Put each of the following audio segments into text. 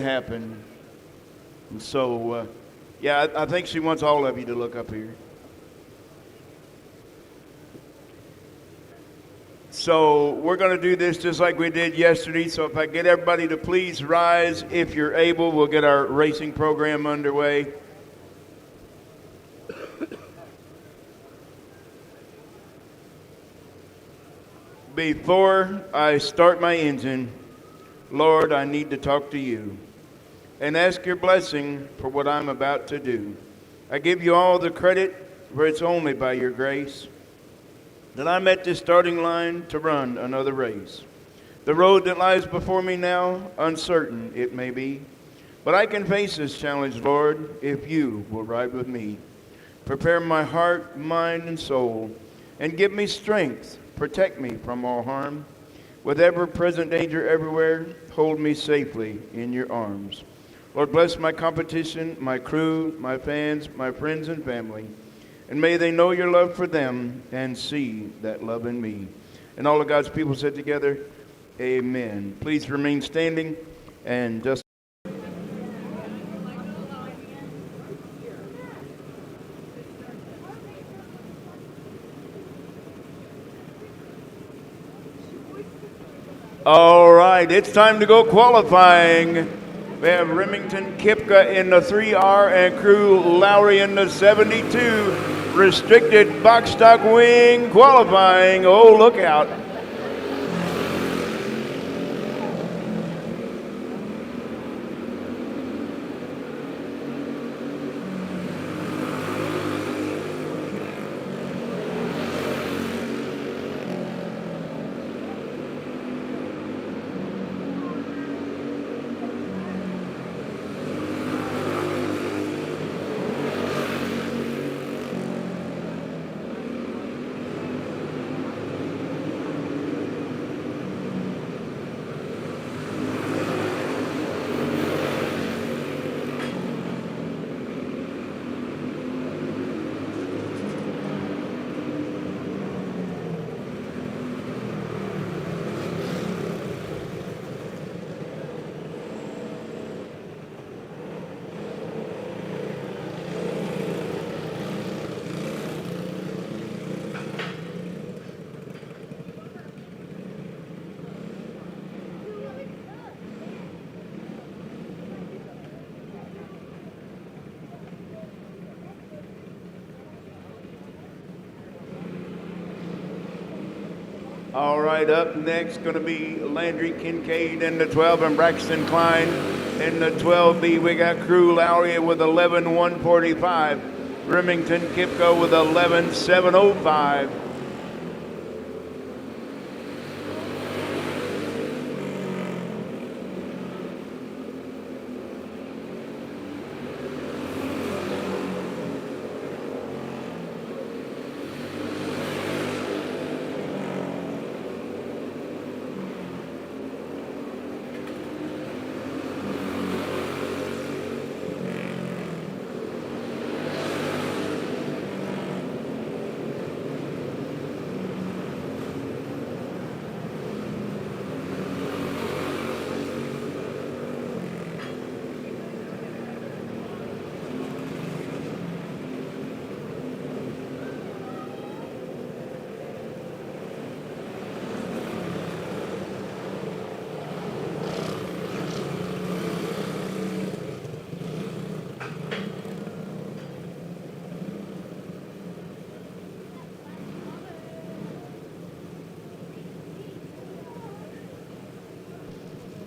happen. And so, yeah, I think she wants all of you to look up here. So we're going to do this just like we did yesterday. So if I get everybody to please rise, if you're able, we'll get our racing program underway. Before I start my engine, Lord, I need to talk to you and ask your blessing for what I'm about to do. I give you all the credit, for it's only by your grace that I'm at this starting line to run another race. The road that lies before me now, uncertain it may be, but I can face this challenge, Lord, if you will ride with me. Prepare my heart, mind, and soul, and give me strength. Protect me from all harm. With ever-present danger everywhere, hold me safely in your arms. Lord, bless my competition, my crew, my fans, my friends and family, and may they know your love for them and see that love in me. And all of God's people said together, amen. Please remain standing and just... All right, it's time to go qualifying. We have Remington Kipka in the 3R and Crew Lowry in the 72. Restricted box stock wing qualifying. Oh, look out. All right, up next going to be Landry Kincaid in the 12 and Braxton Klein in the 12B. We got Crew Lowry with 11:145. Remington Kipka with 11:705.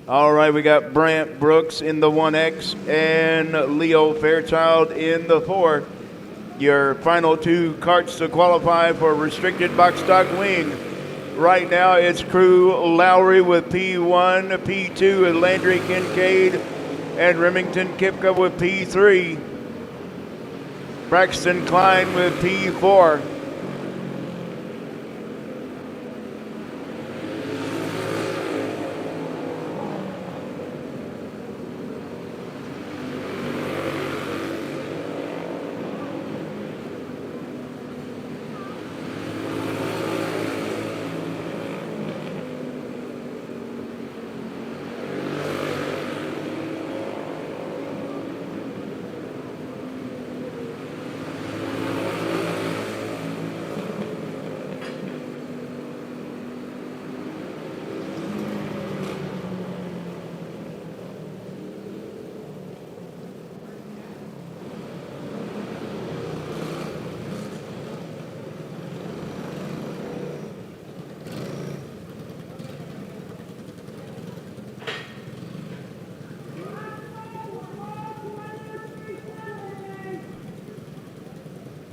All right, we got Brant Brooks in the 1X and Leo Fairchild in the 4. Your final two carts to qualify for restricted box stock wing. Right now it's Crew Lowry with P1, P2 is Landry Kincaid, and Remington Kipka with P3. Braxton Klein with P4.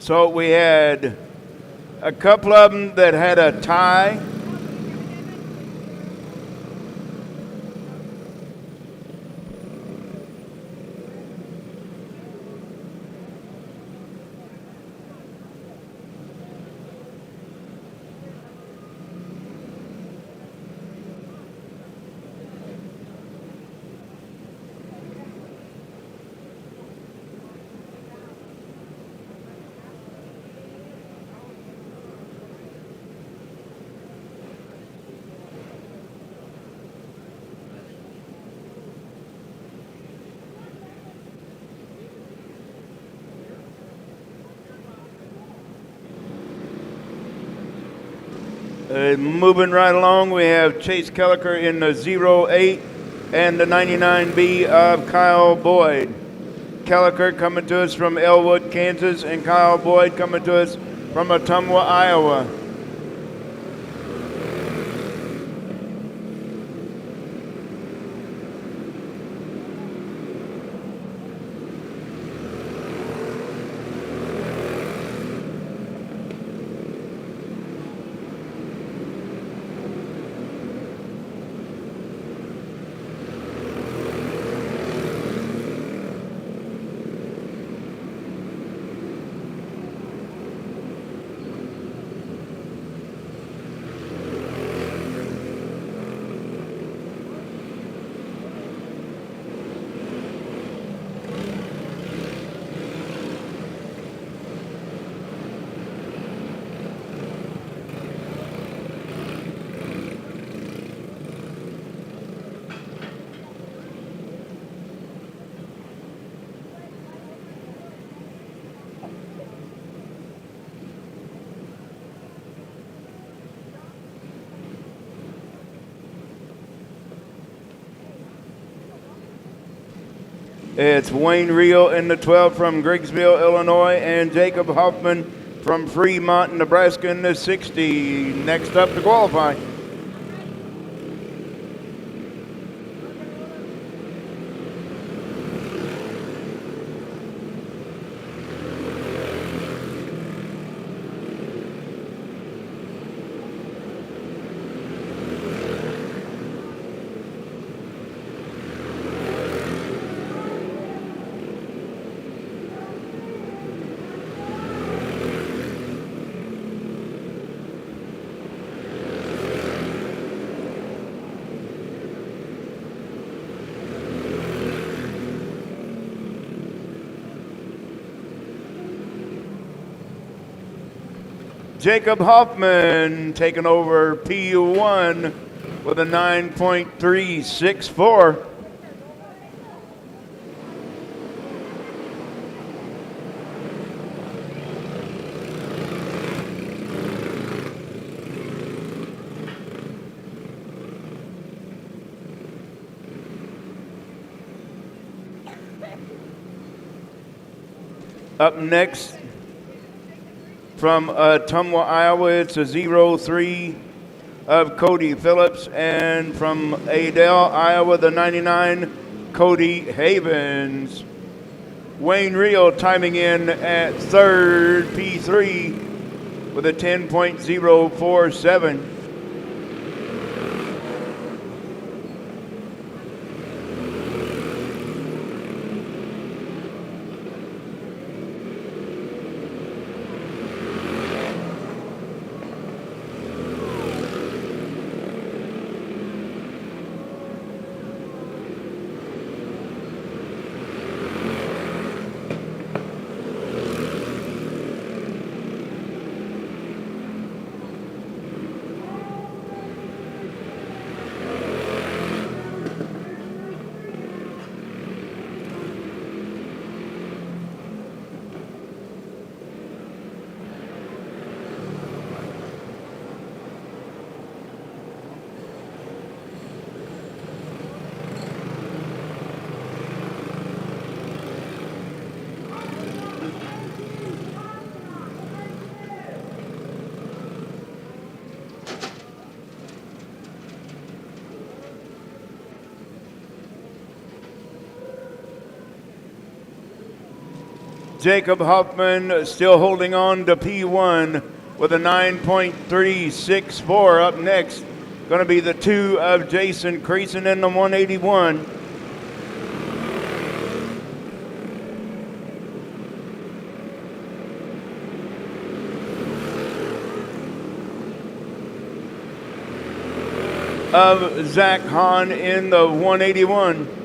So we had a couple of them that had a tie. Moving right along, we have Chase Kelliker in the 08 and the 99B of Kyle Boyd. Kelliker coming to us from Elwood, Kansas, and Kyle Boyd coming to us from Ottumwa, Iowa. It's Wayne Reel in the 12 from Griggsville, Illinois, and Jacob Hoffman from Fremont, Nebraska in the 60. Next up to qualify. Jacob Hoffman taking over P1 with a 9.364. Up next, from Ottumwa, Iowa, it's a 03 of Cody Phillips, and from Adel, Iowa, the 99, Cody Havens. Wayne Reel timing in at third, P3, with a 10.047. Jacob Hoffman still holding on to P1 with a 9.364. Up next, going to be the 2 of Jason Creason in the 181. Of Zach Hahn in the 181.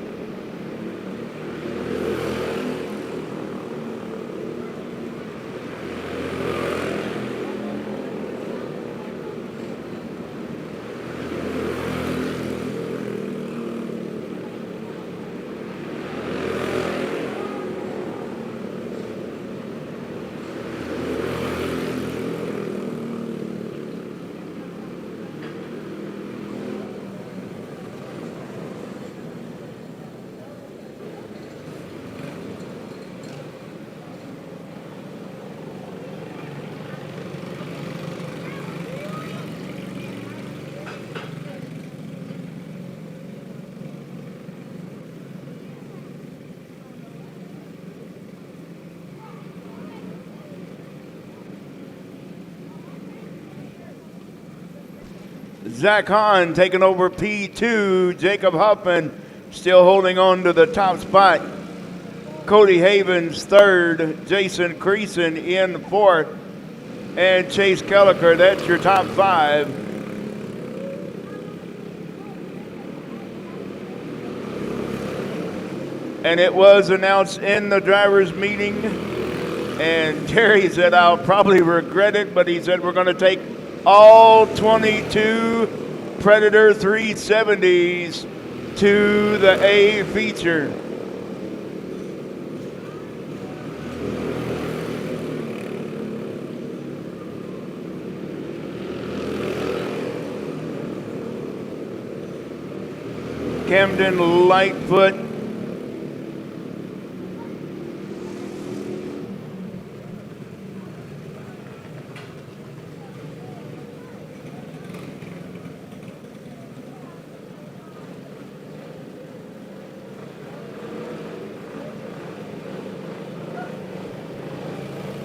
Zach Hahn taking over P2. Jacob Hoffman still holding on to the top spot. Cody Havens third. Jason Creason in fourth. And Chase Kelliker, that's your top 5. And it was announced in the drivers' meeting. And Terry said, I'll probably regret it, but he said we're going to take all 22 Predator 370s to the A feature. Camden Lightfoot.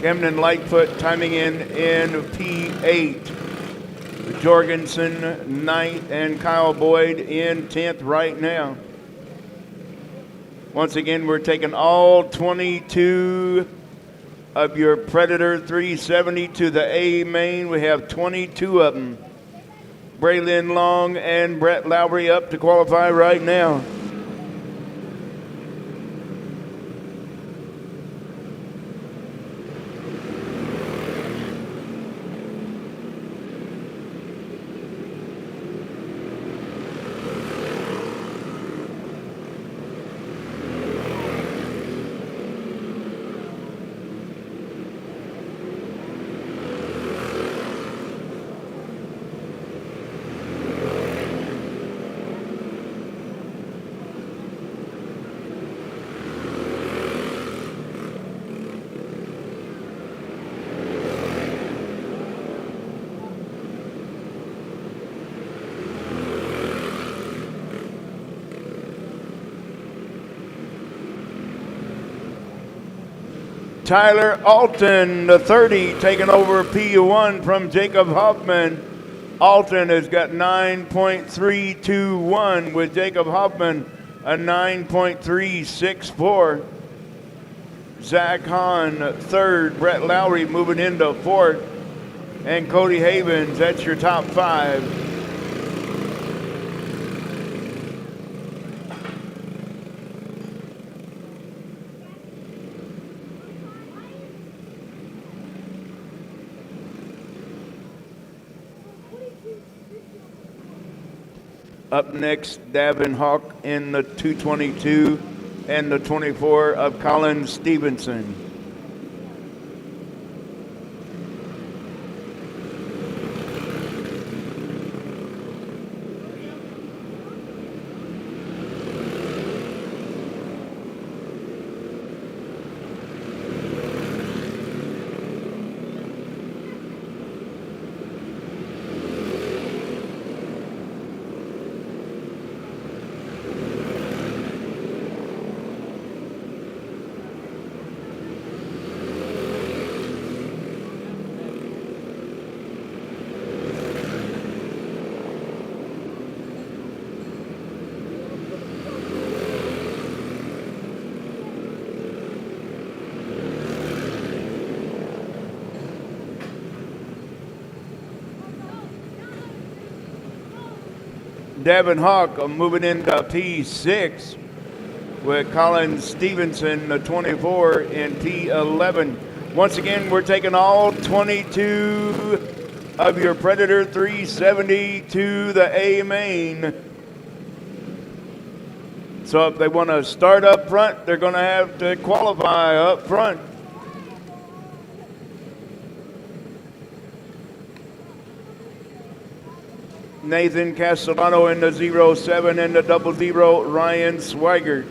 Camden Lightfoot timing in P8. Jorgensen, Knight, and Kyle Boyd in 10th right now. Once again, we're taking all 22 of your Predator 370 to the A main. We have 22 of them. Braylon Long and Brett Lowry up to qualify right now. Tyler Alton, the 30, taking over P1 from Jacob Hoffman. Alton has got 9.321 with Jacob Hoffman a 9.364. Zach Hahn, third. Brett Lowry moving into fourth. And Cody Havens, that's your top 5. Up next, Davin Hawk in the 222 and the 24 of Colin Stevenson. Devin Hawk moving into P6 with Colin Stevenson, the 24, in P11. Once again, we're taking all 22 of your Predator 370 to the A main. So if they want to start up front, they're going to have to qualify up front. Nathan Castellano in the 07 and the 00, Ryan Swigert.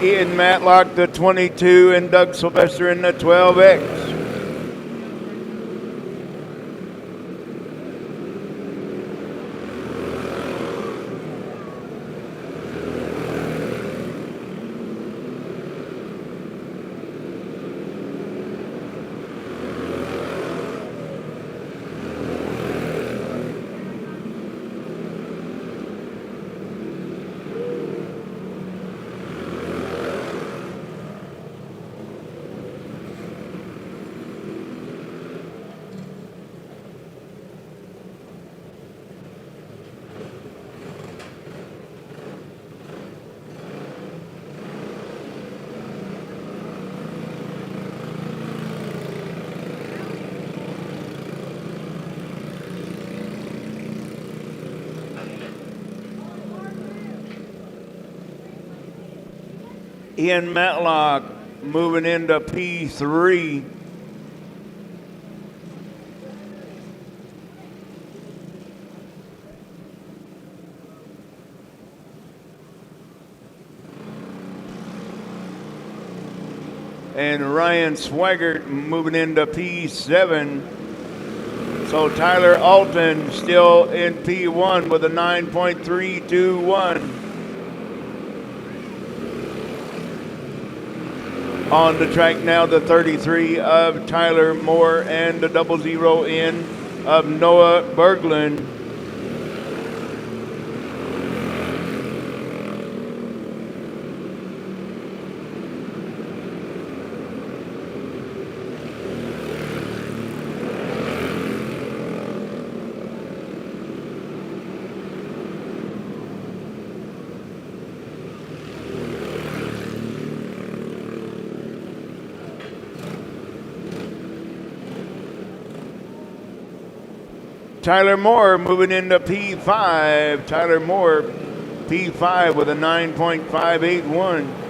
Ian Matlock, the 22, and Doug Sylvester in the 12X. Ian Matlock moving into P3. And Ryan Swigert moving into P7. So Tyler Alton still in P1 with a 9.321. On the track now, the 33 of Tyler Moore and the 00 in of Noah Berglund. Tyler Moore moving into P5. Tyler Moore, P5 with a 9.581.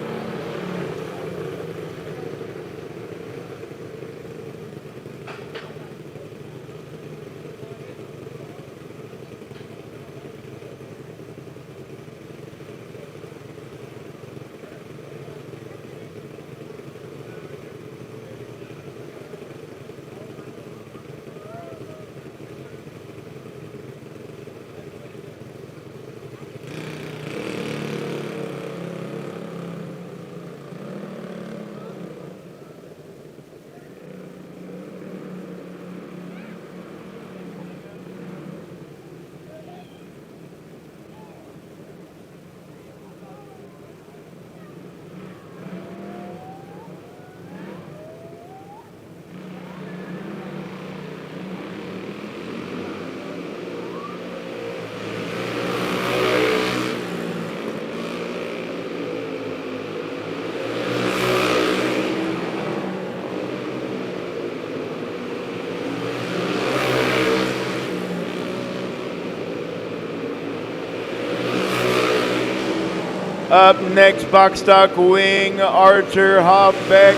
Up next, box stock wing, Archer Hoffbeck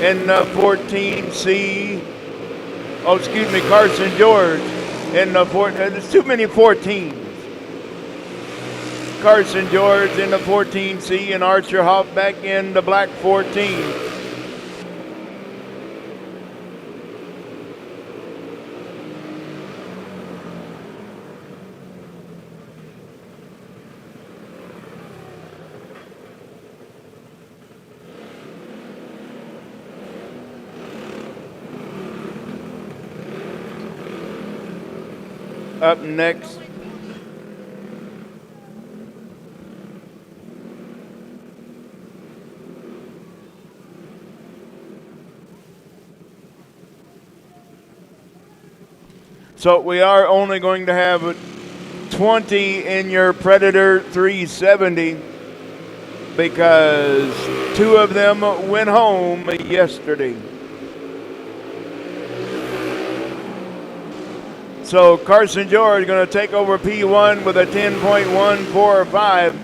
in the 14C. Oh, excuse me, Carson George in the 14. There's too many 14s. Carson George in the 14C and Archer Hoffbeck in the black 14. Up next, so we are only going to have 20 in your Predator 370 because 2 of them went home yesterday. So Carson George going to take over P1 with a 10.145.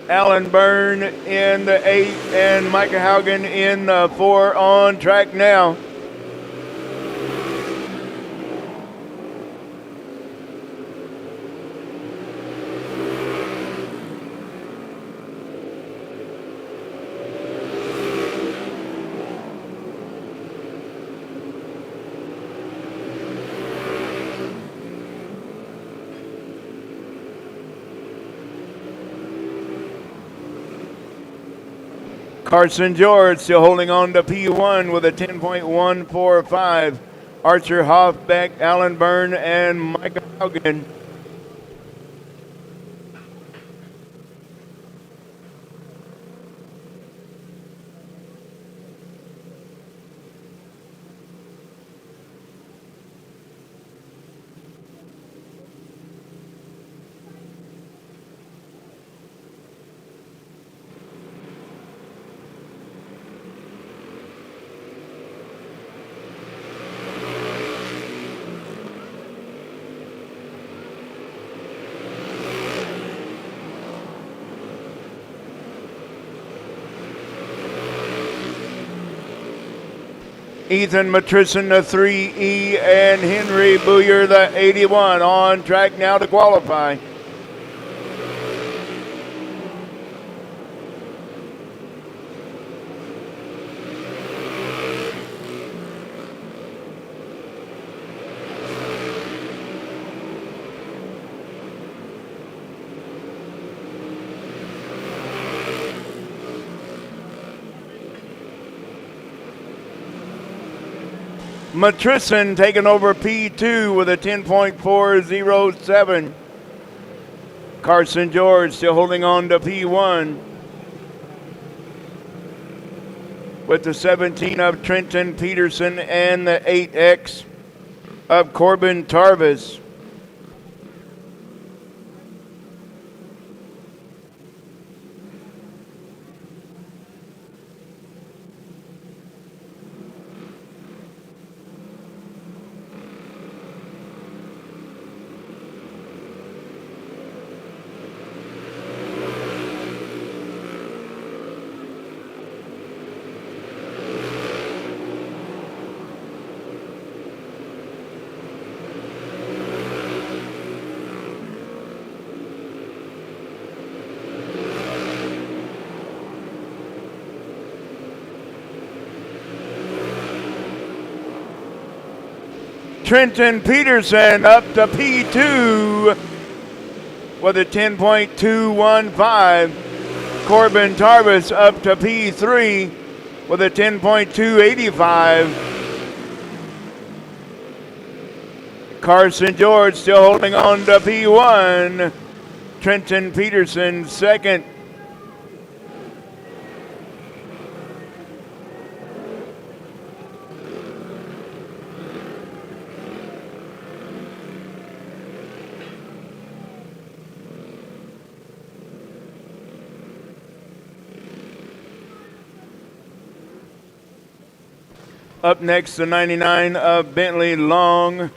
Alan Byrne in the 8 and Micah Haugen in the 4 on track now. Carson George still holding on to P1 with a 10.145. Archer Hoffbeck, Alan Byrne, and Micah Haugen. Ethan Matrison, the 3E, and Henry Booyer, the 81, on track now to qualify. Matrison taking over P2 with a 10.407. Carson George still holding on to P1 with the 17 of Trenton Peterson and the 8X of Corbin Tarvis. Trenton Peterson up to P2 with a 10.215. Corbin Tarvis up to P3 with a 10.285. Carson George still holding on to P1. Trenton Peterson second. Up next, the 99 of Bentley Long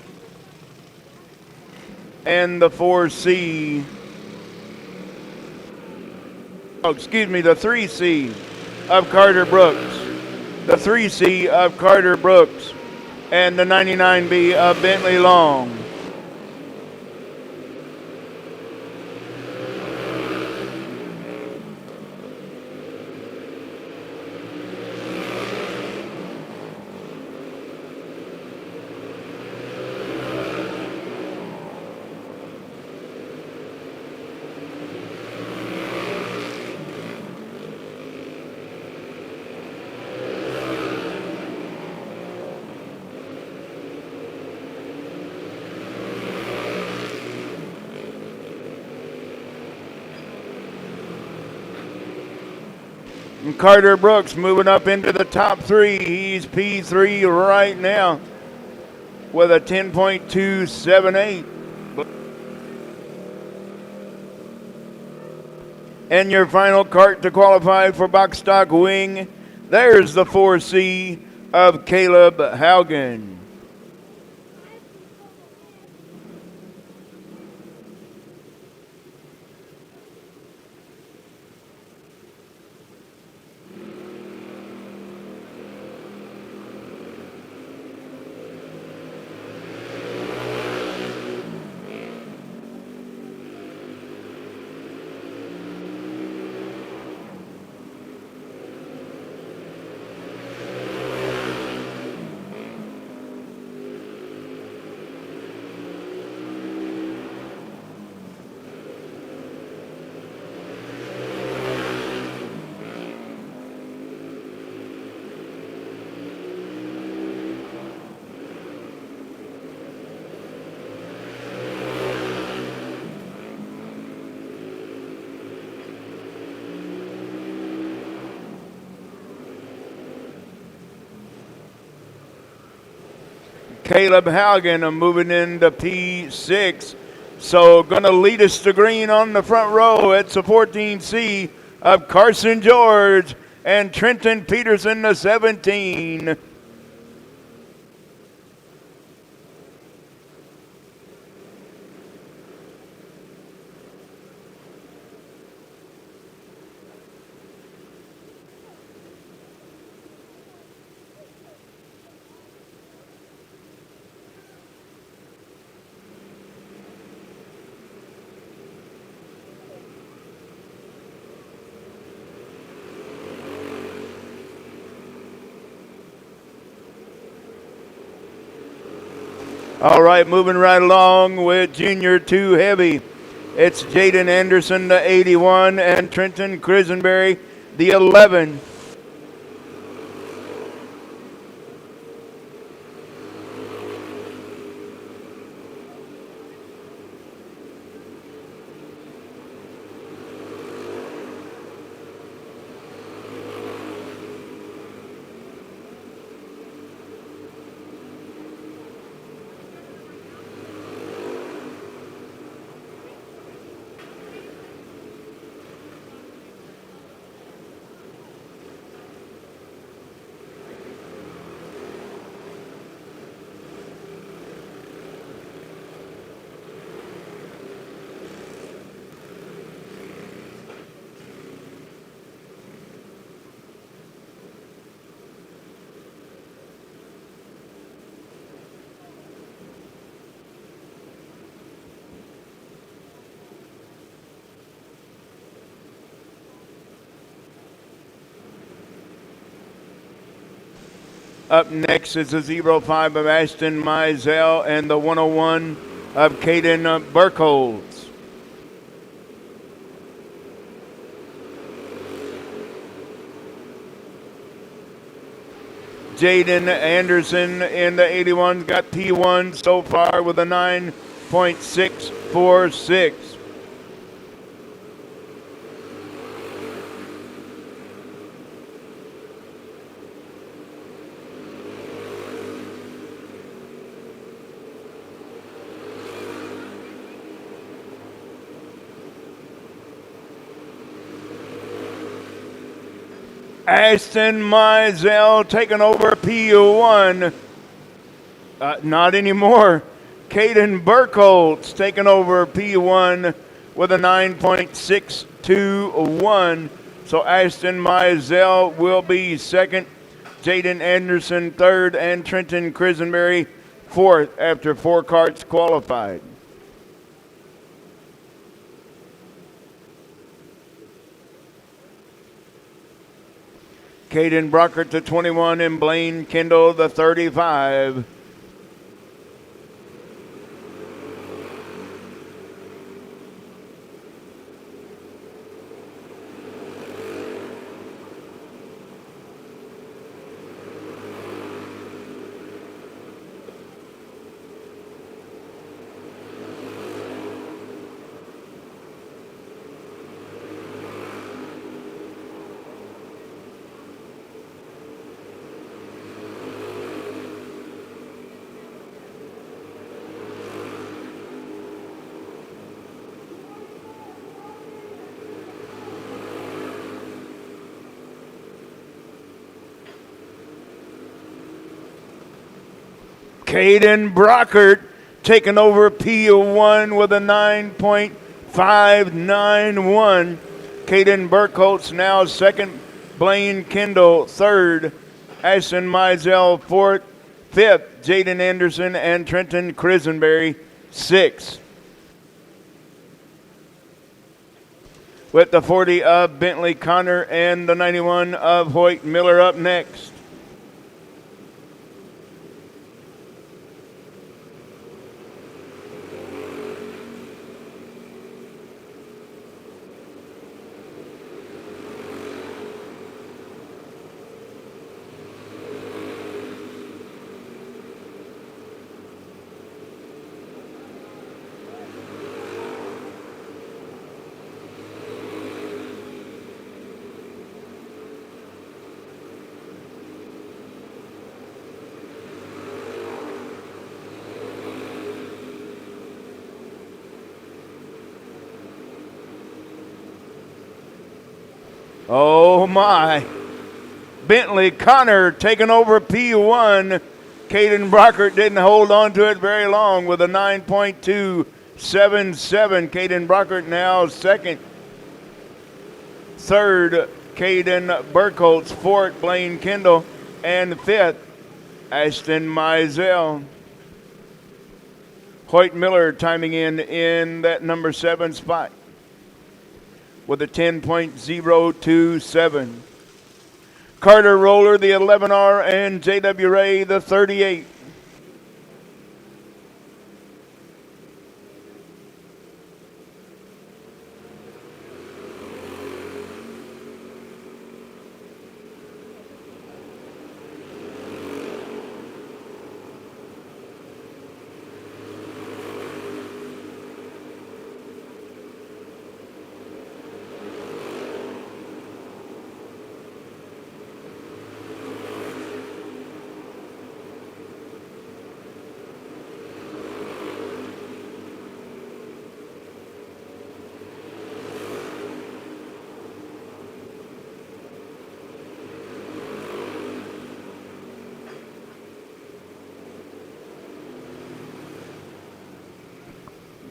and the 4C the 3C of Carter Brooks. The 3C of Carter Brooks. And the 99B of Bentley Long. And Carter Brooks moving up into the top three. He's P3 right now with a 10.278. And your final cart to qualify for box stock wing, there's the 4C of Caleb Haugen. Caleb Haugen moving into P6. So going to lead us to green on the front row. It's the 14C of Carson George and Trenton Peterson, the 17. All right, moving right along with Junior 2 Heavy. It's Jaden Anderson, the 81, and Trenton Crisenberry, the 11. Up next is the 05 of Ashton Mizell and the 101 of Caden Burkholz. Jaden Anderson in the 81's got P1 so far with a 9.646. Ashton Mizell taking over P1. Not anymore. Caden Burkholz taking over P1 with a 9.626. 9.21. So Ashton Mizell will be second, Jaden Anderson third, and Trenton Crisenberry fourth after 4 carts qualified. Caden Brockert the 21 and Blaine Kendall the 35. Caden Brockert taking over P1 with a 9.591. Caden Burkholz now second, Blaine Kendall third, Ashton Mizell fourth, fifth, Jaden Anderson and Trenton Crisenberry sixth. With the 40 of Bentley Connor and the 91 of Hoyt Miller up next. Oh my. Bentley Connor taking over P1. Caden Brockert didn't hold on to it very long with a 9.277. Caden Brockert now second. Third, Caden Burkholz. Fourth, Blaine Kendall. And fifth, Ashton Mizell. Hoyt Miller timing in that number 7 spot with a 10.027. Carter Roller, the 11R, and J.W. Ray, the 38.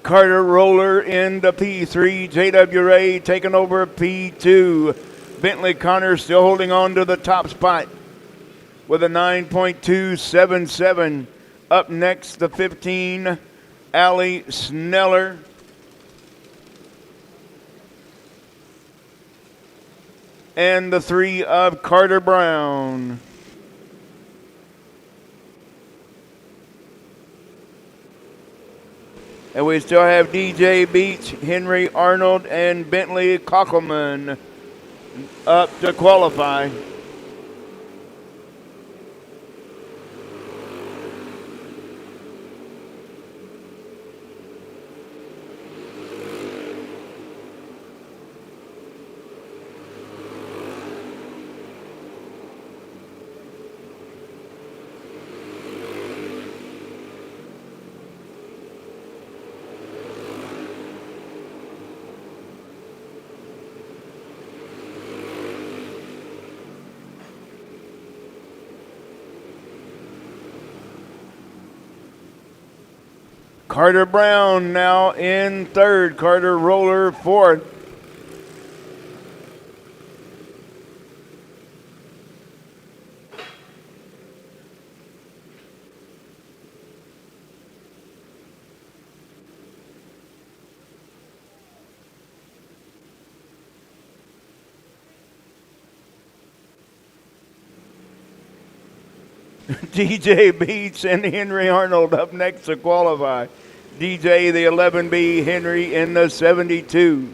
Carter Roller into P3. J.W. Ray taking over P2. Bentley Connor still holding on to the top spot with a 9.277. Up next, the 15, Allie Sneller. And the 3 of Carter Brown. And we still have DJ Beach, Henry Arnold, and Bentley Kockelman up to qualify. Carter Brown now in third. Carter Roller fourth. DJ Beats and Henry Arnold up next to qualify. DJ, the 11B, Henry in the 72.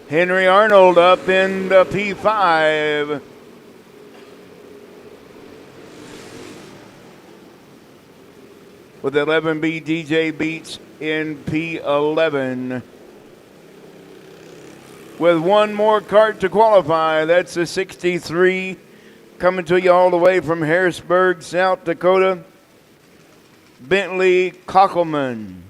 Henry Arnold up in the P5. With 11B, DJ Beats in P11. With one more kart to qualify, that's the 63 coming to you all the way from Harrisburg, South Dakota, Bentley Kockelman.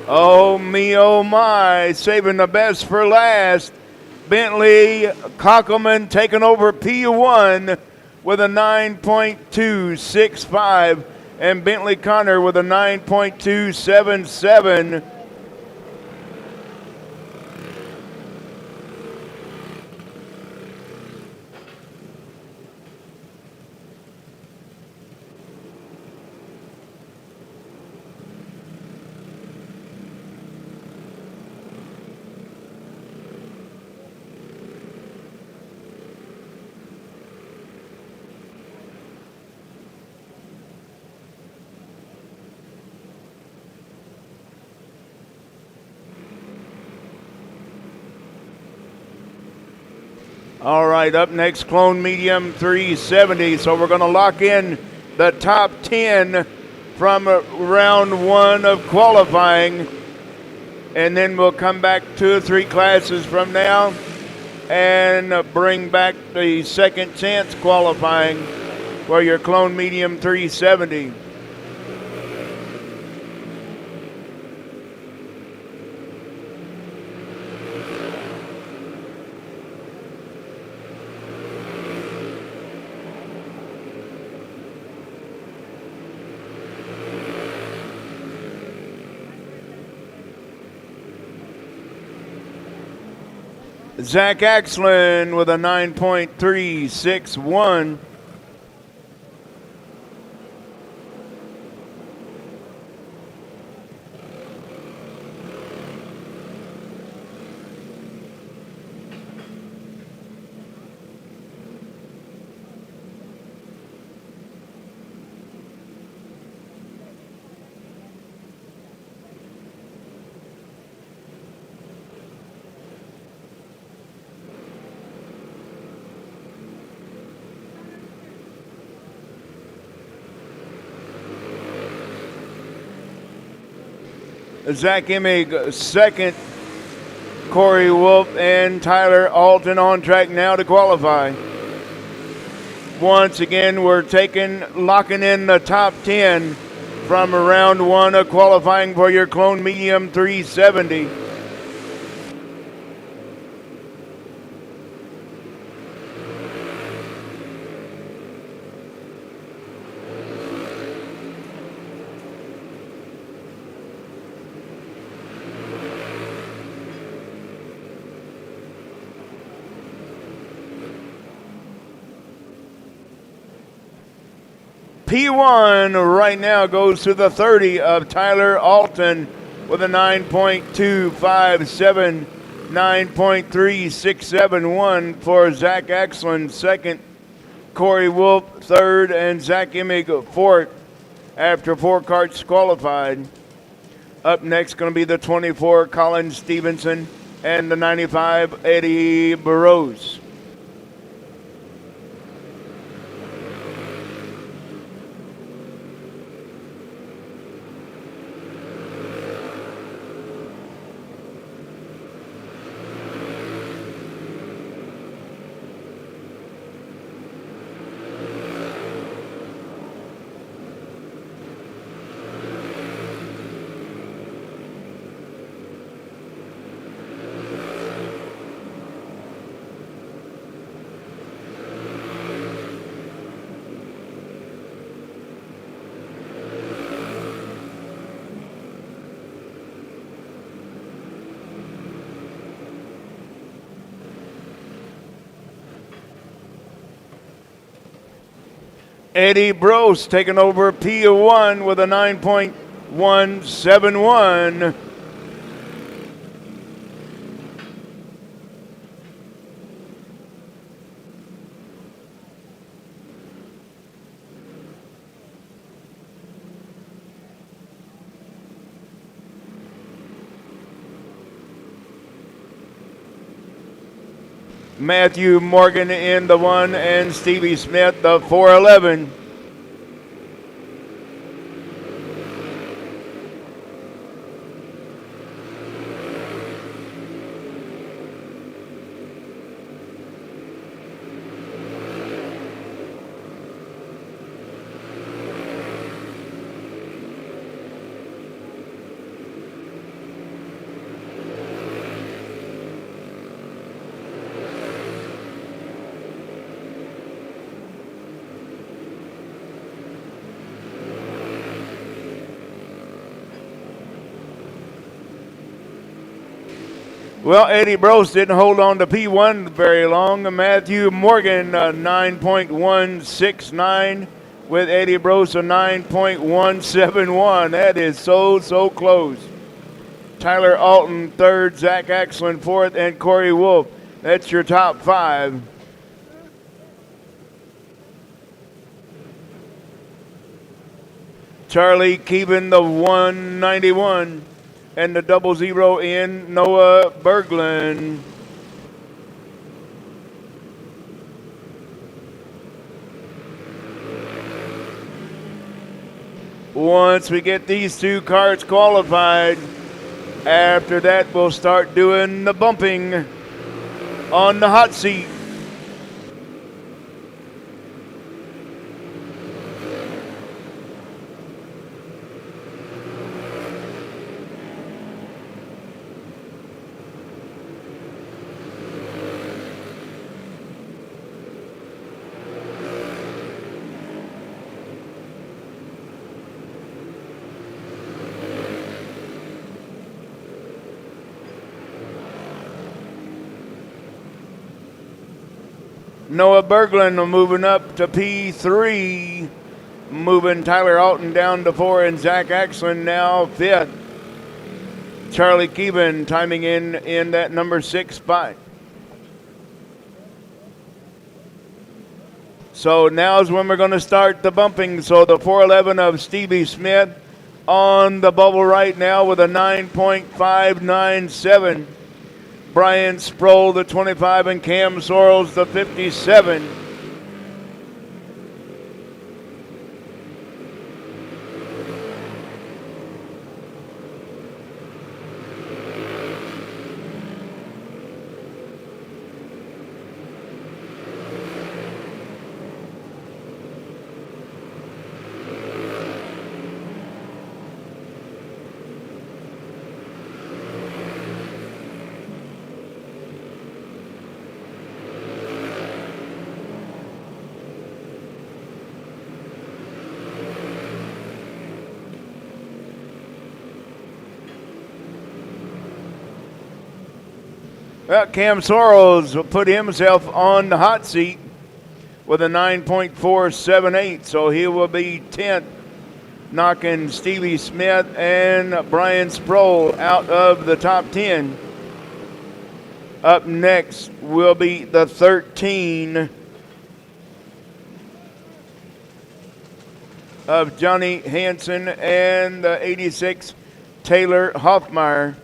Oh me, oh my, saving the best for last. Bentley Kockelman taking over P1 with a 9.265 and Bentley Connor with a 9.277. All right, up next, Clone Medium 370. So we're going to lock in the top 10 from round one of qualifying. And then we'll come back 2 or 3 classes from now and bring back the second chance qualifying for your Clone Medium 370. Zach Axlin with a 9.361. Zach Emig second, Corey Wolf and Tyler Alton on track now to qualify. Once again, we're locking in the top 10 from round one of qualifying for your Clone Medium 370. P1 right now goes to the 30 of Tyler Alton with a 9.257, 9.3671 for Zach Axlin second, Corey Wolf third, and Zach Emig fourth after 4 karts qualified. Up next, going to be the 24, Colin Stevenson, and the 95, Eddie Burrows. Eddie Burrows taking over P1 with a 9.171. Matthew Morgan in the 1 and Stevie Smith the 411. Well, Eddie Burrows didn't hold on to P1 very long. Matthew Morgan, 9.169, with Eddie Burrows, a 9.171. That is so close. Tyler Alton, third, Zach Axland, fourth, and Corey Wolf. That's your top 5. Charlie Keevan, the 191. And the 00 in Noah Berglund. Once we get these 2 cars qualified, after that we'll start doing the bumping on the hot seat. Noah Berglund moving up to P3, moving Tyler Alton down to 4, and Zach Axland now 5th. Charlie Keevan timing in that number 6 spot. So now's when we're going to start the bumping. So the 411 of Stevie Smith on the bubble right now with a 9.597. Brian Sproul, the 25, and Cam Sorrells, the 57. Well, Cam Sorrells will put himself on the hot seat with a 9.478, so he will be 10th, knocking Stevie Smith and Brian Sproul out of the top 10. Up next will be the 13 of Johnny Hansen and the 86 Taylor Hoffmeyer.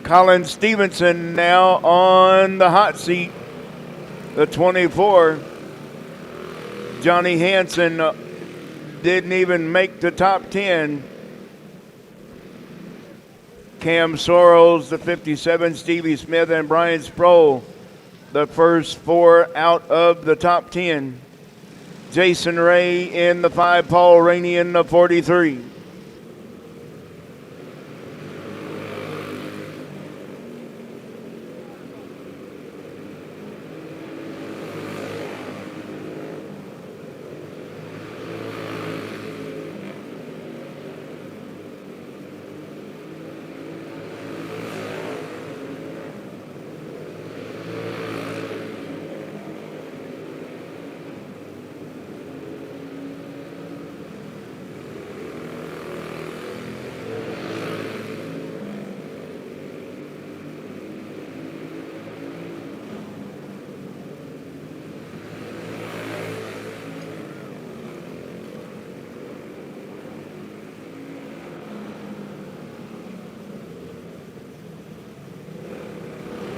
Colin Stevenson now on the hot seat, the 24. Johnny Hansen didn't even make the top 10. Cam Sorrells, the 57, Stevie Smith, and Brian Sproul, the first 4 out of the top 10. Jason Ray in the 5, Paul Rainey in the 43.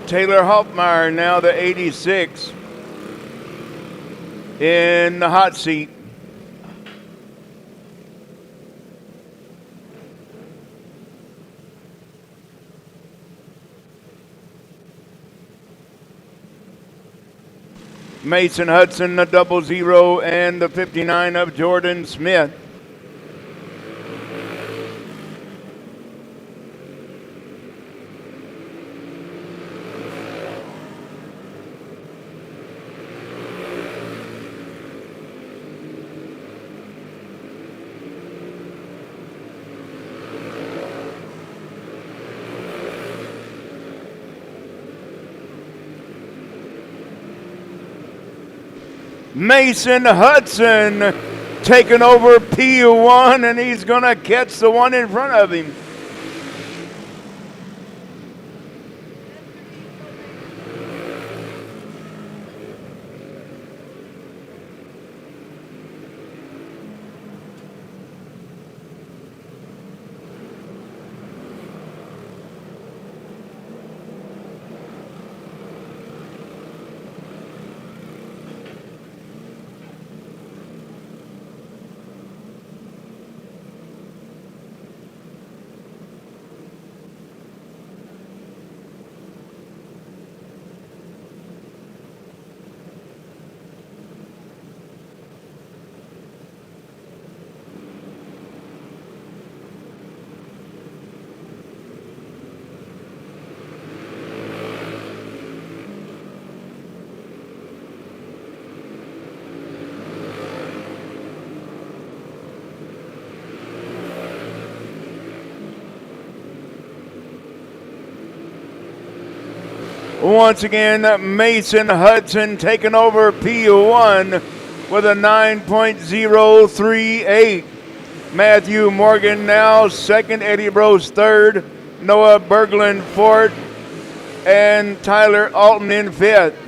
Taylor Hoffmeyer, now the 86, in the hot seat. Mason Hudson, the 00, and the 59 of Jordan Smith. Mason Hudson taking over P1, and he's going to catch the one in front of him. Once again, Mason Hudson taking over P1 with a 9.038. Matthew Morgan now second, Eddie Brose third, Noah Berglund fourth, and Tyler Alton in fifth.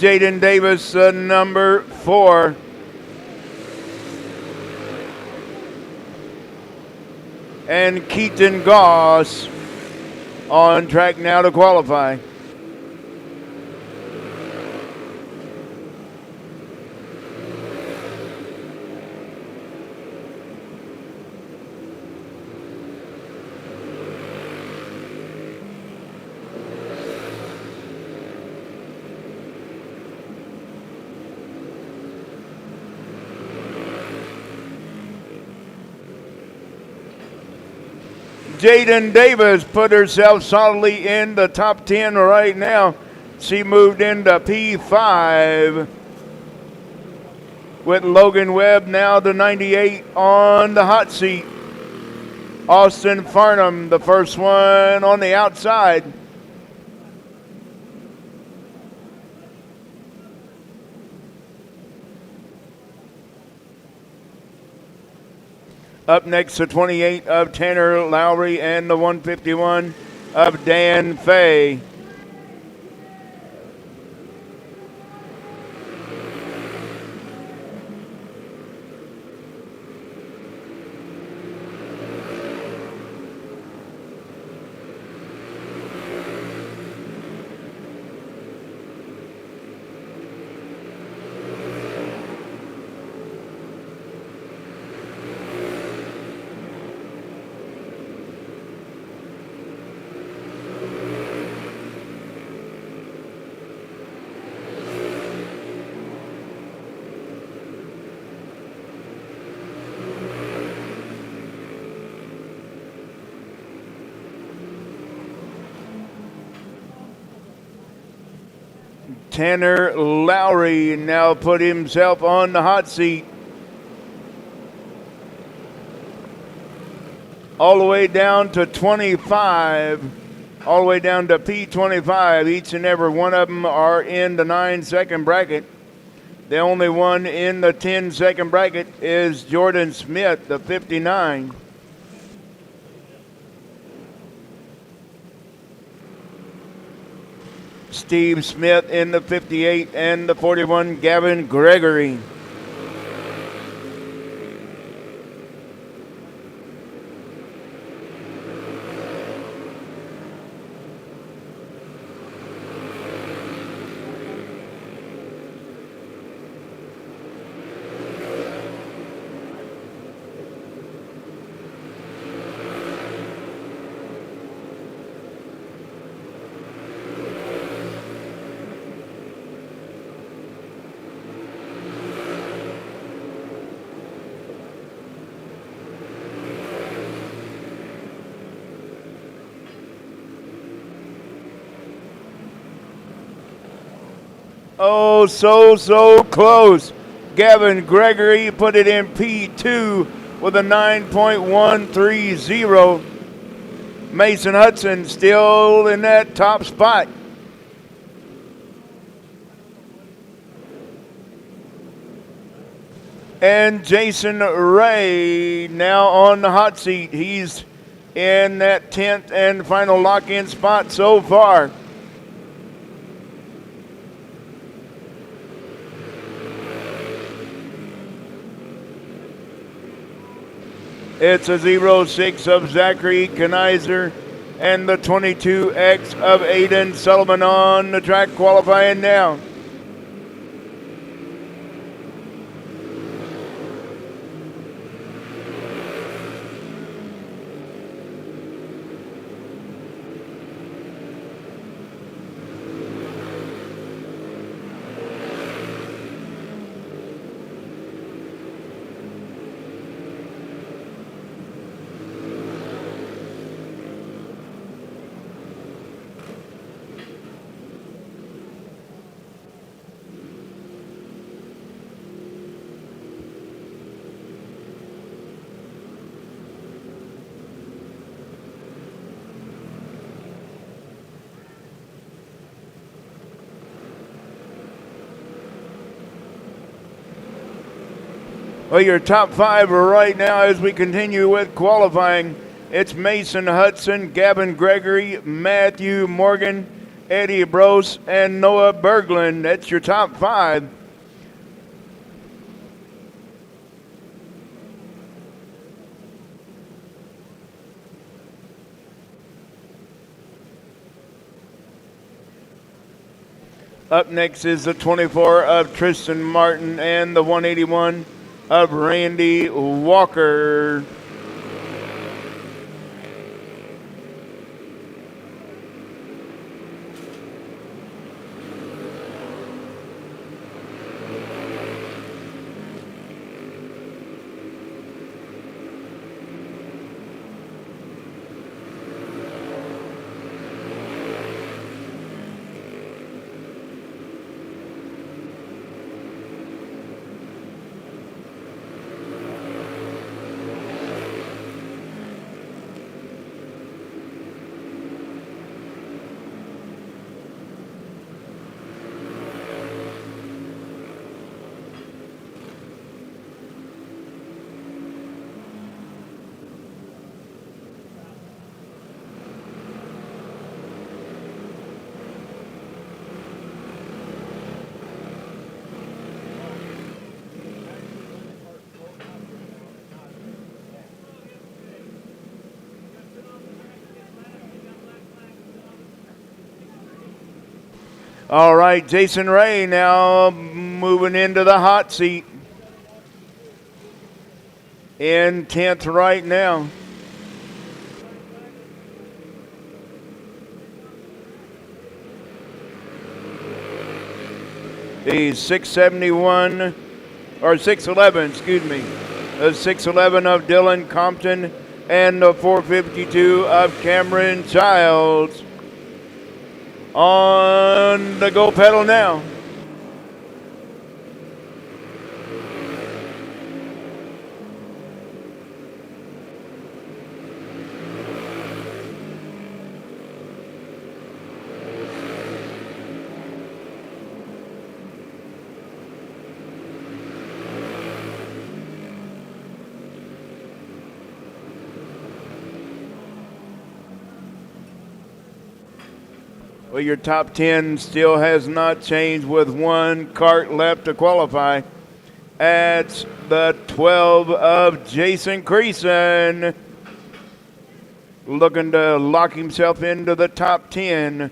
Jaden Davis, number 4. And Keaton Goss on track now to qualify. Jaden Davis put herself solidly in the top 10 right now. She moved into P5 with Logan Webb now the 98 on the hot seat. Austin Farnham, the first one on the outside. Up next, the 28 of Tanner Lowry and the 151 of Dan Fay. Tanner Lowry now put himself on the hot seat. All the way down to 25, all the way down to P25. Each and every one of them are in the 9-second bracket. The only one in the 10-second bracket is Jordan Smith, the 59. Steve Smith in the 58 and the 41, Gavin Gregory. Oh, so close. Gavin Gregory put it in P2 with a 9.130. Mason Hudson still in that top spot. And Jason Ray now on the hot seat. He's in that 10th and final lock-in spot so far. It's a 06 of Zachary Kenizer and the 22X of Aiden Sullivan on the track qualifying now. Well, your top 5 right now as we continue with qualifying. It's Mason Hudson, Gavin Gregory, Matthew Morgan, Eddie Brose, and Noah Berglund. That's your top 5. Up next is the 24 of Tristan Martin and the 181 of Randy Walker. All right, Jason Ray now moving into the hot seat. In 10th right now. The 671, or 611, excuse me. The 611 of Dylan Compton and the 452 of Cameron Childs. On the go pedal now. Well, your top 10 still has not changed with one cart left to qualify. That's the 12 of Jason Creason. Looking to lock himself into the top 10.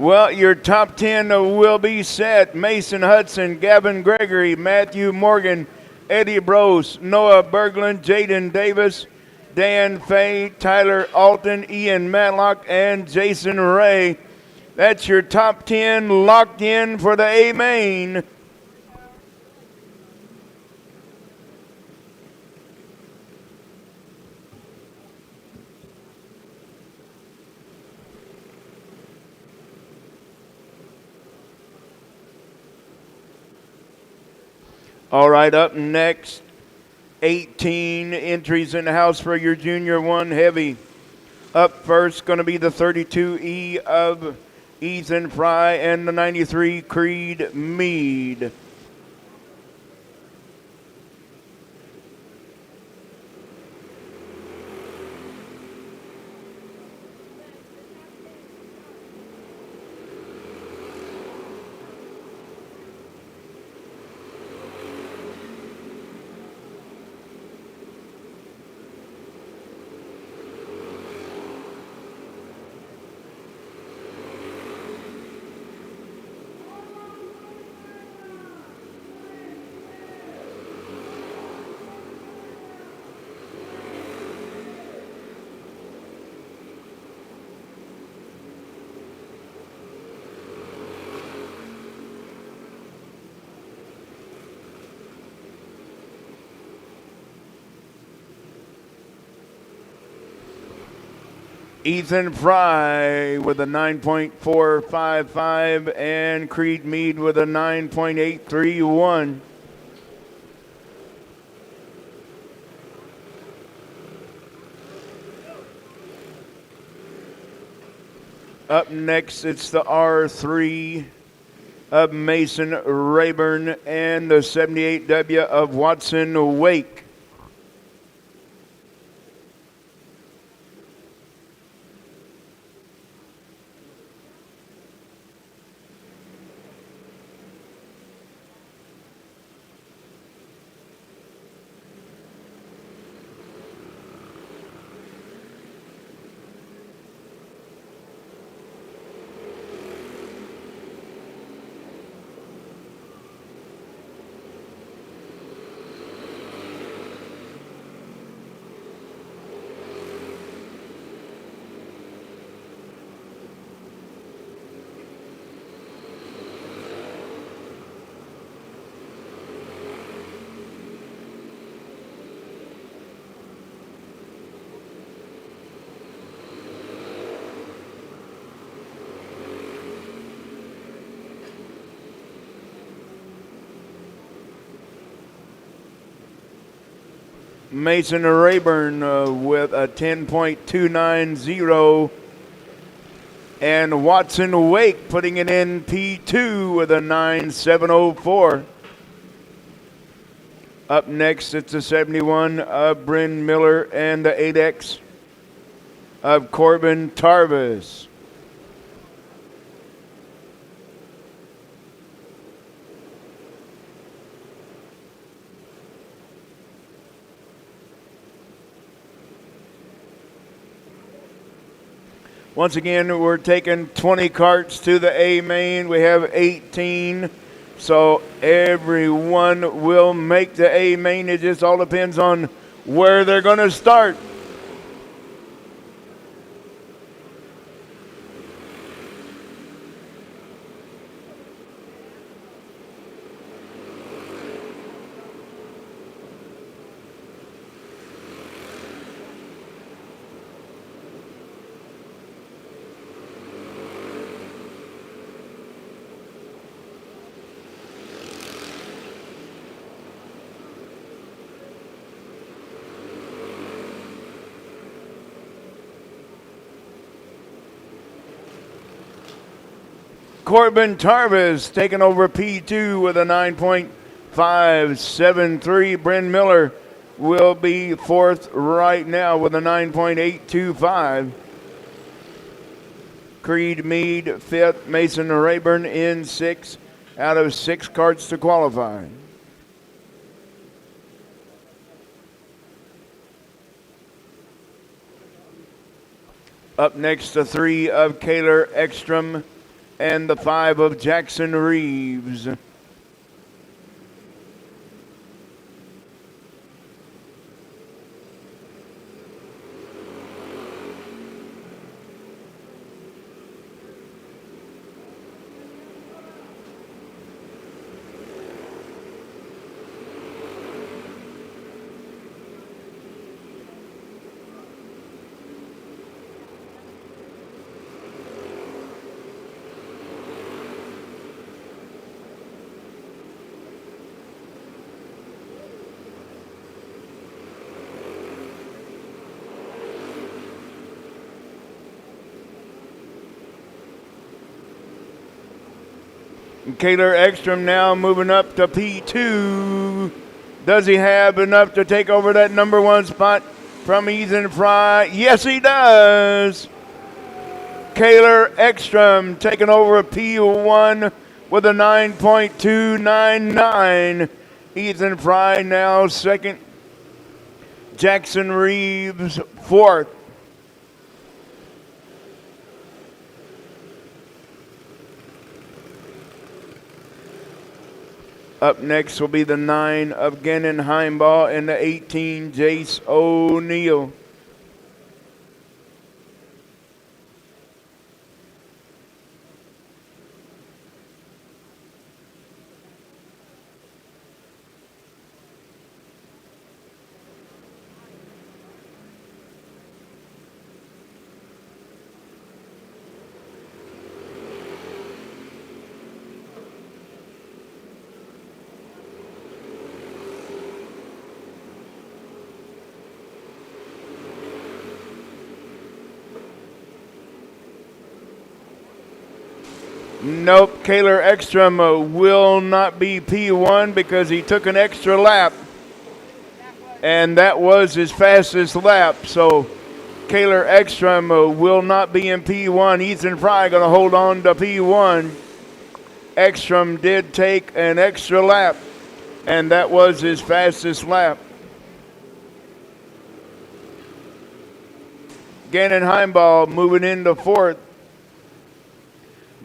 Well, your top 10 will be set. Mason Hudson, Gavin Gregory, Matthew Morgan, Eddie Brose, Noah Berglund, Jaden Davis, Dan Fay, Tyler Alton, Ian Matlock, and Jason Ray. That's your top 10 locked in for the A main. All right, up next, 18 entries in the house for your Junior 1 Heavy. Up first, going to be the 32E of Ethan Fry and the 93 Creed Mead. Ethan Fry with a 9.455 and Creed Mead with a 9.831. Up next, it's the R3 of Mason Rayburn and the 78W of Watson Wake. Mason Rayburn with a 10.290 and Watson Wake putting it in P2 with a 9.704. Up next, it's the 71 of Bryn Miller and the 8X of Corbin Tarvis. Once again, we're taking 20 carts to the A main. We have 18, so everyone will make the A main. It just all depends on where they're going to start. Corbin Tarvis taking over P2 with a 9.573. Bryn Miller will be fourth right now with a 9.825. Creed Mead fifth. Mason Rayburn in sixth out of 6 carts to qualify. Up next, the 3 of Kaylor Ekstrom and the 5 of Jackson Reeves. Kaylor Ekstrom now moving up to P2. Does he have enough to take over that number 1 spot from Ethan Fry? Yes, he does. Kaylor Ekstrom taking over P1 with a 9.299. Ethan Fry now second. Jackson Reeves fourth. Up next will be the 9 of Gannon Heimbaugh and the 18 Jace O'Neill. Nope, Kaler Ekstrom will not be P1 because he took an extra lap. And that was his fastest lap. So Kaler Ekstrom will not be in P1. Ethan Fry going to hold on to P1. Ekstrom did take an extra lap, and that was his fastest lap. Gannon Heimball moving into 4th.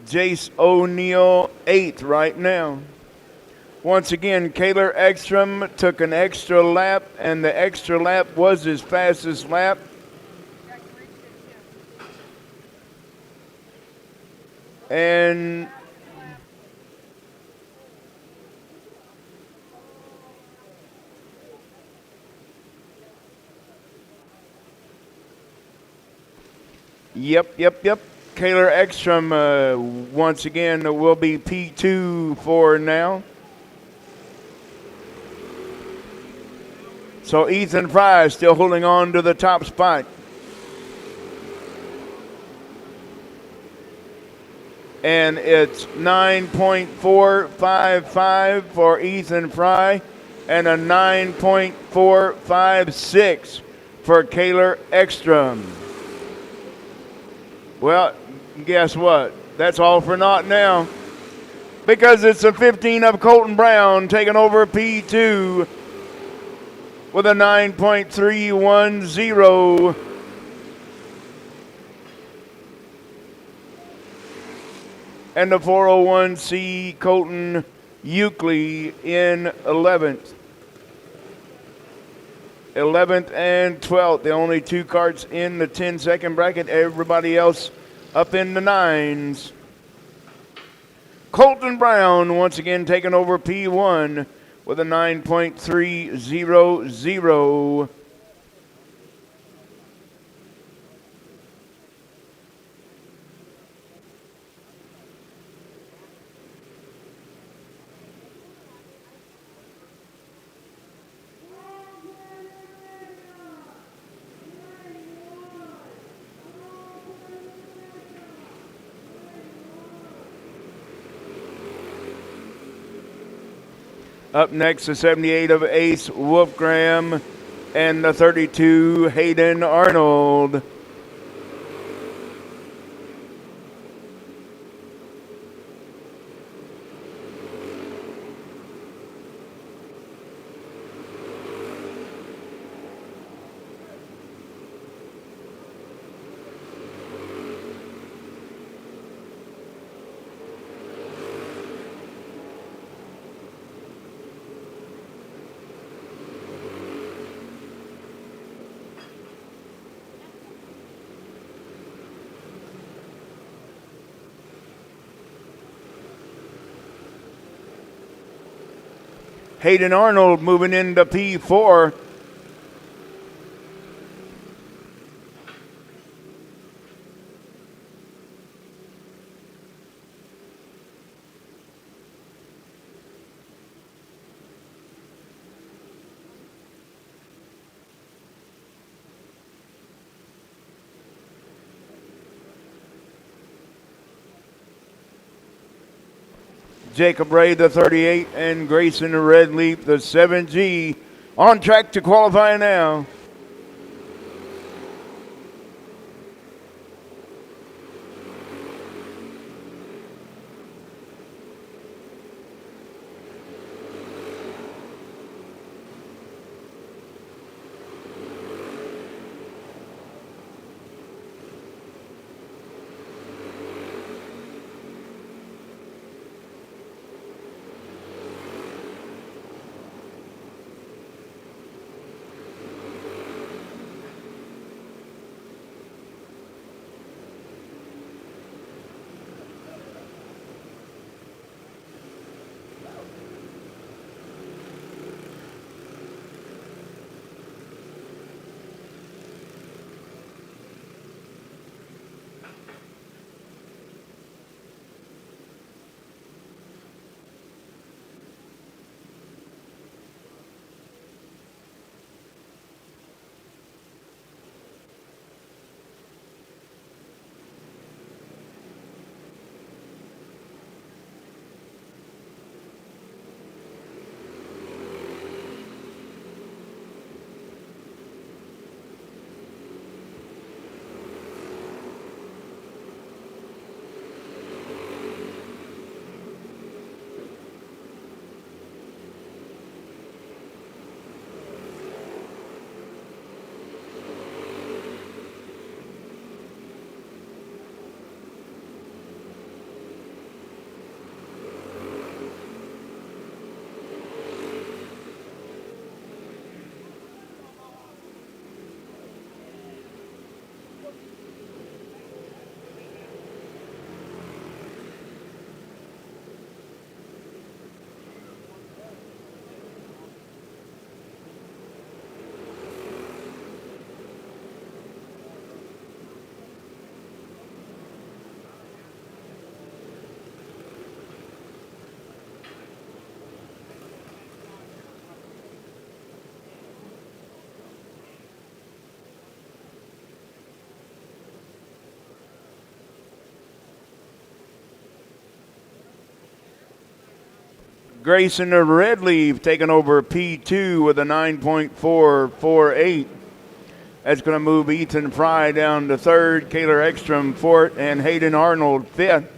Jace O'Neal 8th right now. Once again, Kaler Ekstrom took an extra lap, and the extra lap was his fastest lap. And Yep. Kaler Ekstrom, once again, will be P2 for now. So Ethan Fry is still holding on to the top spot. And it's 9.455 for Ethan Fry and a 9.456 for Kaler Ekstrom. Well, guess what? That's all for naught now. Because it's a 15 of Colton Brown taking over P2 with a 9.310. And the 401C Colton Euclid in 11th. 11th and 12th, the only two carts in the 10-second bracket. Everybody else up in the 9s. Colton Brown once again taking over P1 with a 9.300. Up next, the 78 of Ace Wolfgram and the 32 Hayden Arnold. Hayden Arnold moving into P4. Jacob Ray, the 38, and Grayson Redleaf, the 7G, on track to qualify now. Grayson Redleaf taking over P2 with a 9.448. That's going to move Ethan Fry down to third, Kaylor Ekstrom fourth, and Hayden Arnold fifth.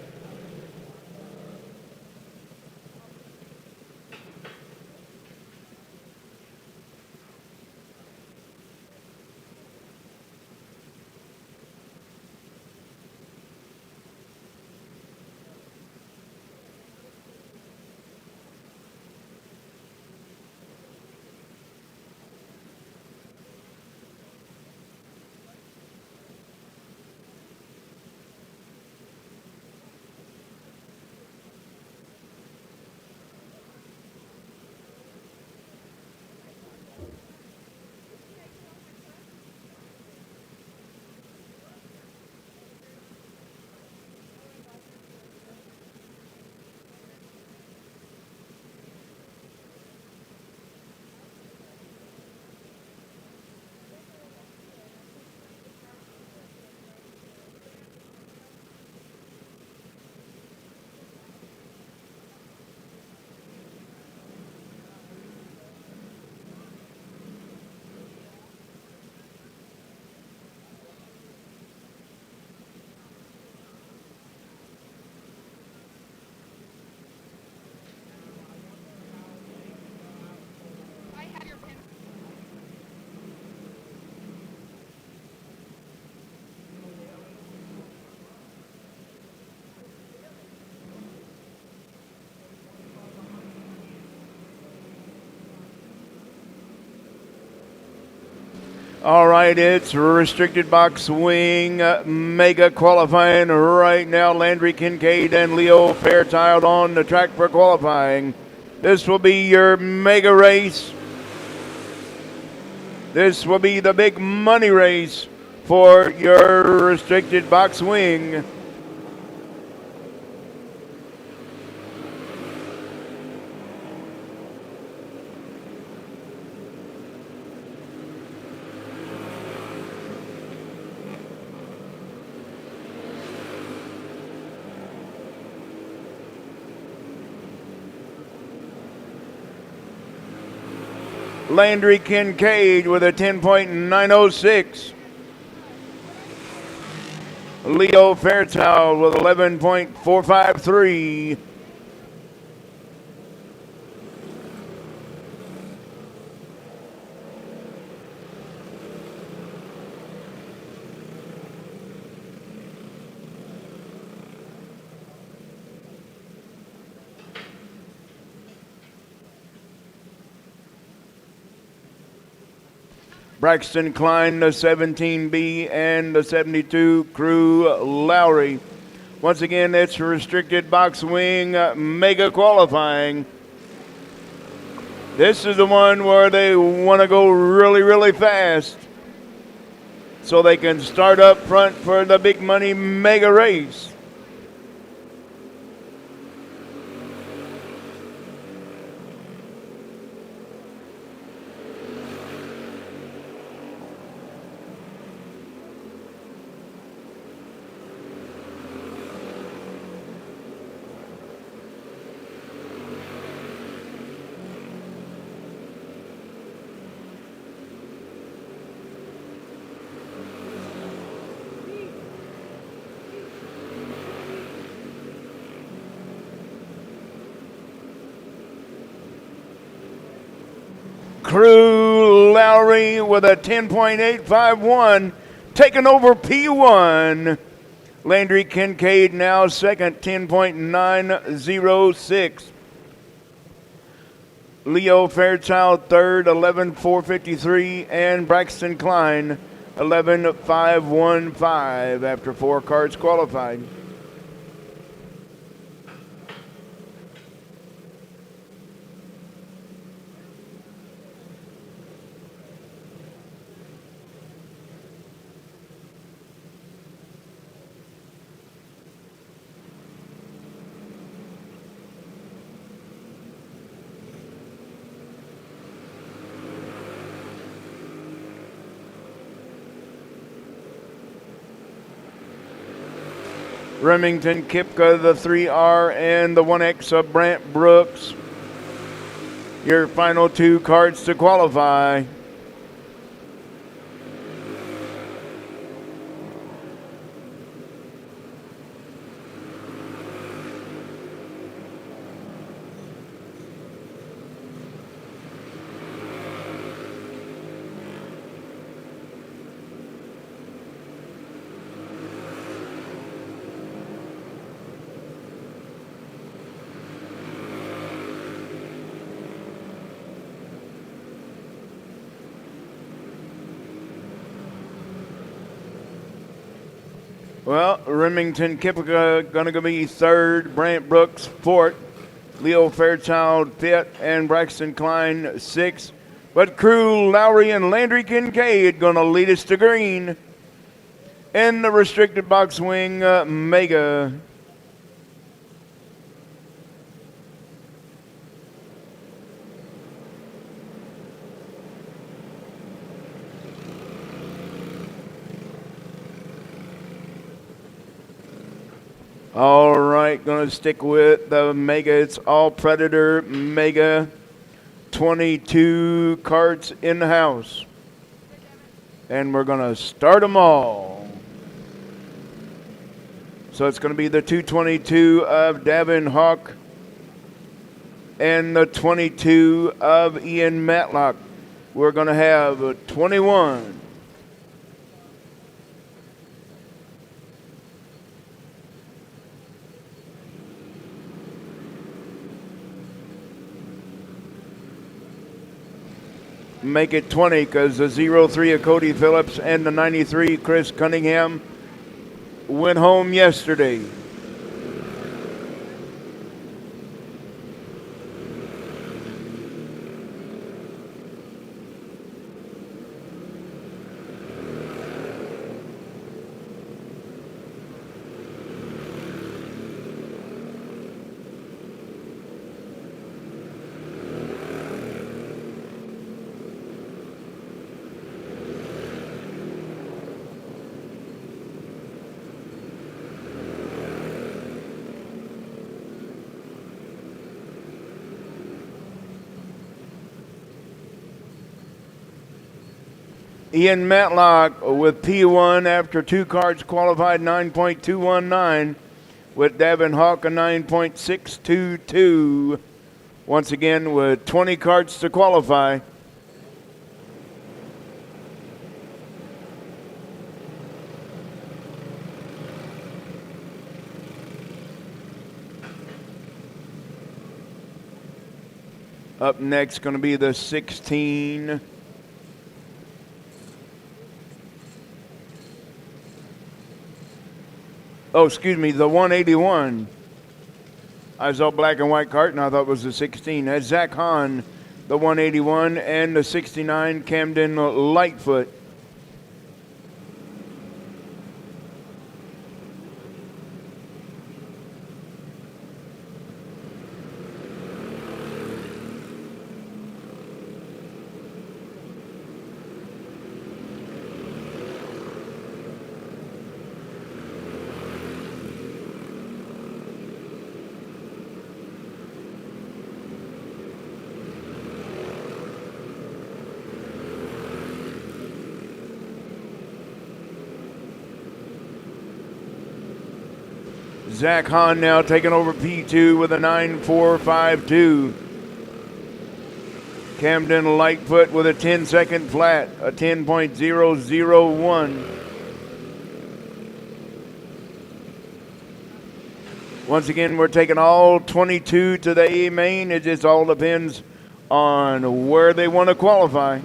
All right, it's restricted box wing mega qualifying right now. Landry Kincaid and Leo Fairchild on the track for qualifying. This will be your mega race. This will be the big money race for your restricted box wing. Landry Kincaid with a 10.906. Leo Fairchild with 11.453. Braxton Klein, the 17B, and the 72 Crew Lowry. Once again, it's restricted box wing mega qualifying. This is the one where they want to go really, really fast so they can start up front for the big money mega race. Crew Lowry with a 10.851, taking over P1. Landry Kincaid now second, 10.906. Leo Fairchild third, 11.453, and Braxton Klein, 11.515 after 4 cars qualified. Remington Kipka, the 3R, and the 1X of Brant Brooks. Your final 2 carts to qualify. Well, Remington Kipika going to be 3rd, Brant Brooks 4th, Leo Fairchild 5th, and Braxton Klein 6th. But Crew Lowry and Landry Kincaid going to lead us to green. In the restricted box wing, Mega. All right, going to stick with the Mega. It's all Predator Mega. 22 carts in the house. And we're going to start them all. So it's going to be the 222 of Davin Hawk and the 22 of Ian Matlock. We're going to have 21. Make it 20 because the 03 of Cody Phillips and the 93 Chris Cunningham went home yesterday. Ian Matlock with P1 after 2 carts qualified 9.219 with Davin Hawk a 9.622. Once again with 20 carts to qualify. Up next going to be the 16. Oh, excuse me, the 181. I saw black and white cart and I thought it was the 16. That's Zach Hahn, the 181, and the 69, Camden Lightfoot. Zach Hahn now taking over P2 with a 9.452. Camden Lightfoot with a 10-second flat, a 10.001. Once again, we're taking all 22 to the A main. It just all depends on where they want to qualify.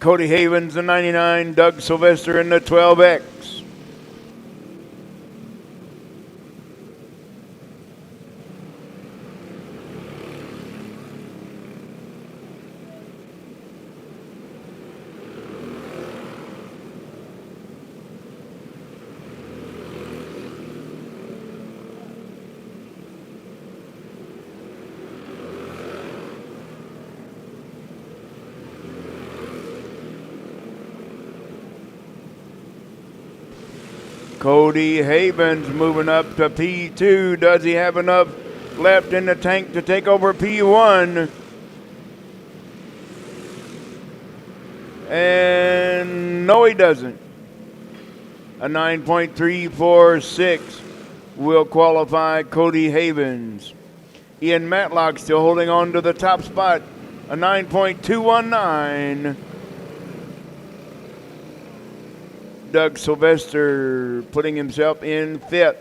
Cody Havens, the 99, Doug Sylvester in the 12X. Cody Havens moving up to P2. Does he have enough left in the tank to take over P1? And no, he doesn't. A 9.346 will qualify Cody Havens. Ian Matlock still holding on to the top spot. A 9.219. Doug Sylvester putting himself in fifth.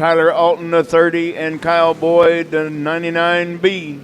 Tyler Alton, the 30, and Kyle Boyd, the 99B.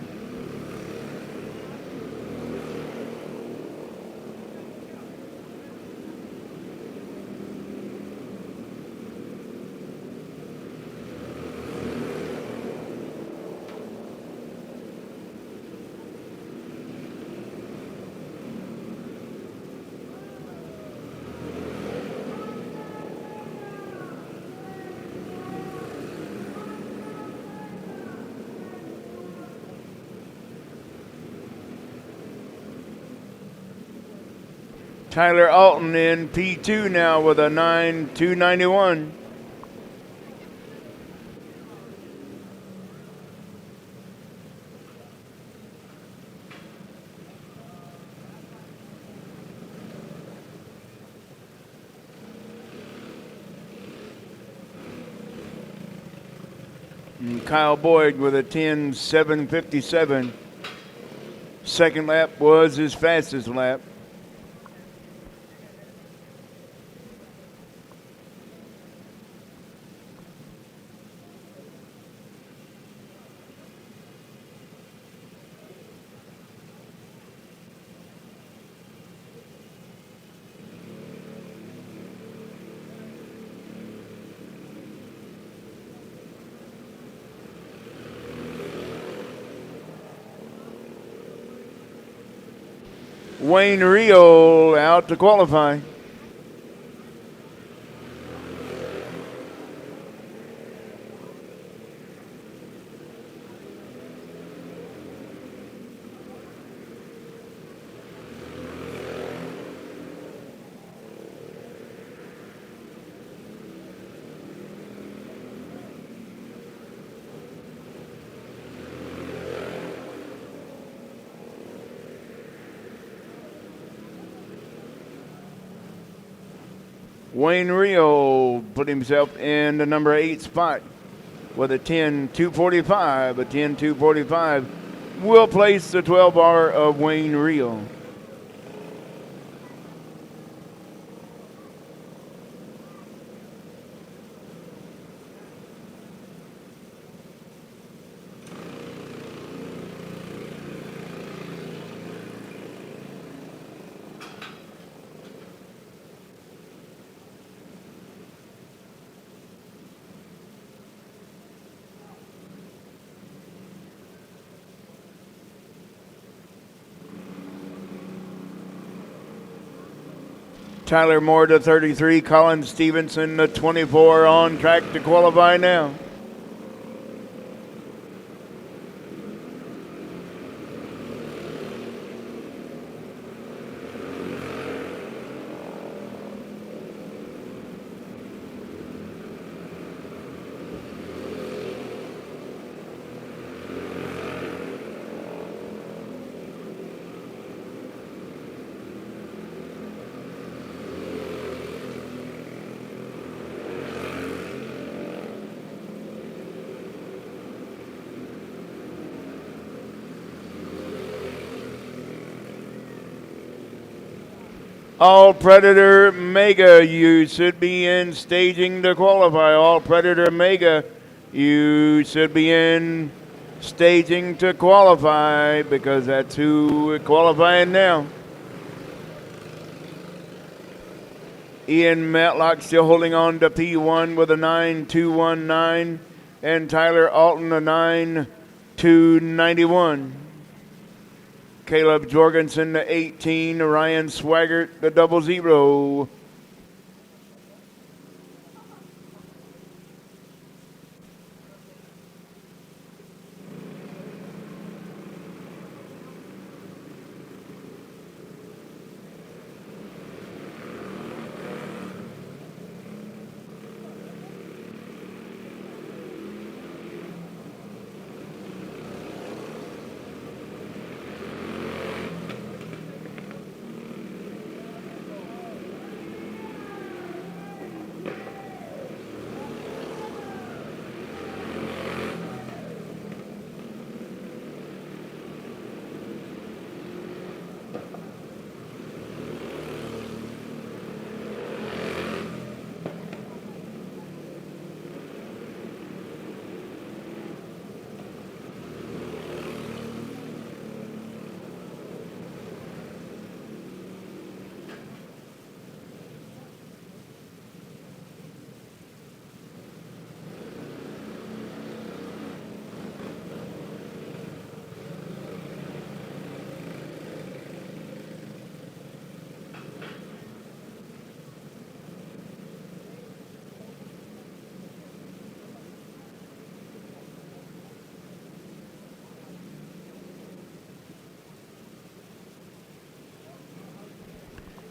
Tyler Alton in P2 now with a 9.291. And Kyle Boyd with a 10.757. Second lap was his fastest lap. Wayne Rio out to qualify. Wayne Rio put himself in the number 8 spot with a 10.245. A 10.245 will place the 12R of Wayne Rio. Tyler Moore to 33, Colin Stevenson to 24, on track to qualify now. All Predator Mega, you should be in staging to qualify. All Predator Mega, you should be in staging to qualify because that's who is qualifying now. Ian Matlock still holding on to P1 with a 9.219 and Tyler Alton a 291. Caleb Jorgensen, the 18. Ryan Swaggart, the 00.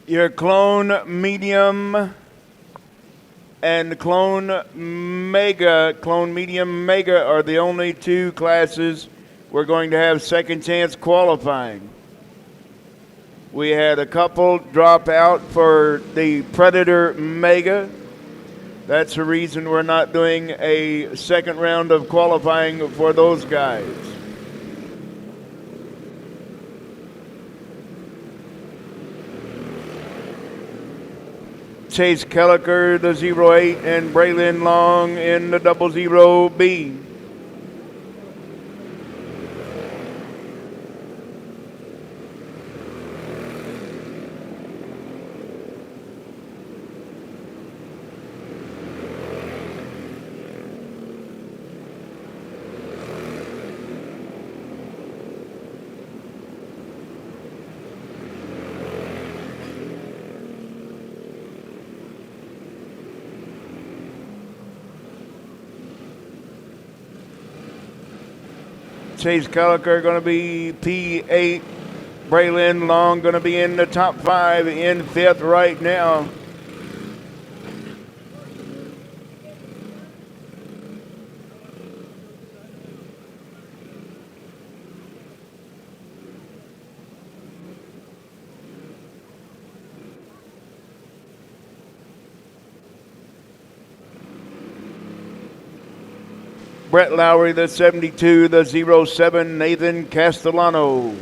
Your clone medium and clone mega, clone medium mega are the only two classes we're going to have second chance qualifying. We had a couple drop out for the Predator Mega. That's the reason we're not doing a second round of qualifying for those guys. Chase Kelliker, the 08, and Braylon Long in the 00B. Chase Kelliker going to be P8. Braylon Long going to be in the top 5 in 5th right now. Brett Lowry, the 72, the 07, Nathan Castellano.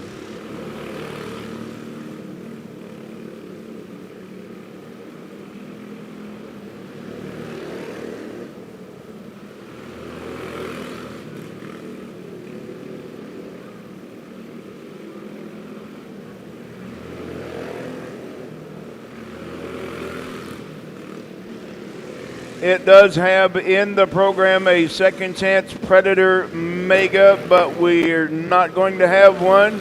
It does have in the program a second chance Predator Mega, but we're not going to have one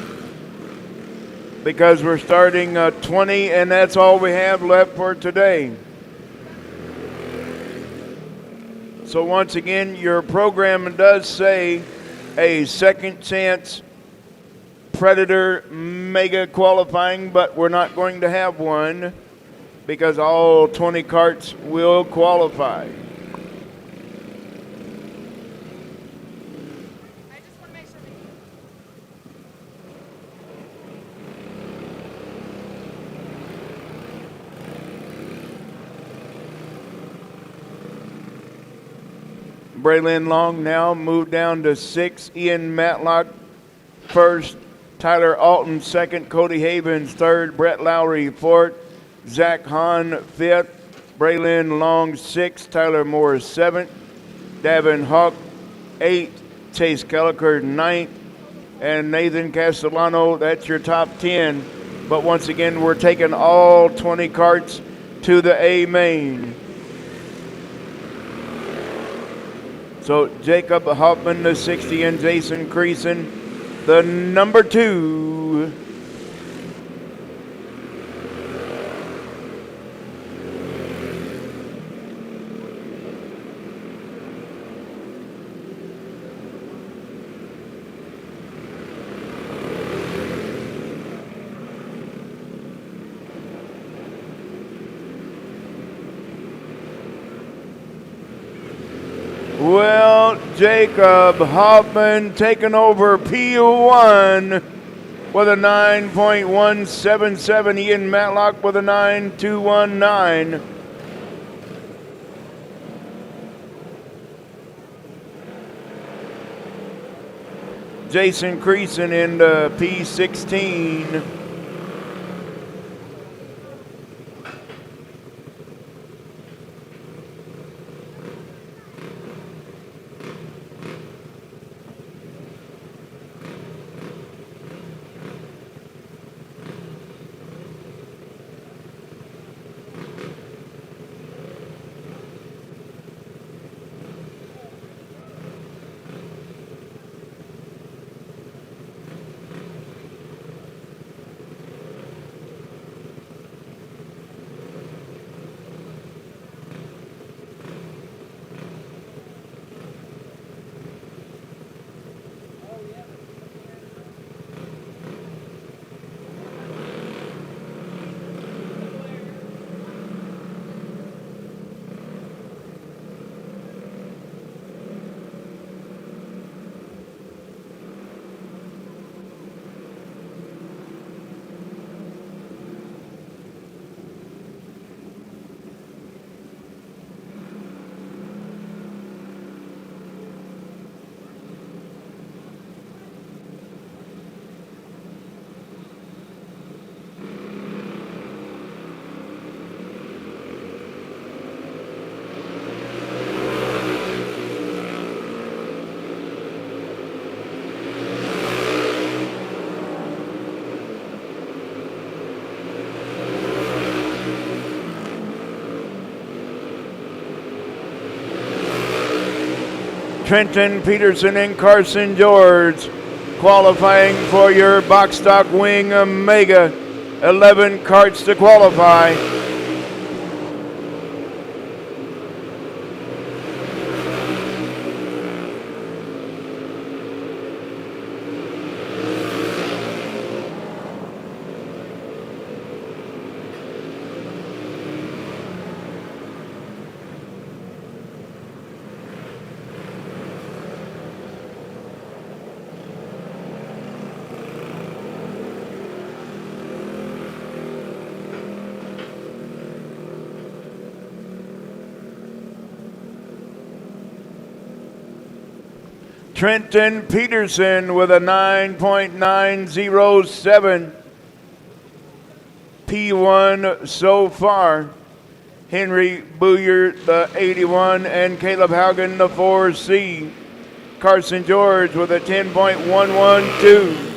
because we're starting 20, and that's all we have left for today. So once again, your program does say a second chance Predator Mega qualifying, but we're not going to have one because all 20 carts will qualify. I just want to make sure Braylon Long now moved down to 6. Ian Matlock first. Tyler Alton second. Cody Havens third. Brett Lowry fourth. Zach Hahn 5th, Braylon Long 6th, Tyler Moore 7th, Davin Hawk 8th, Chase Kelliker 9th, and Nathan Castellano. That's your top 10. But once again, we're taking all 20 carts to the A main. So Jacob Hoffman, the 60, and Jason Creason, the number 2. Well, Jacob Hoffman taking over P1 with a 9.177. Ian Matlock with a 9.219. Jason Creason in the P16. Trenton Peterson and Carson George qualifying for your box stock wing Omega. 11 carts to qualify. Trenton Peterson with a 9.907. P1 so far. Henry Booyer, the 81, and Caleb Haugen, the 4C. Carson George with a 10.112.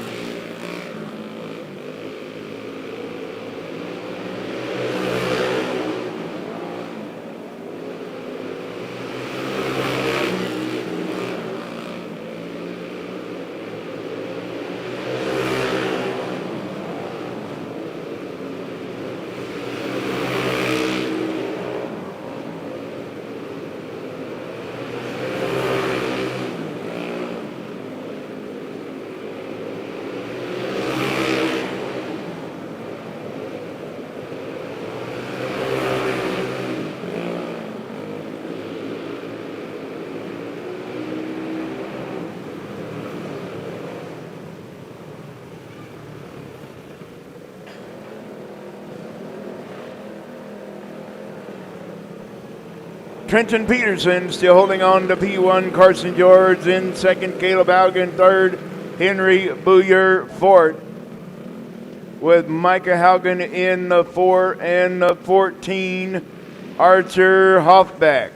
Trenton Peterson still holding on to P1. Carson George in second. Caleb Haugen third. Henry Booyer fourth. With Micah Haugen in the 4 and the 14. Archer Hoffback.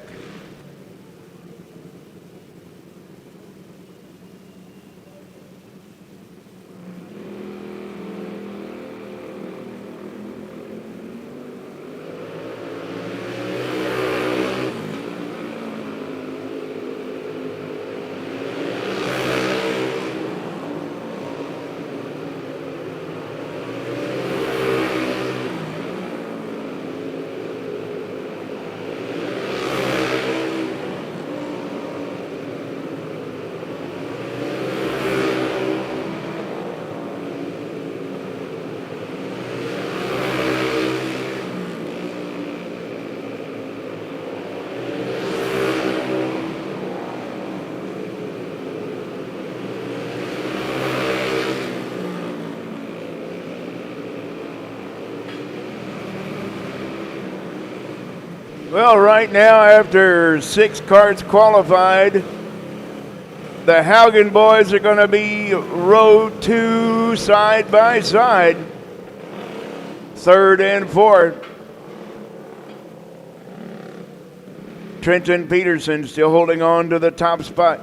Well, right now, after 6 carts qualified, the Haugen boys are going to be row 2 side by side, 3rd and 4th. Trenton Peterson still holding on to the top spot.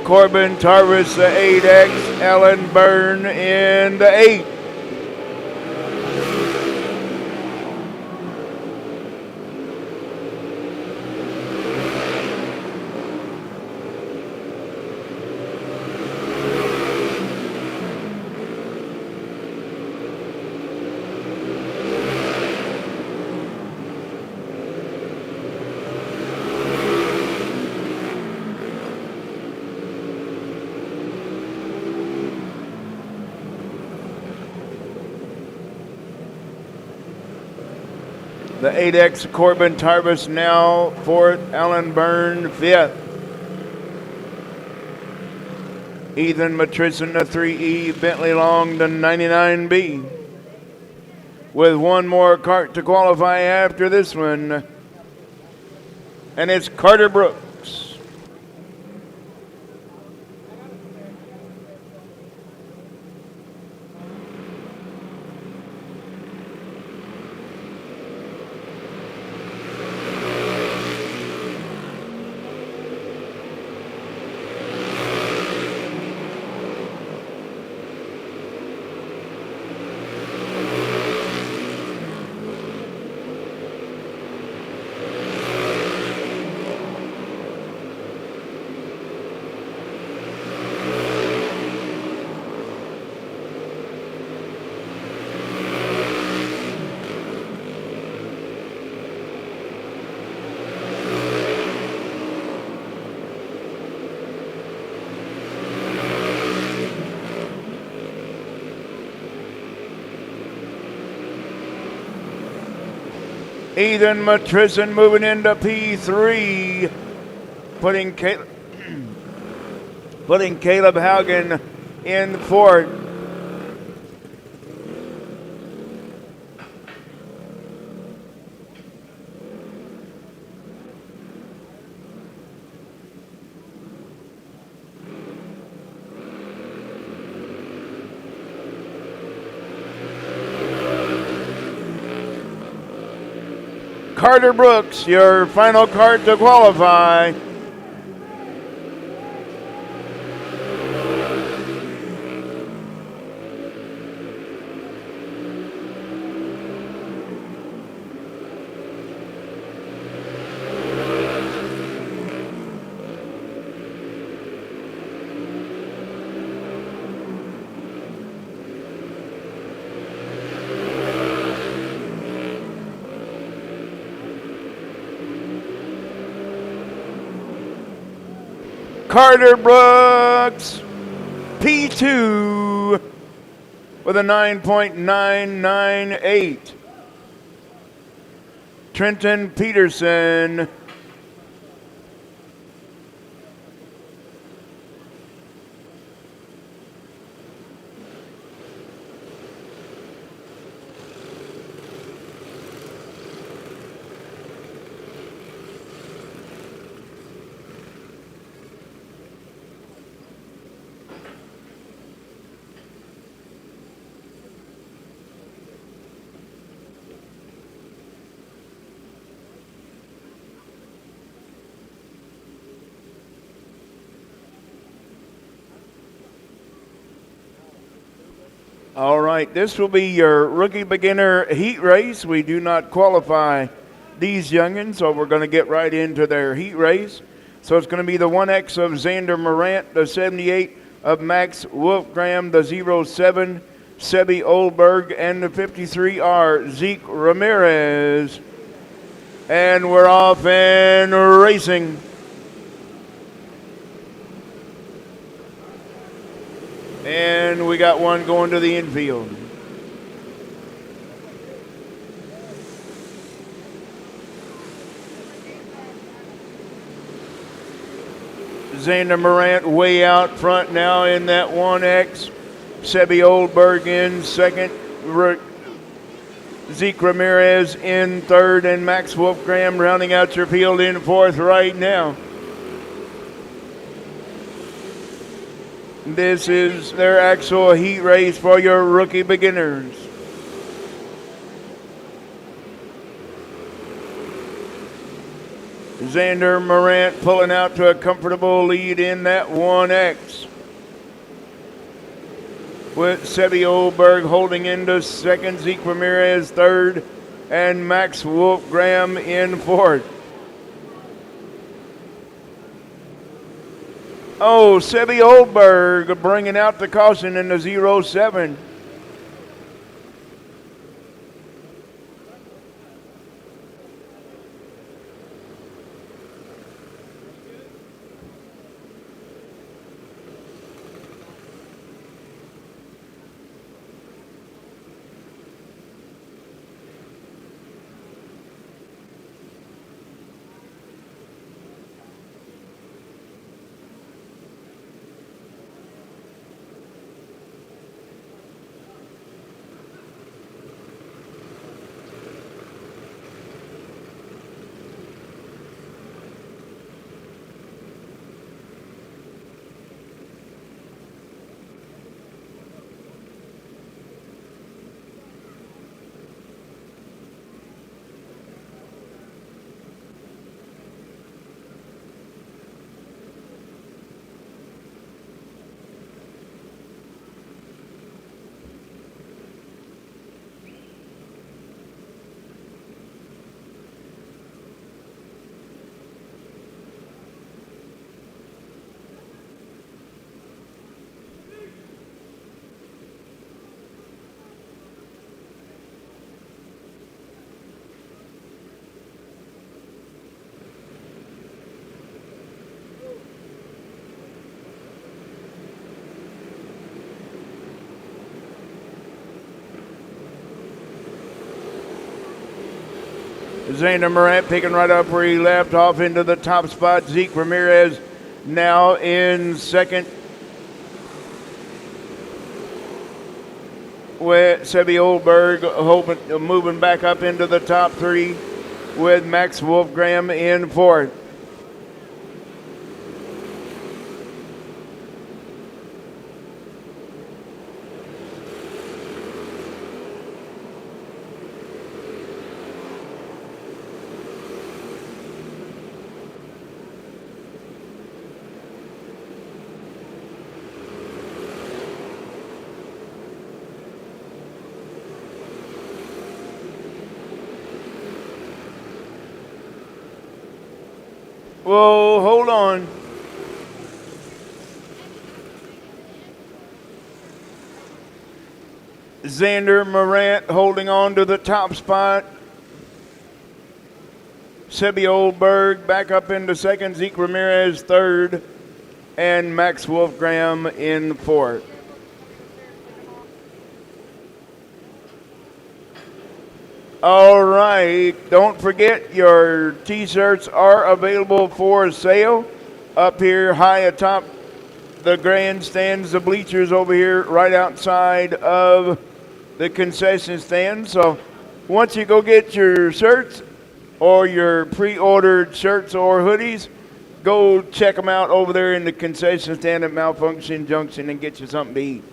Corbin Tarvis, the 8X, Alan Byrne in the 8. The 8X Corbin Tarvis now 4th, Alan Byrne 5th. Ethan Matrison the 3E, Bentley Long the 99B. With one more cart to qualify after this one. And it's Carter Brooks. Ethan Matrison moving into P3, putting Caleb Haugen in 4th. Carter Brooks, your final cart to qualify. Carter Brooks, P2 with a 9.998. Trenton Peterson, all right, this will be your rookie beginner heat race. We do not qualify these youngins, so we're going to get right into their heat race. So it's going to be the 1X of Xander Morant, the 78 of Max Wolfgram, the 07 Sebi Oldberg, and the 53R Zeke Ramirez. And we're off and racing. And we got one going to the infield. Xander Morant way out front now in that 1X. Sebi Oldberg in second. Zeke Ramirez in third, and Max Wolfgram rounding out your field in fourth right now. This is their actual heat race for your rookie beginners. Xander Morant pulling out to a comfortable lead in that 1X. With Sebi Oldberg holding into second, Zeke Ramirez third, and Max Wolfgram in fourth. Oh, Sebi Oldberg bringing out the caution in the 0-7. Xander Morant picking right up where he left off into the top spot. Zeke Ramirez now in second. With Sebi Oldberg moving back up into the top three with Max Wolfgram in fourth. Whoa, hold on. Xander Morant holding on to the top spot. Sebi Oldberg back up into second. Zeke Ramirez third. And Max Wolfgram in fourth. All right, don't forget your t-shirts are available for sale up here high atop the grandstands, the bleachers over here right outside of the concession stand. So once you go get your shirts or your pre-ordered shirts or hoodies, go check them out over there in the concession stand at Malfunction Junction and get you something to eat.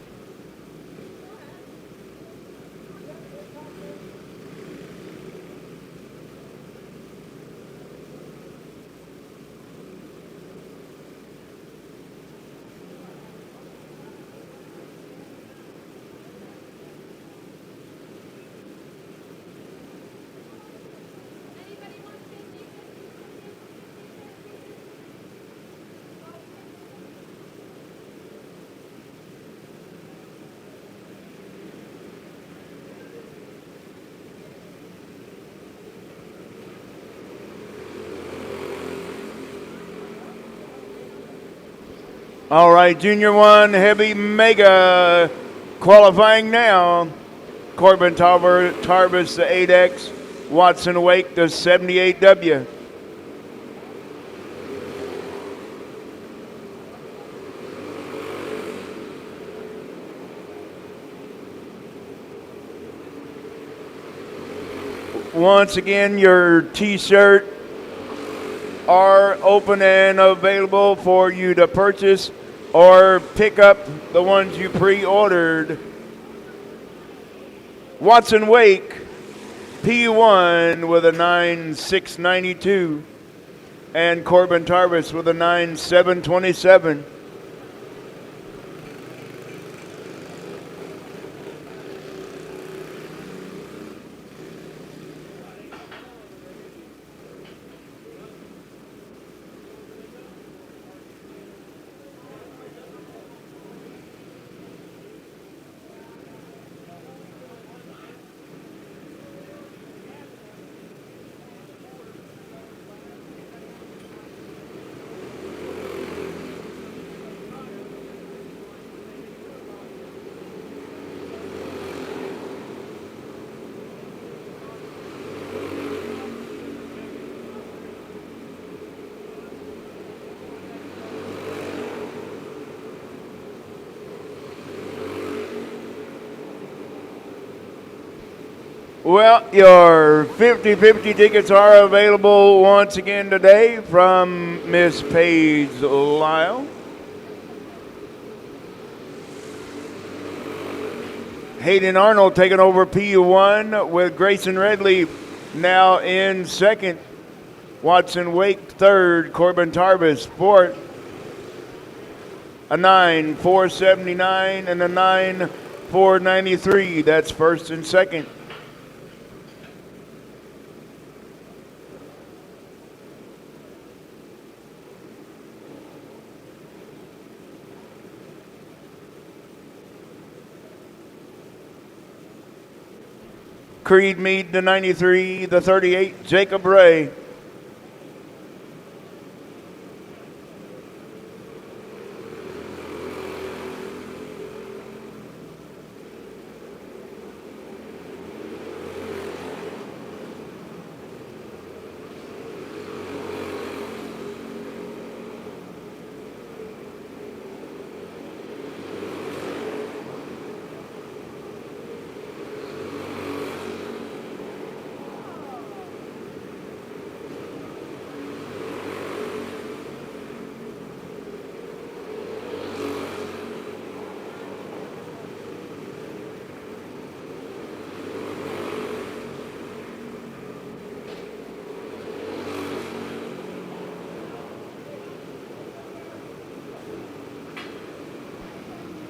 All right, Junior 1 Heavy Mega qualifying now. Corbin Tarbus, the 8X. Watson Wake, the 78W. Once again, your T-shirt are open and available for you to purchase or pick up the ones you pre-ordered. Watson Wake, P1 with a 9.692, and Corbin Tarbus with a 9.727. Well, your 50-50 tickets are available once again today from Miss Paige Lyle. Hayden Arnold taking over P1 with Grayson Redley now in second. Watson Wake third. Corbin Tarbus fourth. A 9.479 and a 9.493. That's first and second. Creed Mead, the 93, the 38, Jacob Ray.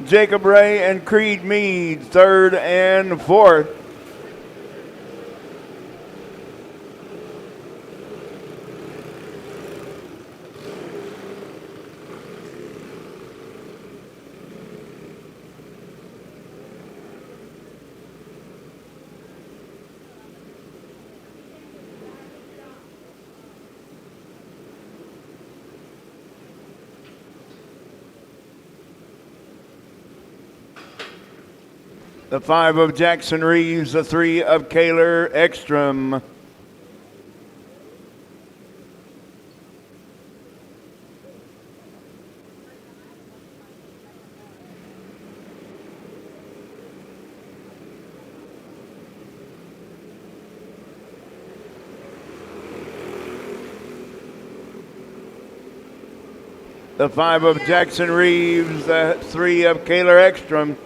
Jacob Ray and Creed Mead, third and fourth. The 5 of Jackson Reeves, the 3 of Kaylor Ekstrom. The 5 of Jackson Reeves, the 3 of Kaylor Ekstrom.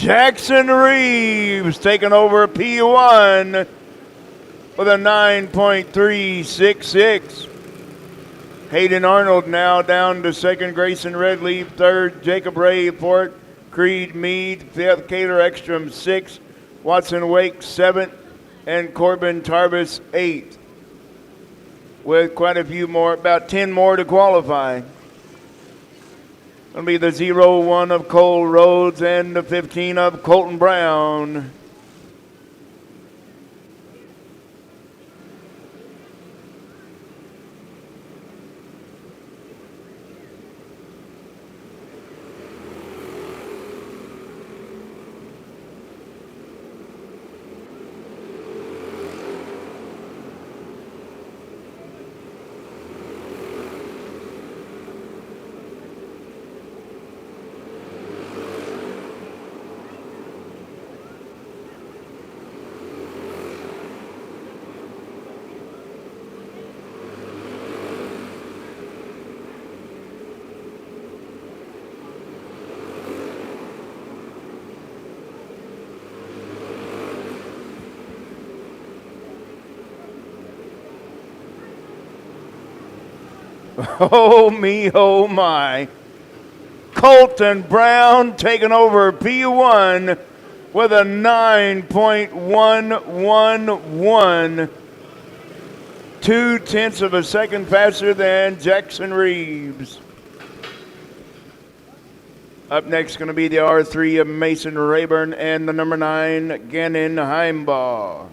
Jackson Reeves taking over P1 with a 9.366. Hayden Arnold now down to second. Grayson Redleaf third. Jacob Ray fourth. Creed Mead fifth. Kaler Ekstrom sixth. Watson Wake seventh. And Corbin Tarbus eighth. With quite a few more, about 10 more to qualify. It'll be the 0-1 of Cole Rhodes and the 15 of Colton Brown. Oh me, oh my. Colton Brown taking over P1 with a 9.111. 0.2 of a second faster than Jackson Reeves. Up next going to be the R3 of Mason Rayburn and the number 9, Gannon Heimbaugh.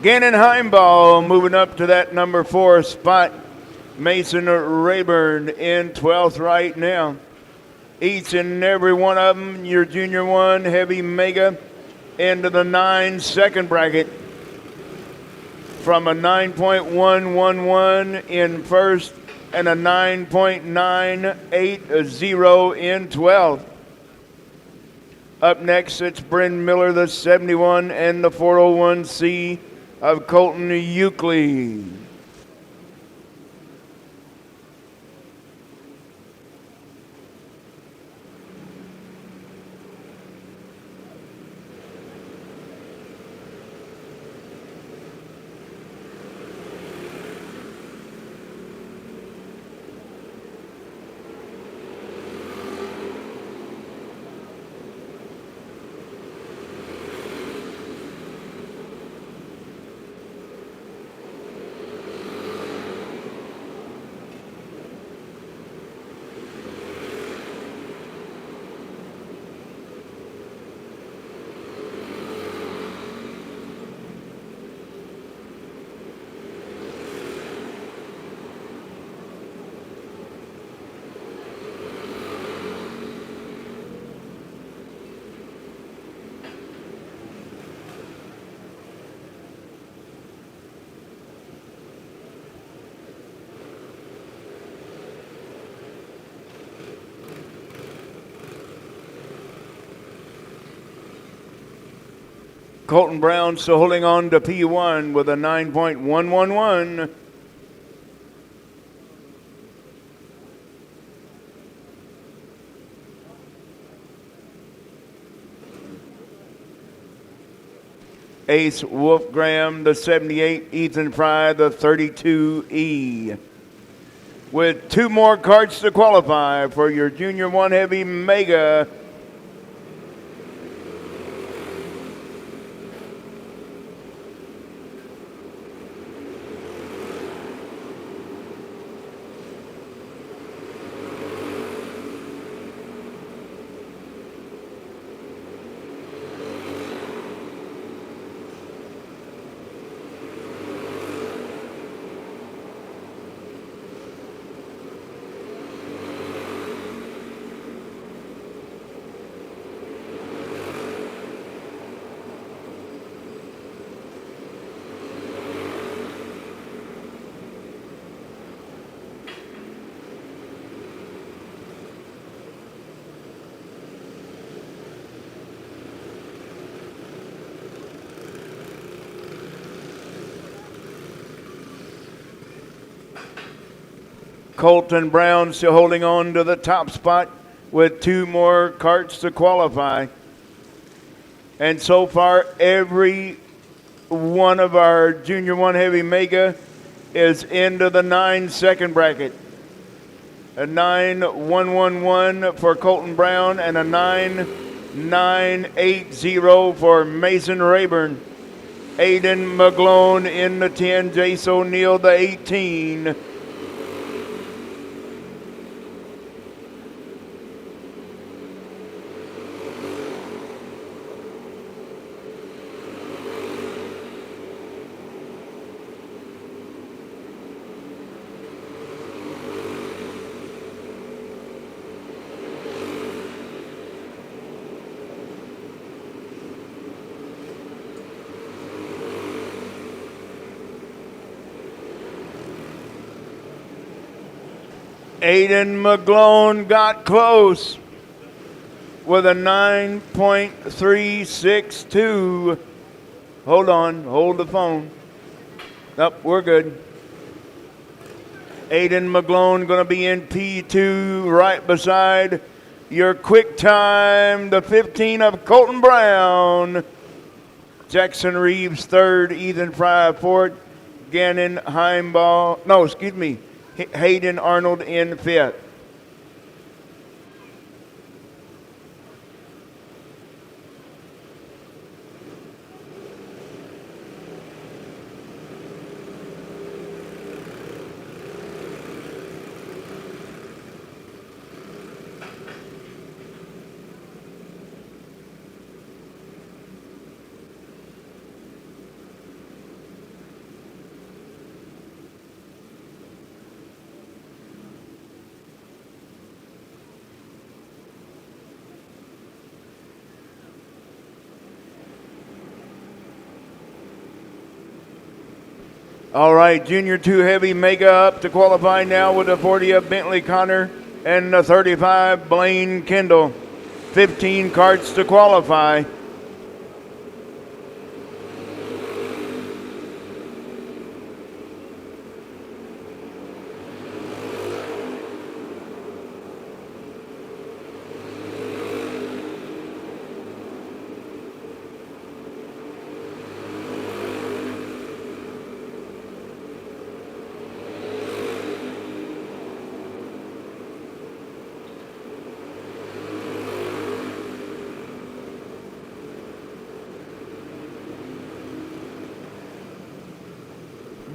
Gannon Heimbaugh moving up to that number 4 spot. Mason Rayburn in 12th right now. Each and every one of them, your Junior 1 Heavy Mega into the 9 second bracket. From a 9.111 in first and a 9.980 in 12th. Up next, it's Bryn Miller, the 71, and the 401C of Colton Euclid. Colton Brown still holding on to P1 with a 9.111. Ace Wolf Graham, the 78, Ethan Fry, the 32E. With 2 more carts to qualify for your Junior 1 Heavy Mega. Colton Brown still holding on to the top spot with 2 more carts to qualify. And so far, every one of our Junior 1 Heavy Mega is into the 9-second bracket. A 9-1-1-1 for Colton Brown and a 9-9-8-0 for Mason Rayburn. Aiden McGlone in the 10, Jace O'Neill the 18. Aiden McGlone got close with a 9.362. Hold on, hold the phone. Nope, we're good. Aiden McGlone going to be in P2 right beside your quick time, the 15 of Colton Brown. Jackson Reeves third, Ethan Fry fourth, Gannon Heimball, Hayden Arnold in fifth. All right, Junior 2 Heavy Mega up to qualify now with the 40 of Bentley Connor and the 35 Blaine Kendall. 15 carts to qualify.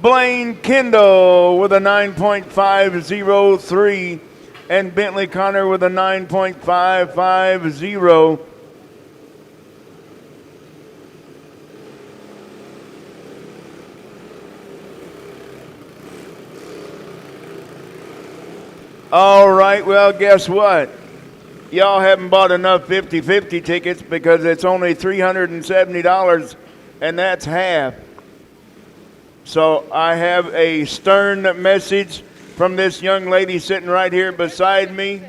Blaine Kendall with a 9.503 and Bentley Connor with a 9.550. All right, well, guess what? Y'all haven't bought enough 50-50 tickets because it's only $370, and that's half. So I have a stern message from this young lady sitting right here beside me.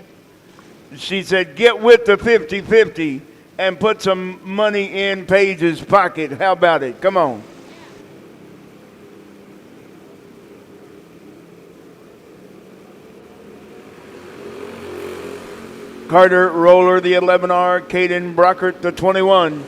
She said, get with the 50-50 and put some money in Paige's pocket. How about it? Come on. Carter Roller, the 11R. Caden Brockert, the 21.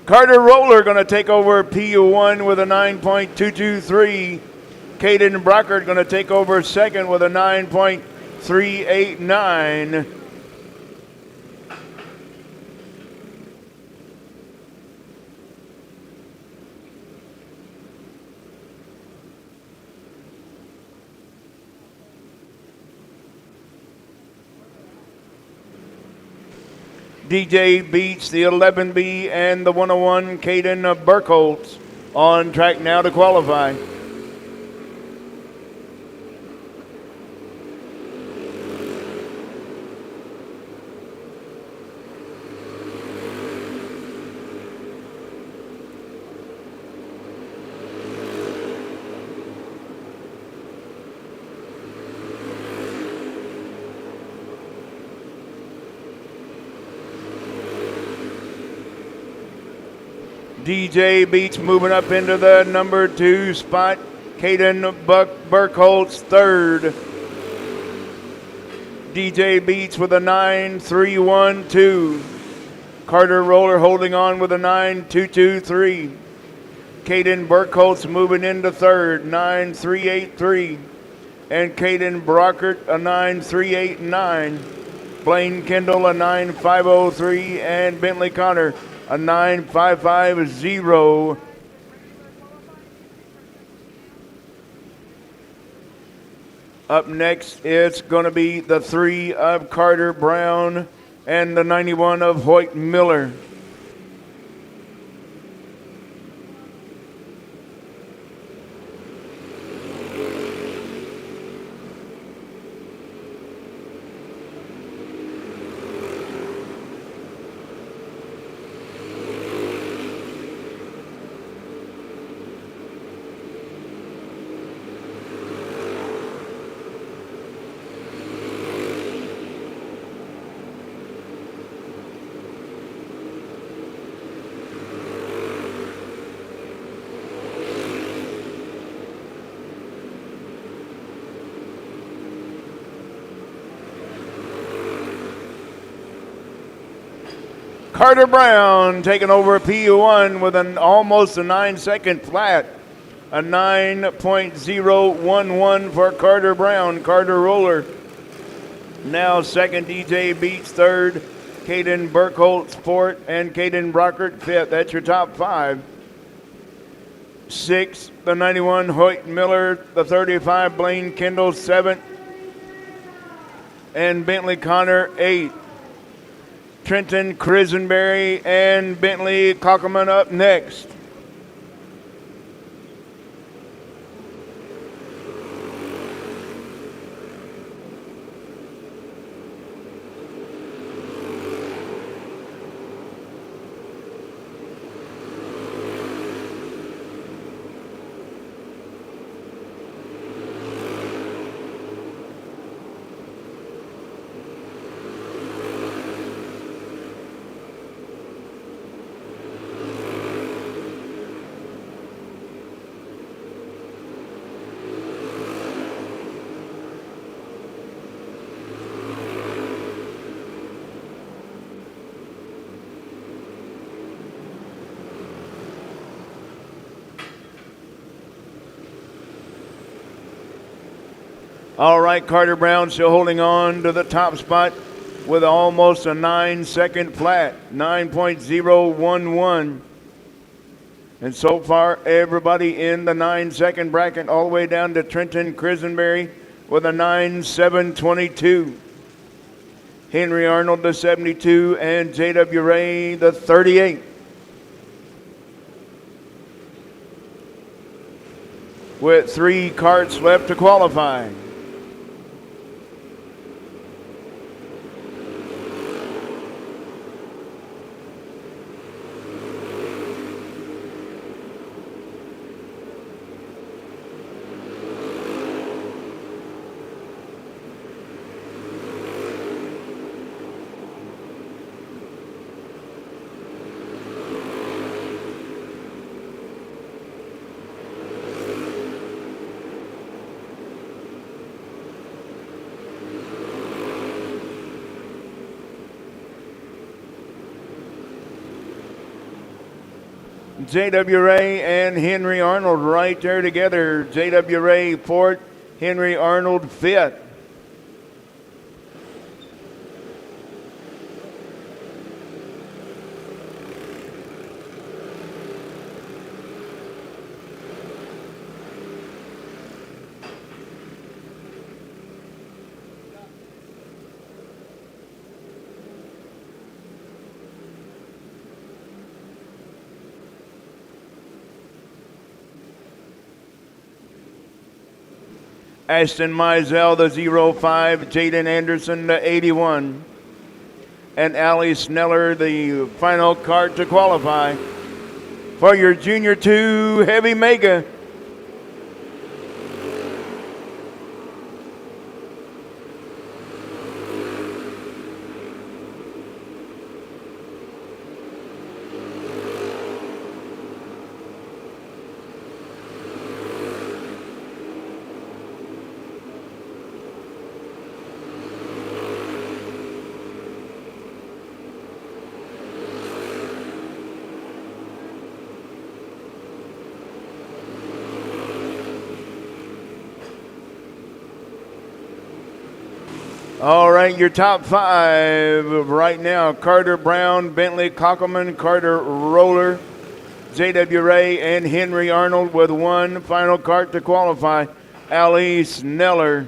Carter Roller going to take over P1 with a 9.223. Caden Brockert going to take over second with a 9.389. DJ beats the 11B and the 101 Caden Burkholz on track now to qualify. DJ Beats moving up into the number 2 spot. Caden Burkholz third. DJ Beats with a 9.312. Carter Roller holding on with a 9.223. Caden Burkholz moving into third, 9.383. And Caden Brockert a 9.389. Blaine Kendall a 9.503. And Bentley Connor a 9.550. Up next, it's going to be the 3 of Carter Brown and the 91 of Hoyt Miller. Carter Brown taking over P1 with almost a 9-second flat. A 9.011 for Carter Brown. Carter Roller now second. DJ Beats third. Caden Burkholz fourth. And Caden Brockert fifth. That's your top 5. 6th, the 91 Hoyt Miller. The 35 Blaine Kendall 7th. And Bentley Connor 8th. Trenton Crisenberry and Bentley Cockerman up next. All right, Carter Brown still holding on to the top spot with almost a 9-second flat, 9.011. And so far, everybody in the 9-second bracket, all the way down to Trenton Crisenberry with a 9.722. Henry Arnold, the 72, and J.W. Ray, the 38. With 3 carts left to qualify. J.W. Ray and Henry Arnold right there together. J.W. Ray fourth, Henry Arnold fifth. Ashton Mizell, the 05, Jaden Anderson, the 81, and Allie Sneller, the final cart to qualify for your Junior 2 Heavy Mega. All right, your top 5 right now: Carter Brown, Bentley Cockelman, Carter Roller, J.W. Ray, and Henry Arnold with 1 final cart to qualify. Allie Sneller.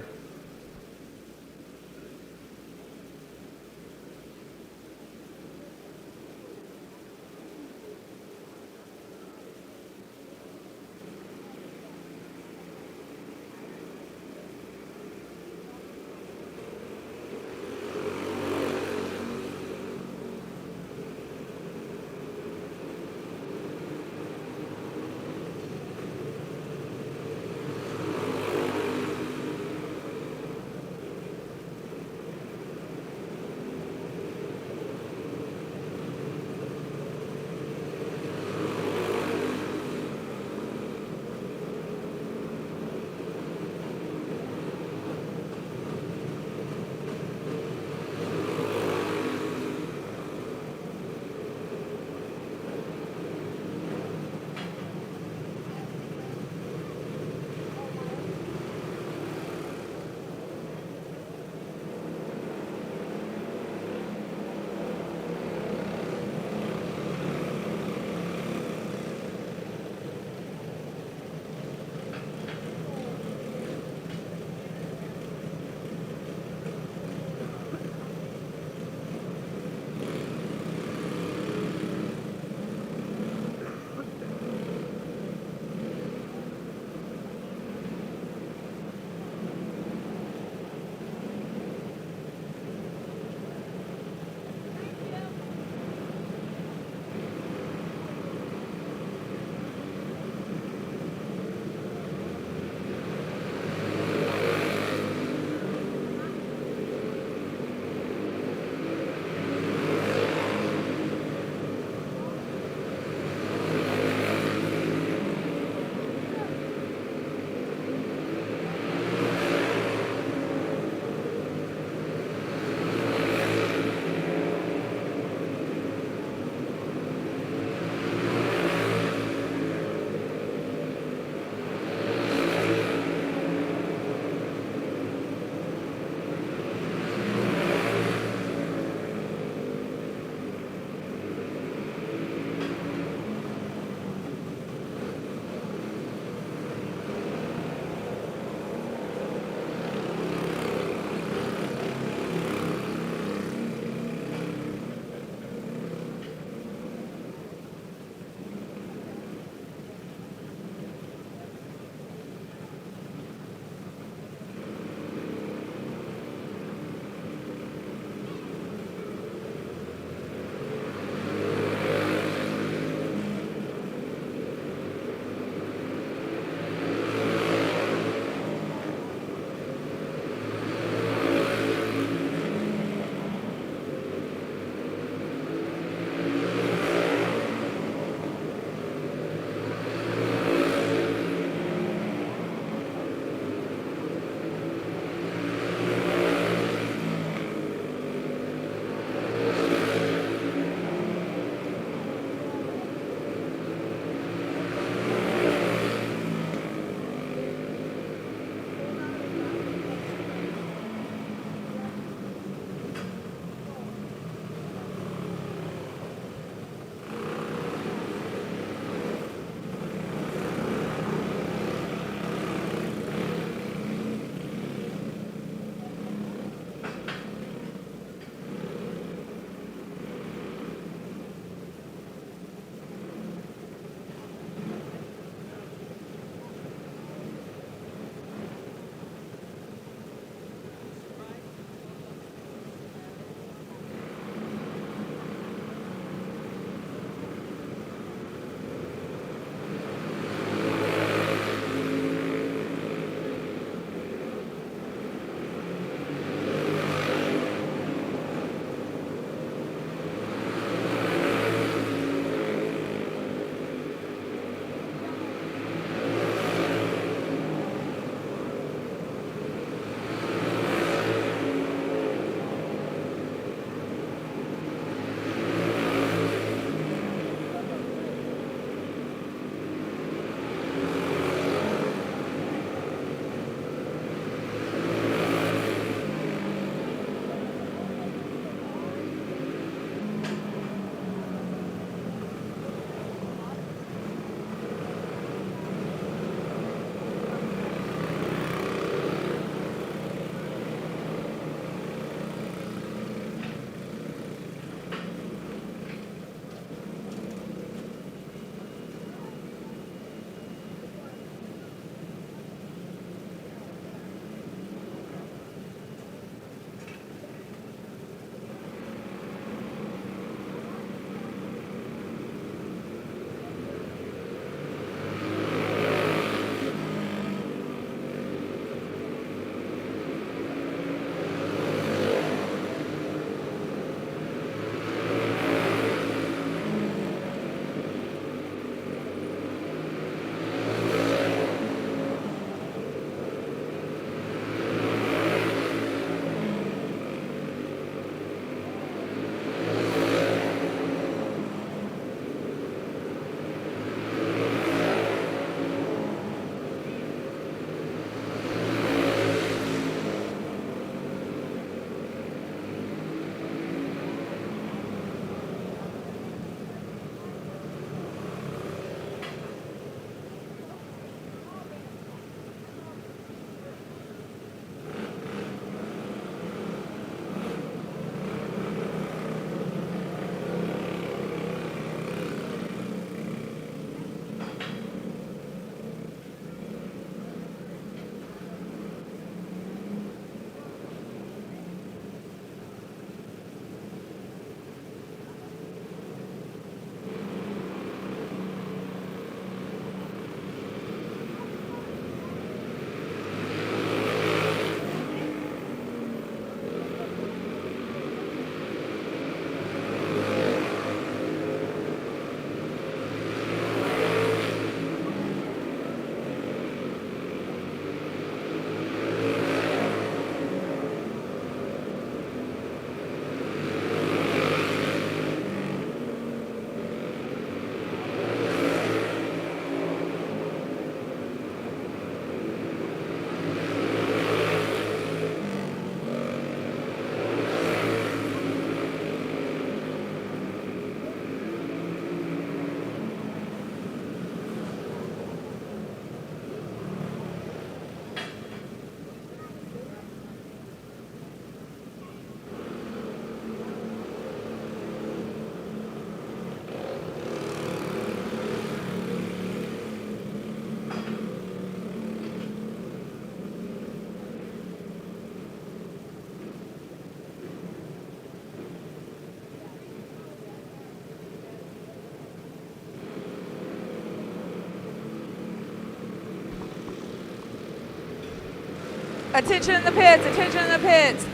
Attention in the pits, attention in the pits.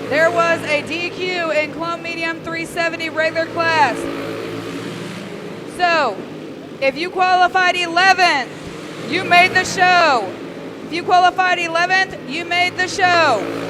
There was a DQ in Clone Medium 370 regular class. So, if you qualified 11th, you made the show. If you qualified 11th, you made the show.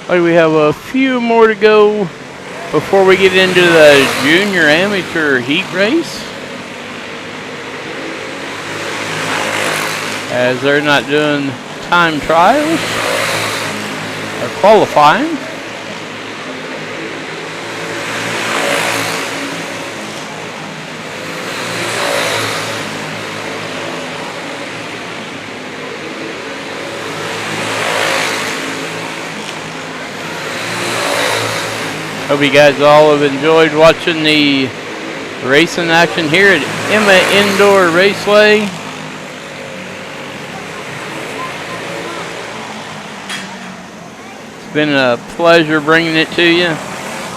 Like we have a few more to go before we get into the junior amateur heat race. As they're not doing time trials or qualifying. Hope you guys all have enjoyed watching the racing action here at Emma Indoor Raceway. It's been a pleasure bringing it to you.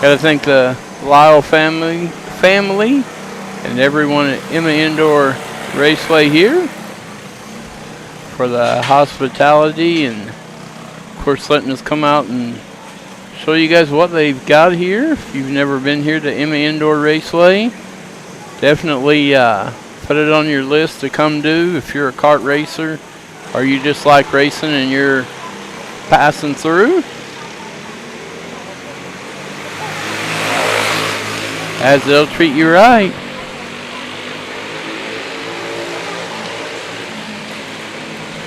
Got to thank the Lyle family and everyone at Emma Indoor Raceway here for the hospitality and, of course, letting us come out and show you guys what they've got here. If you've never been here to Emma Indoor Raceway, definitely put it on your list to come do if you're a kart racer or you just like racing and you're passing through. As they'll treat you right.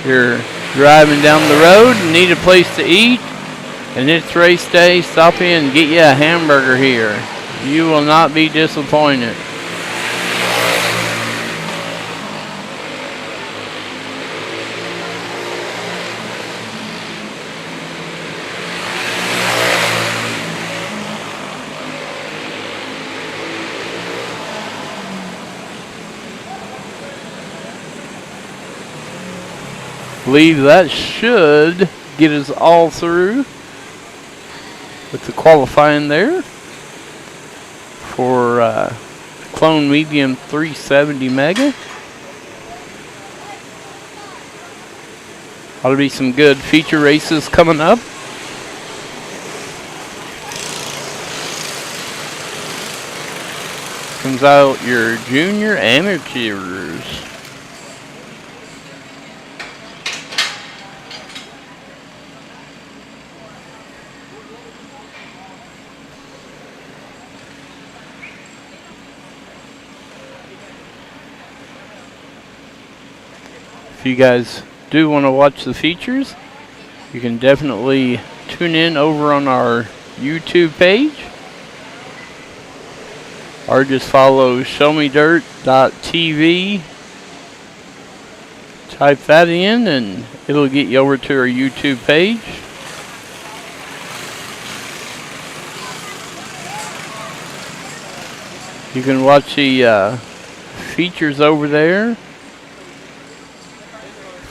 You're driving down the road and need a place to eat, and it's race day, stop in and get you a hamburger here. You will not be disappointed. Believe that should get us all through with the qualifying there for Clone Medium 370 Mega. Ought to be some good feature races coming up. Comes out your junior amateurs. If you guys do want to watch the features, you can definitely tune in over on our YouTube page or just follow showmedirt.tv. Type that in and it'll get you over to our YouTube page. You can watch the features over there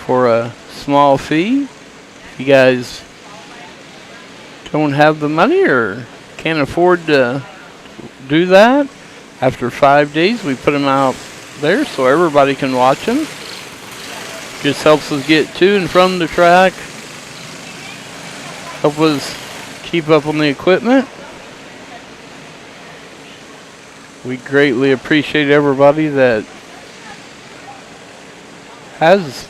for a small fee. If you guys don't have the money or can't afford to do that, after 5 days we put them out there so everybody can watch them. Just helps us get to and from the track, help us keep up on the equipment. We greatly appreciate everybody that has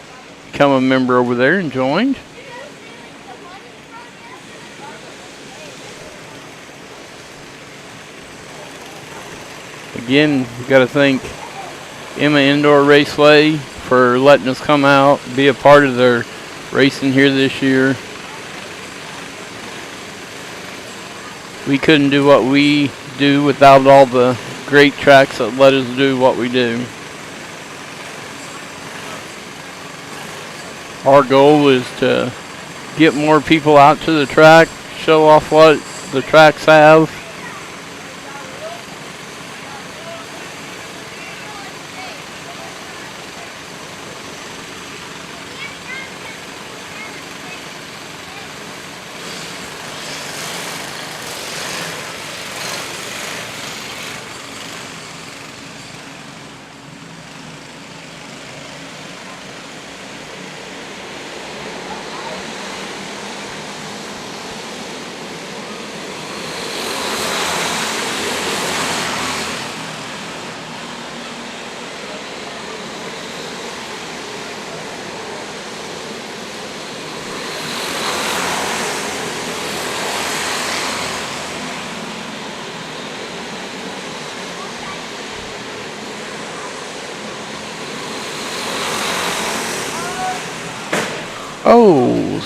become a member over there and joined. Again, we've got to thank Emma Indoor Raceway for letting us come out, be a part of their racing here this year. We couldn't do what we do without all the great tracks that let us do what we do. Our goal is to get more people out to the track, show off what the tracks have.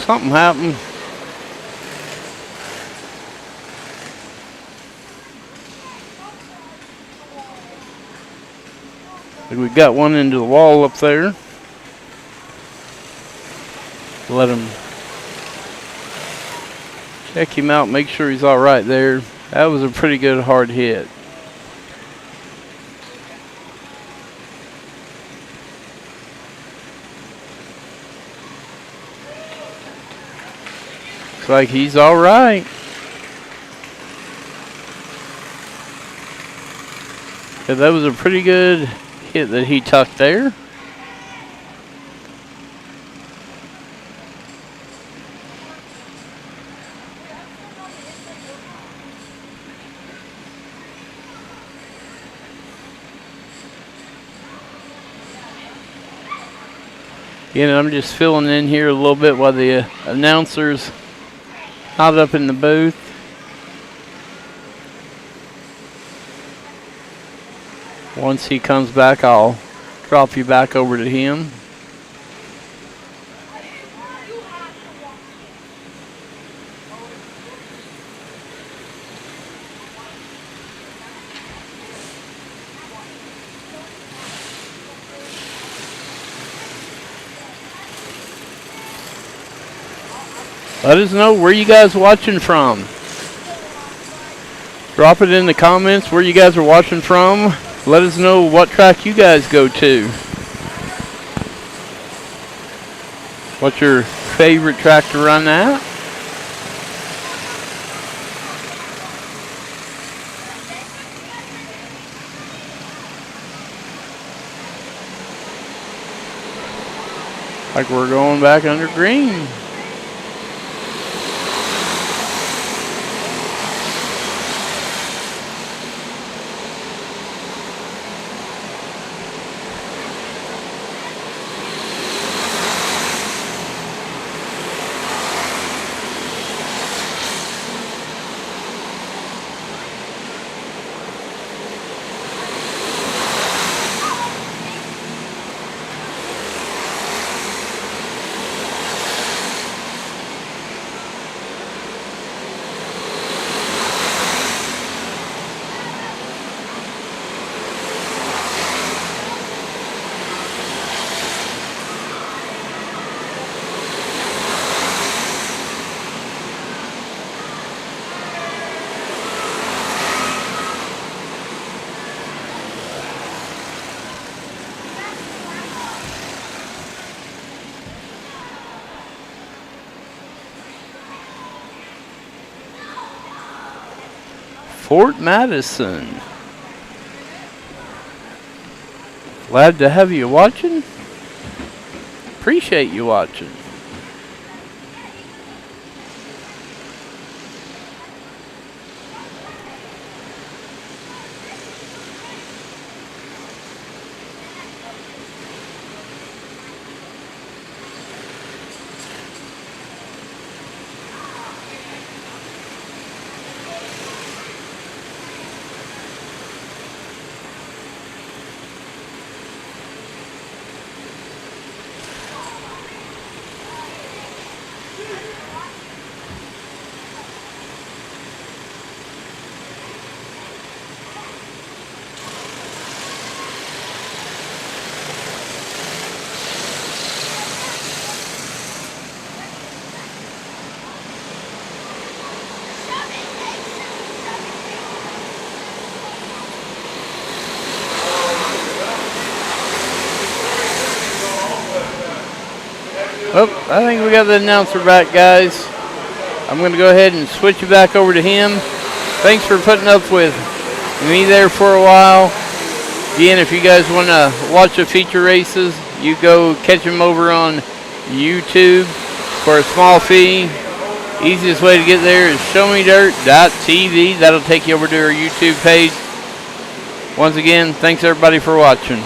Something happened. We got one into the wall up there. Let him check him out, make sure he's all right there. That was a pretty good hard hit. Looks like he's all right. Yeah, that was a pretty good hit that he tucked there. Again, I'm just filling in here a little bit while the announcer's not up in the booth. Once he comes back, I'll drop you back over to him. Let us know where you guys are watching from. Drop it in the comments where you guys are watching from. Let us know what track you guys go to. What's your favorite track to run at? Like we're going back under green. Fort Madison. Glad to have you watching. Appreciate you watching. Oh, I think we got the announcer back, guys. I'm going to go ahead and switch it back over to him. Thanks for putting up with me there for a while. Again, if you guys want to watch the feature races, you go catch them over on YouTube for a small fee. Easiest way to get there is showmedirt.tv. That'll take you over to our YouTube page. Once again, thanks everybody for watching.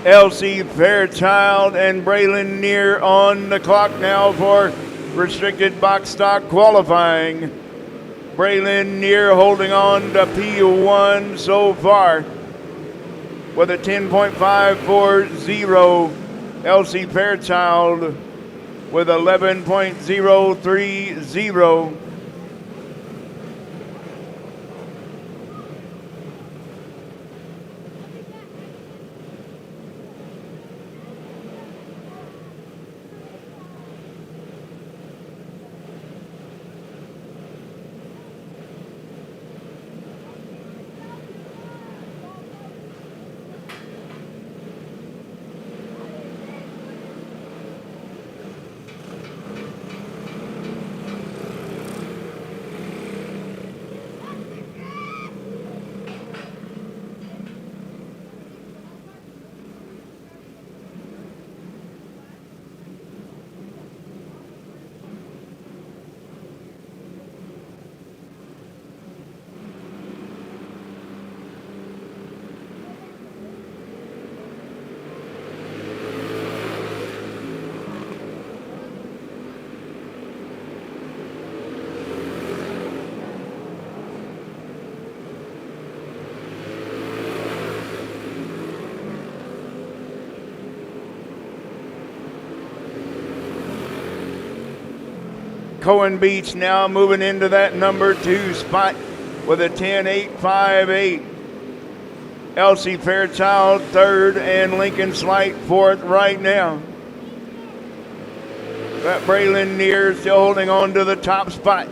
Elsie Fairchild and Braylon Neer on the clock now for restricted box stock qualifying. Braylon Neer holding on to P1 so far with a 10.540. Elsie Fairchild with 11.030. Cohen Beach now moving into that number 2 spot with a 10.858. Elsie Fairchild third and Lincoln Slight fourth right now. That Braylon Neer still holding on to the top spot.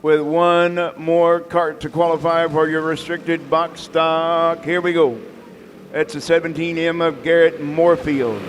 With one more cart to qualify for your restricted box stock. Here we go. That's a 17M of Garrett Moorfield.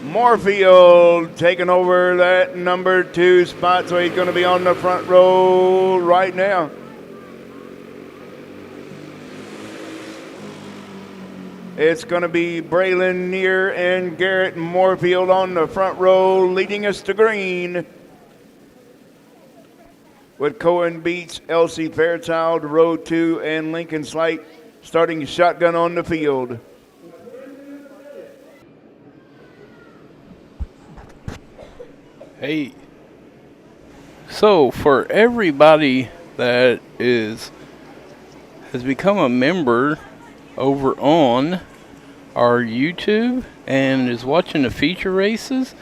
Moorfield taking over that number 2 spot, so he's going to be on the front row right now. It's going to be Braylon Neer and Garrett Moorfield on the front row, leading us to green. With Cohen Beach, Elsie Fairchild, row 2, and Lincoln Slight starting shotgun on the field. Hey, so for everybody that has become a member over on our YouTube and is watching the feature races,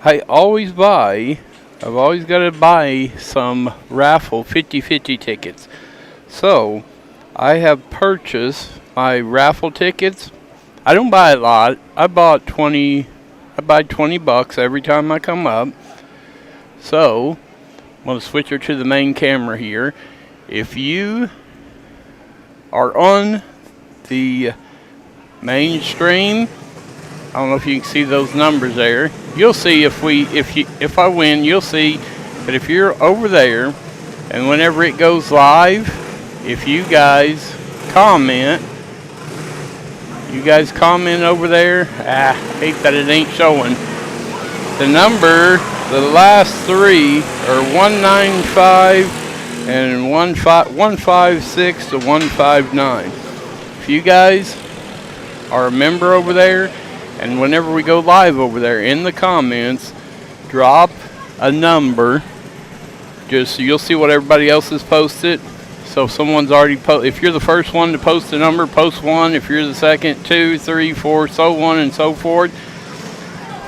I've always got to buy some raffle 50-50 tickets. So I have purchased my raffle tickets. I don't buy a lot. I buy $20 every time I come up. So I'm going to switch her to the main camera here. If you are on the main stream, I don't know if you can see those numbers there. You'll see if I win, you'll see. But if you're over there, and whenever it goes live, if you guys comment over there. I hate that it ain't showing. The number, the last 3 are 195 and 156 to 159. If you guys are a member over there, and whenever we go live over there, in the comments, drop a number. Just so you'll see what everybody else has posted. So if someone's already if you're the first one to post a number, post 1. If you're the second, 2, 3, 4, so on and so forth.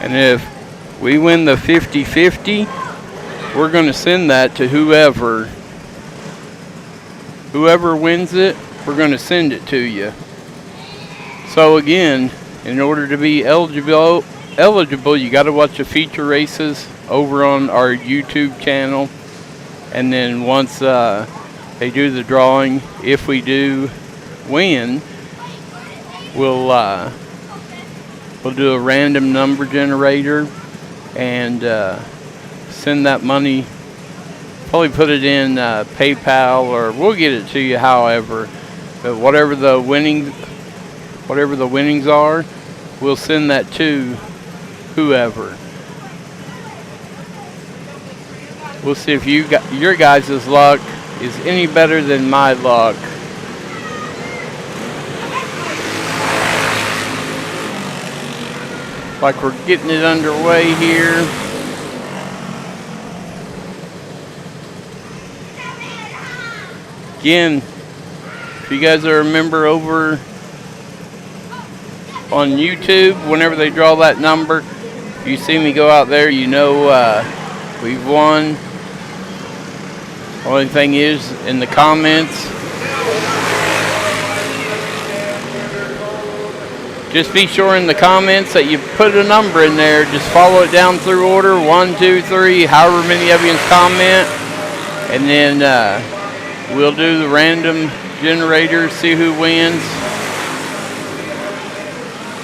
And if we win the 50-50, we're going to send that to whoever wins it. We're going to send it to you. So again, in order to be eligible, you got to watch the feature races over on our YouTube channel. And then once they do the drawing, if we do win, we'll do a random number generator and send that money. Probably put it in PayPal, or we'll get it to you however. But whatever the winnings are, we'll send that to whoever. We'll see if your guys' luck is any better than my luck. Like we're getting it underway here. Again, if you guys are a member over on YouTube, whenever they draw that number, if you see me go out there, you know we've won. Only thing is, in the comments, just be sure in the comments that you put a number in there. Just follow it down through order, 1, 2, 3, however many of you comment, and then we'll do the random generator, see who wins.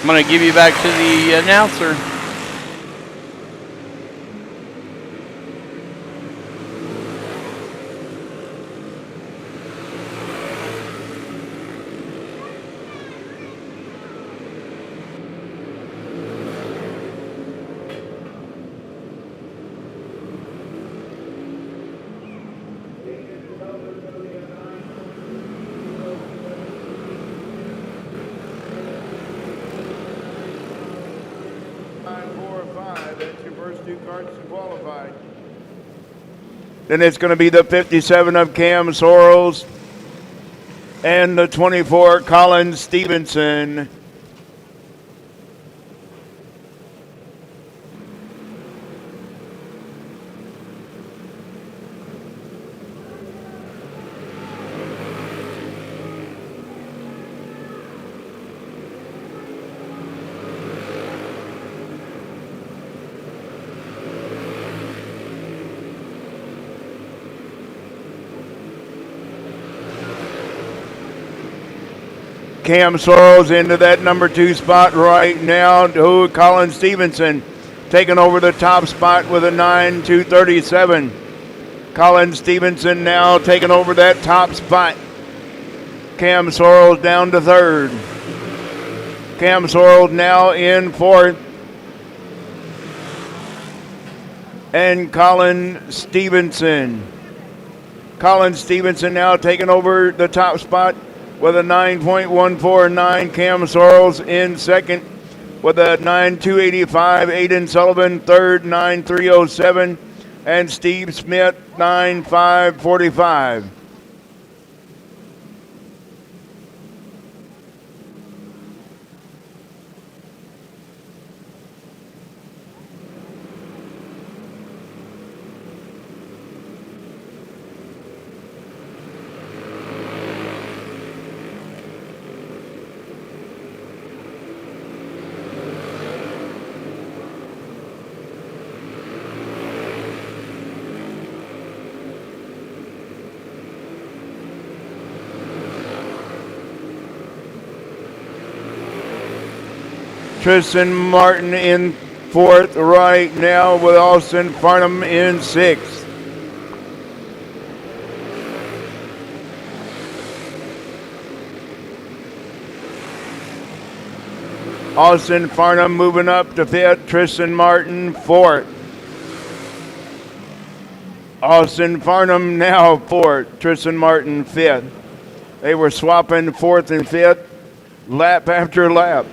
I'm going to give you back to the announcer. That's your first 2 cards to qualify. Then it's going to be the 57 of Cam Sorrells and the 24 Colin Stevenson. Cam Sorrells into that number 2 spot right now. To Colin Stevenson taking over the top spot with a 9.237. Colin Stevenson now taking over that top spot. Cam Sorrells down to 3rd. Cam Sorrells now in 4th. And Colin Stevenson. Colin Stevenson now taking over the top spot with a 9.149. Cam Sorrells in 2nd with a 9.285. Aiden Sullivan 3rd, 9.307. And Steve Smith 9.545. Tristan Martin in 4th right now with Austin Farnham in 6th. Austin Farnham moving up to 5th. Tristan Martin 4th. Austin Farnham now 4th. Tristan Martin 5th. They were swapping 4th and 5th lap after lap.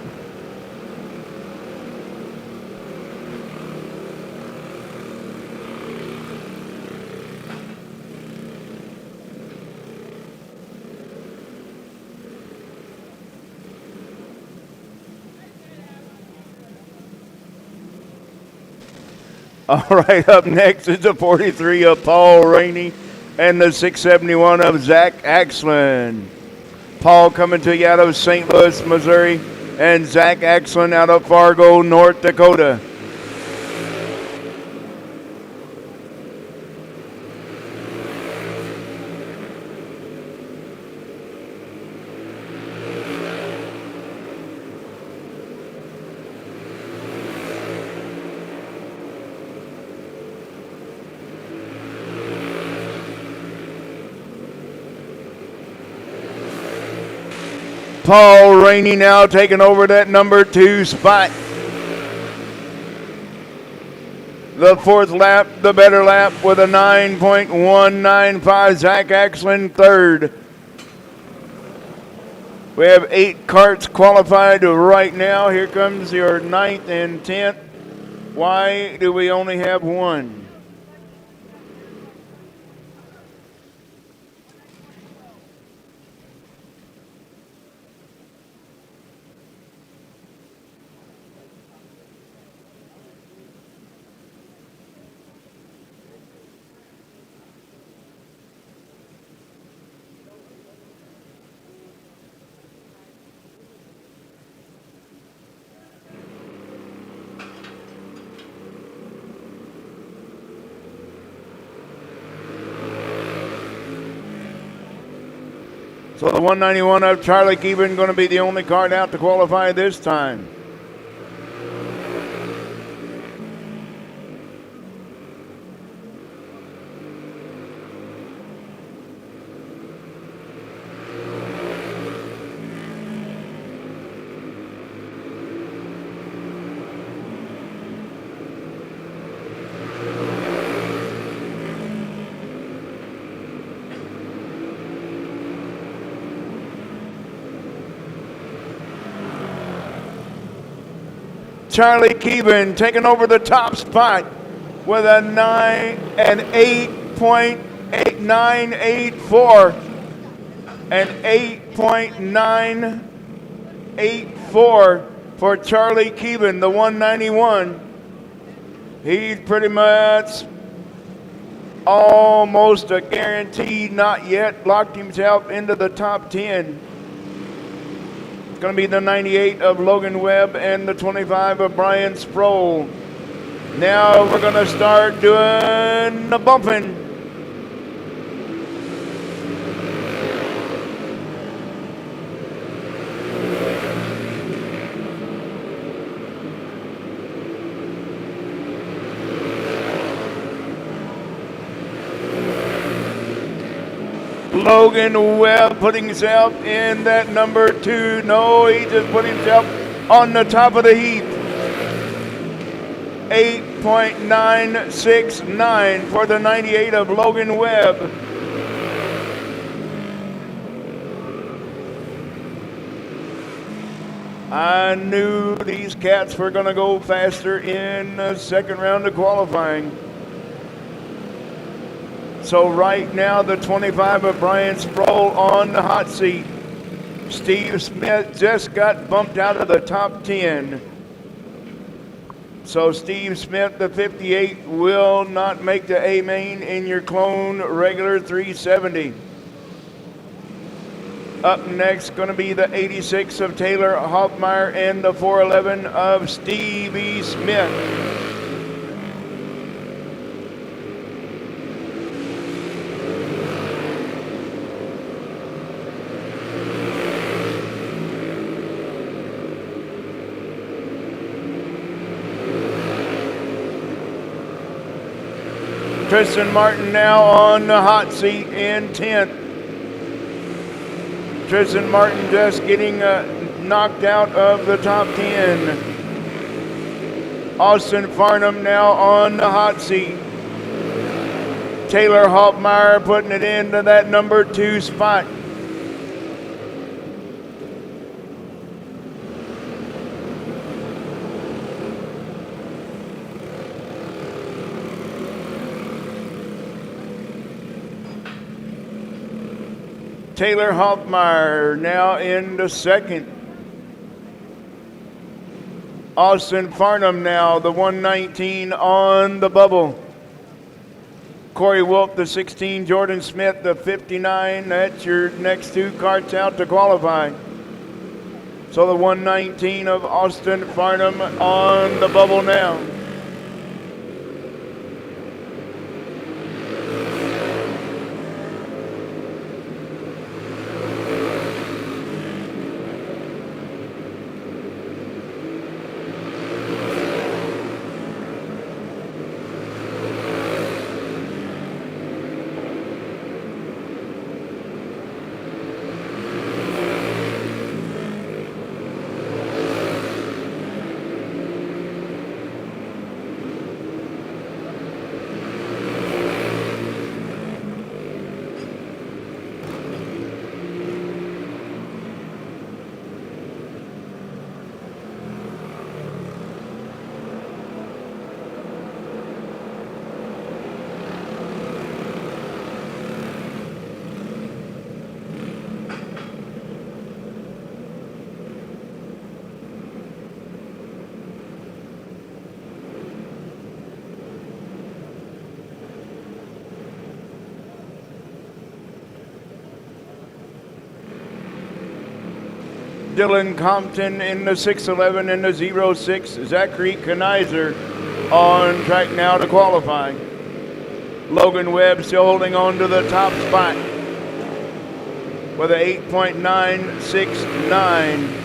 All right, up next is the 43 of Paul Rainey and the 671 of Zach Axlin. Paul coming to you out of St. Louis, Missouri, and Zach Axlin out of Fargo, North Dakota. Paul Rainey now taking over that number 2 spot. The fourth lap, the better lap with a 9.195. Zach Axlin third. We have 8 carts qualified right now. Here comes your 9th and 10th. Why do we only have 1? So the 191 of Charlie Keevan going to be the only card out to qualify this time. Charlie Keevan taking over the top spot with a 8.984 and 8.984 for Charlie Keevan, the 191. He's pretty much almost a guarantee, not yet, locked himself into the top 10. Going to be the 98 of Logan Webb and the 25 of Brian Sproul. Now we're going to start doing the bumping. Logan Webb putting himself in that number 2. No, he just put himself on the top of the heap. 8.969 for the 98 of Logan Webb. I knew these cats were going to go faster in the second round of qualifying. So right now, the 25 of Brian Sproul on the hot seat. Steve Smith just got bumped out of the top 10. So Steve Smith, the 58, will not make the A main in your clone regular 370. Up next, going to be the 86 of Taylor Hoffmeyer and the 411 of Stevie Smith. Tristan Martin now on the hot seat in 10th. Tristan Martin just getting knocked out of the top 10. Austin Farnham now on the hot seat. Taylor Hoffmeyer putting it into that number 2 spot. Taylor Hoffmeyer now in the second. Austin Farnham now, the 119 on the bubble. Corey Wolf, the 16. Jordan Smith, the 59. That's your next two carts out to qualify. So the 119 of Austin Farnham on the bubble now. Dylan Compton in the 611 and the 06. Zachary Kanizer on track now to qualify. Logan Webb still holding on to the top spot with an 8.969.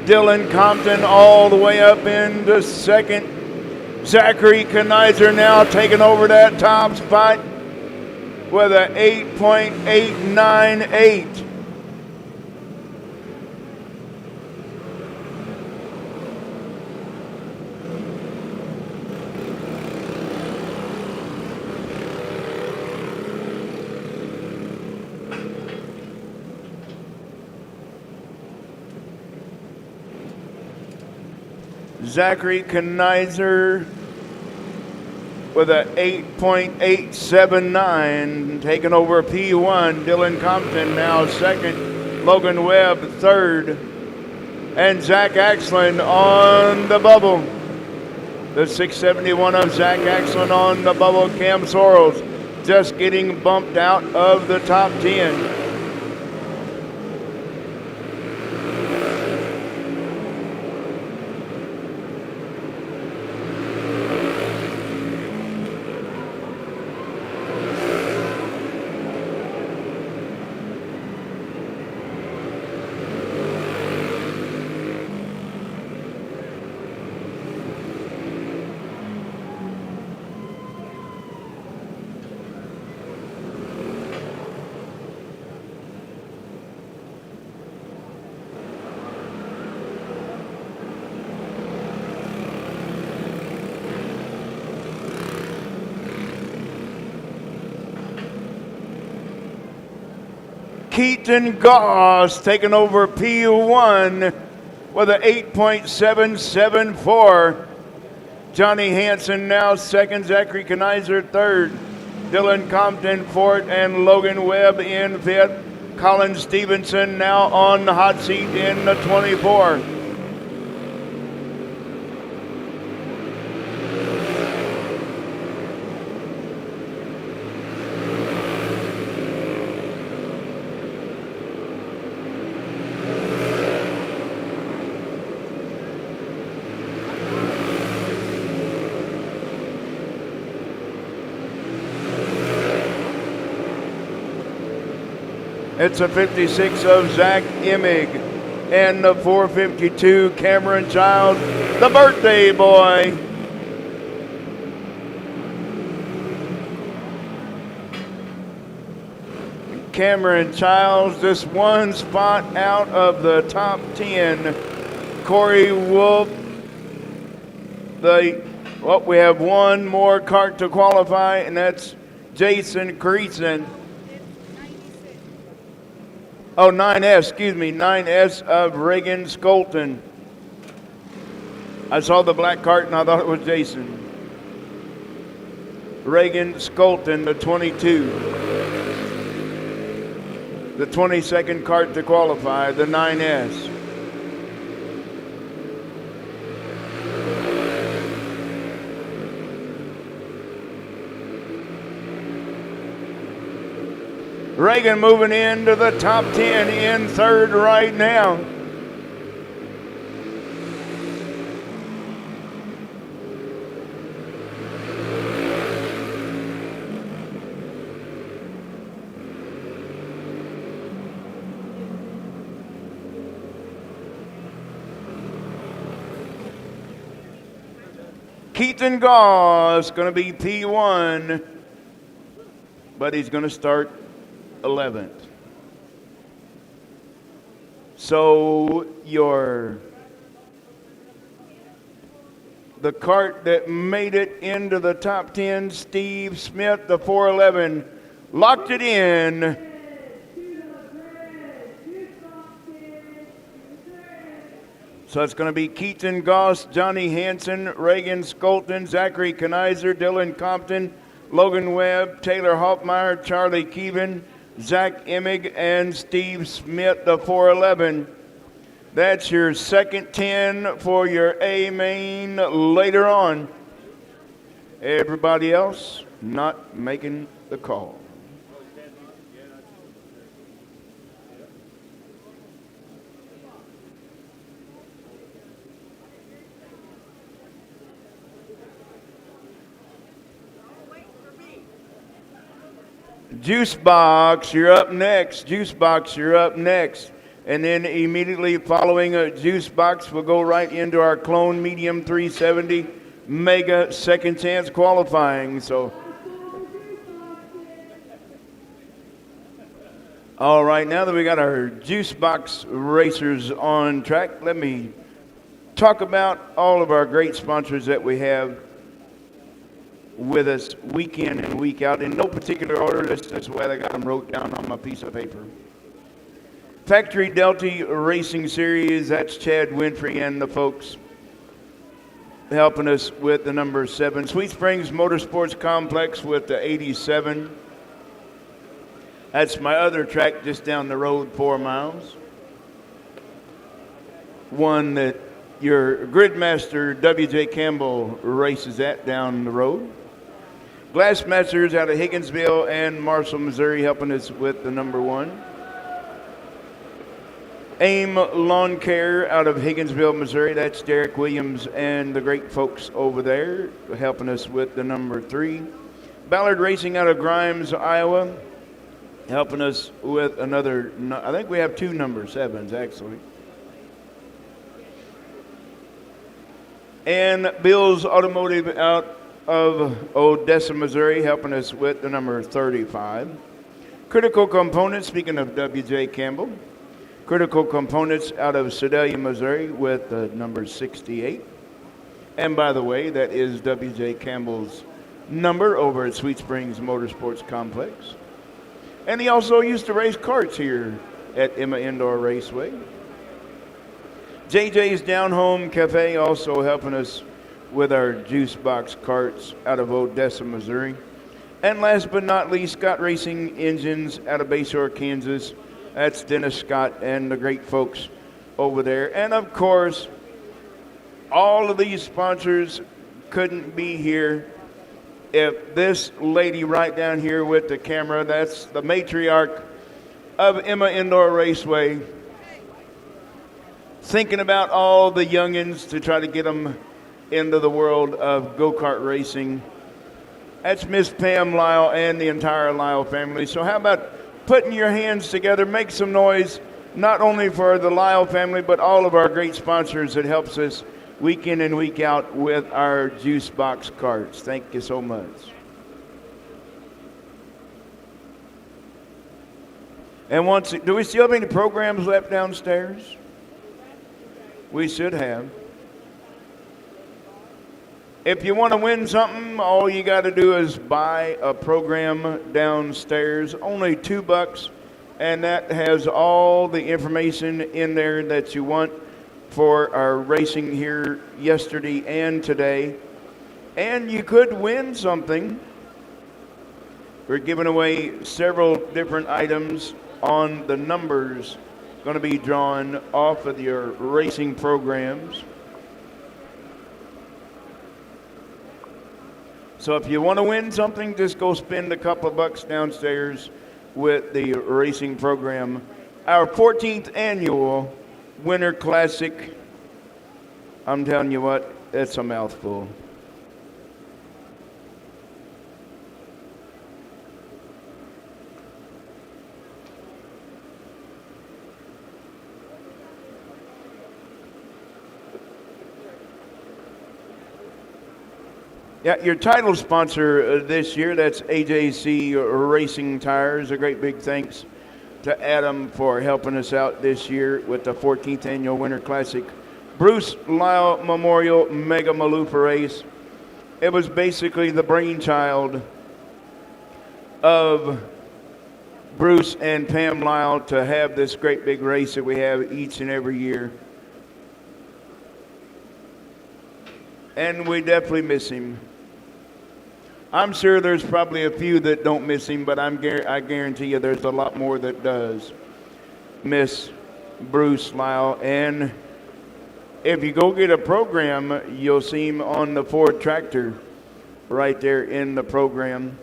Dylan Compton all the way up into second. Zachary Kanizer now taking over that top spot with an 8.898. Zachary Kanizer with a 8.879, taking over P1. Dylan Compton now second. Logan Webb third. And Zach Axland on the bubble. The 671 of Zach Axland on the bubble. Cam Sorrells just getting bumped out of the top 10. Keaton Goss taking over P1 with an 8.774. Johnny Hansen now second. Zachary Kanizer third. Dylan Compton fourth. And Logan Webb in fifth. Colin Stevenson now on the hot seat in the 24. It's a 56 of Zach Emig and the 452 Cameron Childs, the birthday boy. Cameron Childs just one spot out of the top 10. Corey Wolf, we have one more cart to qualify, and that's Jason Creason. Oh, 9S of Reagan Skolton. I saw the black cart and I thought it was Jason. Reagan Skolton, the 22. The 22nd cart to qualify, the 9S. Reagan moving into the top 10 in third right now. Keaton Goss going to be P1, but he's going to start 11th. So the cart that made it into the top 10, Steve Smith, the 411, locked it in. So it's going to be Keaton Goss, Johnny Hansen, Reagan Skolton, Zachary Kenizer, Dylan Compton, Logan Webb, Taylor Hoffmeyer, Charlie Keevan, Zach Emig, and Steve Smith, the 411. That's your second 10 for your A main later on. Everybody else not making the call. Juice Box, you're up next. Juice Box, you're up next. And then immediately following a Juice Box, we'll go right into our Clone Medium 370 Mega Second Chance qualifying. So, all right, now that we got our Juice Box racers on track, let me talk about all of our great sponsors that we have with us week in and week out in no particular order. That's why I got them wrote down on my piece of paper. Factory Delta Racing Series, that's Chad Winfrey and the folks helping us with the number 7. Sweet Springs Motorsports Complex with the 87. That's my other track just down the road 4 miles. One that your Gridmaster W.J. Campbell races at down the road. Glassmasters out of Higginsville and Marshall, Missouri, helping us with the number 1. AIM Lawn Care out of Higginsville, Missouri. That's Derek Williams and the great folks over there helping us with the number 3. Ballard Racing out of Grimes, Iowa, helping us with another, I think we have 2 number 7s actually. And Bill's Automotive out of Odessa, Missouri, helping us with the number 35. Critical Components, speaking of W.J. Campbell, Critical Components out of Sedalia, Missouri, with the number 68. And by the way, that is W.J. Campbell's number over at Sweet Springs Motorsports Complex. And he also used to race karts here at Emma Indoor Raceway. JJ's Down Home Cafe also helping us with our Juice Box carts out of Odessa, Missouri. And last but not least, Scott Racing Engines out of Bayshore, Kansas. That's Dennis Scott and the great folks over there. And of course, all of these sponsors couldn't be here if this lady right down here with the camera, that's the matriarch of Emma Indoor Raceway, thinking about all the youngins to try to get them into the world of go-kart racing. That's Miss Pam Lyle and the entire Lyle family. So how about putting your hands together, make some noise, not only for the Lyle family, but all of our great sponsors that helps us week in and week out with our Juice Box carts. Thank you so much. And do we still have any programs left downstairs? We should have. If you want to win something, all you got to do is buy a program downstairs, only $2, and that has all the information in there that you want for our racing here yesterday and today. And you could win something. We're giving away several different items on the numbers going to be drawn off of your racing programs. So if you want to win something, just go spend a couple of bucks downstairs with the racing program. Our 14th annual Winter Classic, I'm telling you what, it's a mouthful. Yeah, your title sponsor this year, that's AJC Racing Tires. A great big thanks to Adam for helping us out this year with the 14th Annual Winter Classic Bruce Lyle Memorial Mega Malufa Race. It was basically the brainchild of Bruce and Pam Lyle to have this great big race that we have each and every year. And we definitely miss him. I'm sure there's probably a few that don't miss him, but I guarantee you there's a lot more that does miss Bruce Lyle. And if you go get a program, you'll see him on the Ford tractor right there in the program.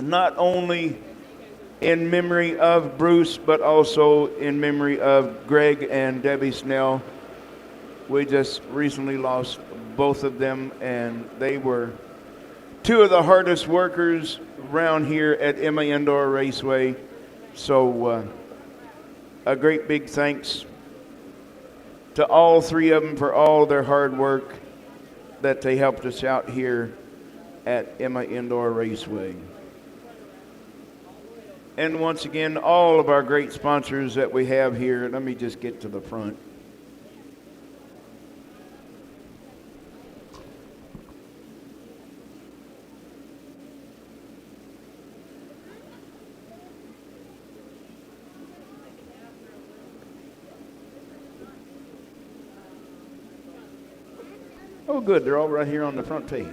Not only in memory of Bruce, but also in memory of Greg and Debbie Snell. We just recently lost both of them, and they were two of the hardest workers around here at Emma Indoor Raceway. So a great big thanks to all three of them for all their hard work that they helped us out here at Emma Indoor Raceway. And once again, all of our great sponsors that we have here. Let me just get to the front. Oh, good. They're all right here on the front page.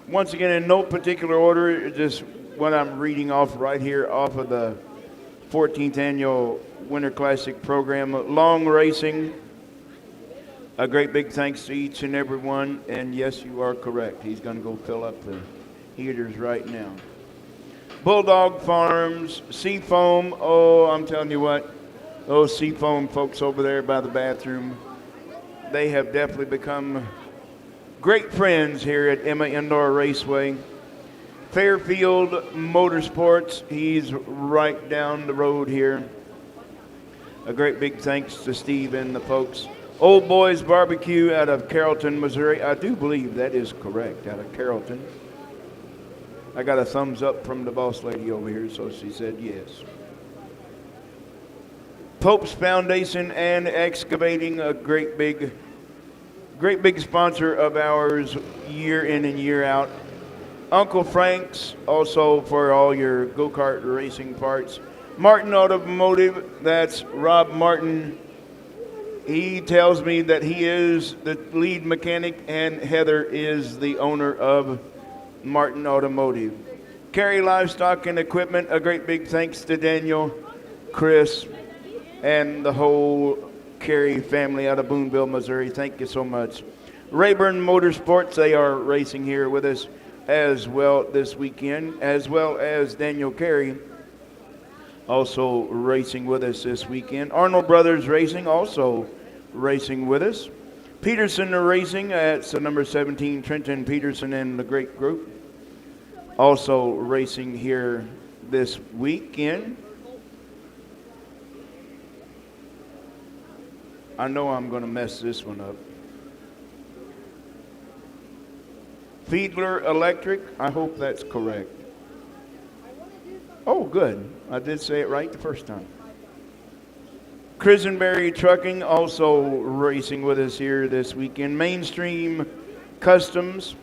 Once again, in no particular order, just what I'm reading off right here off of the 14th Annual Winter Classic program. Long racing. A great big thanks to each and every one. And yes, you are correct. He's going to go fill up the heaters right now. Bulldog Farms, Seafoam. Oh, I'm telling you what. Those Seafoam folks over there by the bathroom, they have definitely become great friends here at Emma Indoor Raceway. Fairfield Motorsports, he's right down the road here. A great big thanks to Steve and the folks. Old Boys Barbecue out of Carrollton, Missouri. I do believe that is correct, out of Carrollton. I got a thumbs up from the boss lady over here, so she said yes. Pope's Foundation and Excavating, a great big sponsor of ours year in and year out. Uncle Frank's, also for all your go-kart racing parts. Martin Automotive, that's Rob Martin. He tells me that he is the lead mechanic and Heather is the owner of Martin Automotive. Carry Livestock and Equipment, a great big thanks to Daniel, Chris, and the whole Carey family out of Boonville, Missouri. Thank you so much. Rayburn Motorsports, they are racing here with us as well this weekend, as well as Daniel Carey, also racing with us this weekend. Arnold Brothers Racing, also racing with us. Peterson Racing, that's the number 17, Trenton Peterson and the great group, also racing here this weekend. I know I'm going to mess this one up. Fiedler Electric, I hope that's correct. Oh, good. I did say it right the first time. Crisenberry Trucking, also racing with us here this weekend. Mainstream Customs.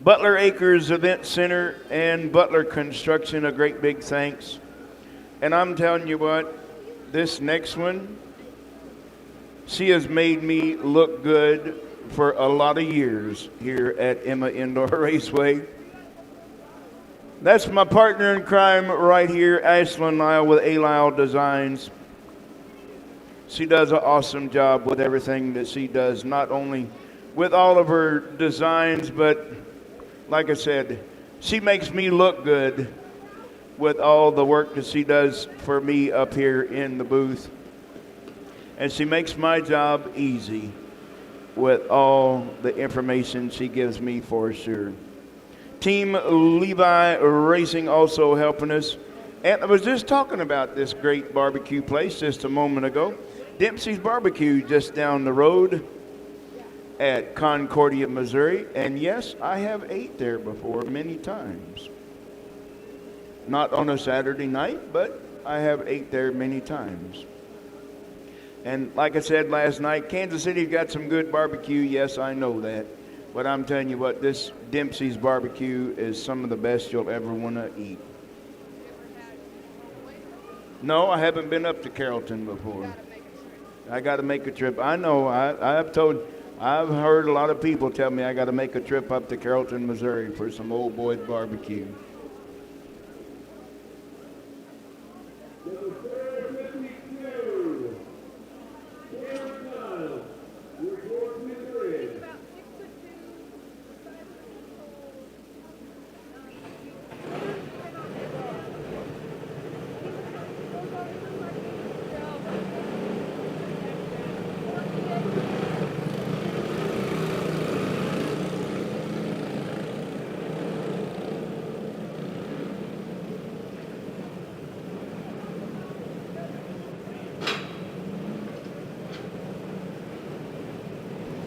Butler Acres Event Center and Butler Construction, a great big thanks. And I'm telling you what, this next one, she has made me look good for a lot of years here at Emma Indoor Raceway. That's my partner in crime right here, Ashlyn Lyle with A. Lyle Designs. She does an awesome job with everything that she does, not only with all of her designs, but like I said, she makes me look good with all the work that she does for me up here in the booth. And she makes my job easy with all the information she gives me for sure. Team Levi Racing also helping us. And I was just talking about this great barbecue place just a moment ago. Dempsey's Barbecue just down the road at Concordia, Missouri. And yes, I have ate there before many times. Not on a Saturday night, but I have ate there many times. And like I said last night, Kansas City's got some good barbecue. Yes, I know that. But I'm telling you what, this Dempsey's Barbecue is some of the best you'll ever want to eat. No, I haven't been up to Carrollton before. I got to make a trip. I know. I've heard a lot of people tell me I got to make a trip up to Carrollton, Missouri for some old boy's barbecue.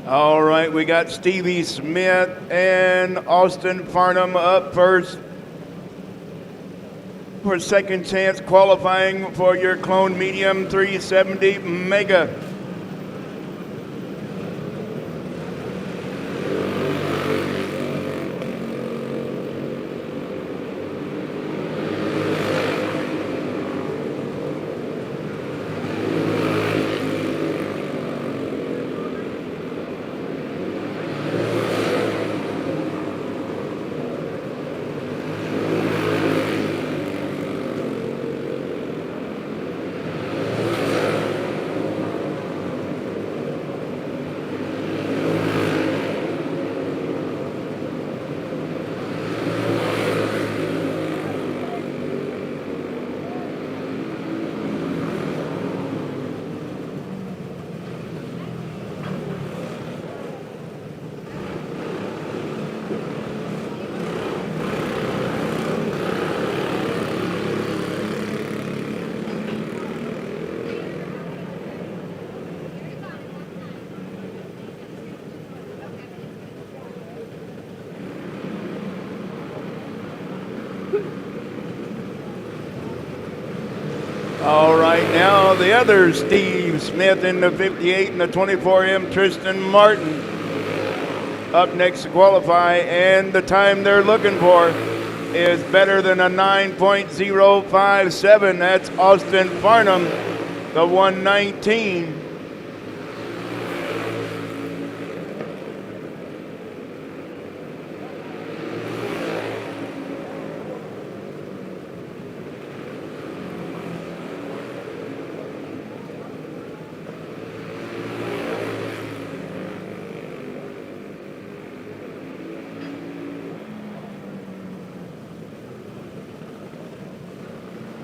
All right, we got Stevie Smith and Austin Farnham up first for second chance qualifying for your Clone Medium 370 Mega. All right, now the other Steve Smith in the 58 and the 24M, Tristan Martin, up next to qualify, and the time they're looking for is better than a 9.057. That's Austin Farnham, the 119.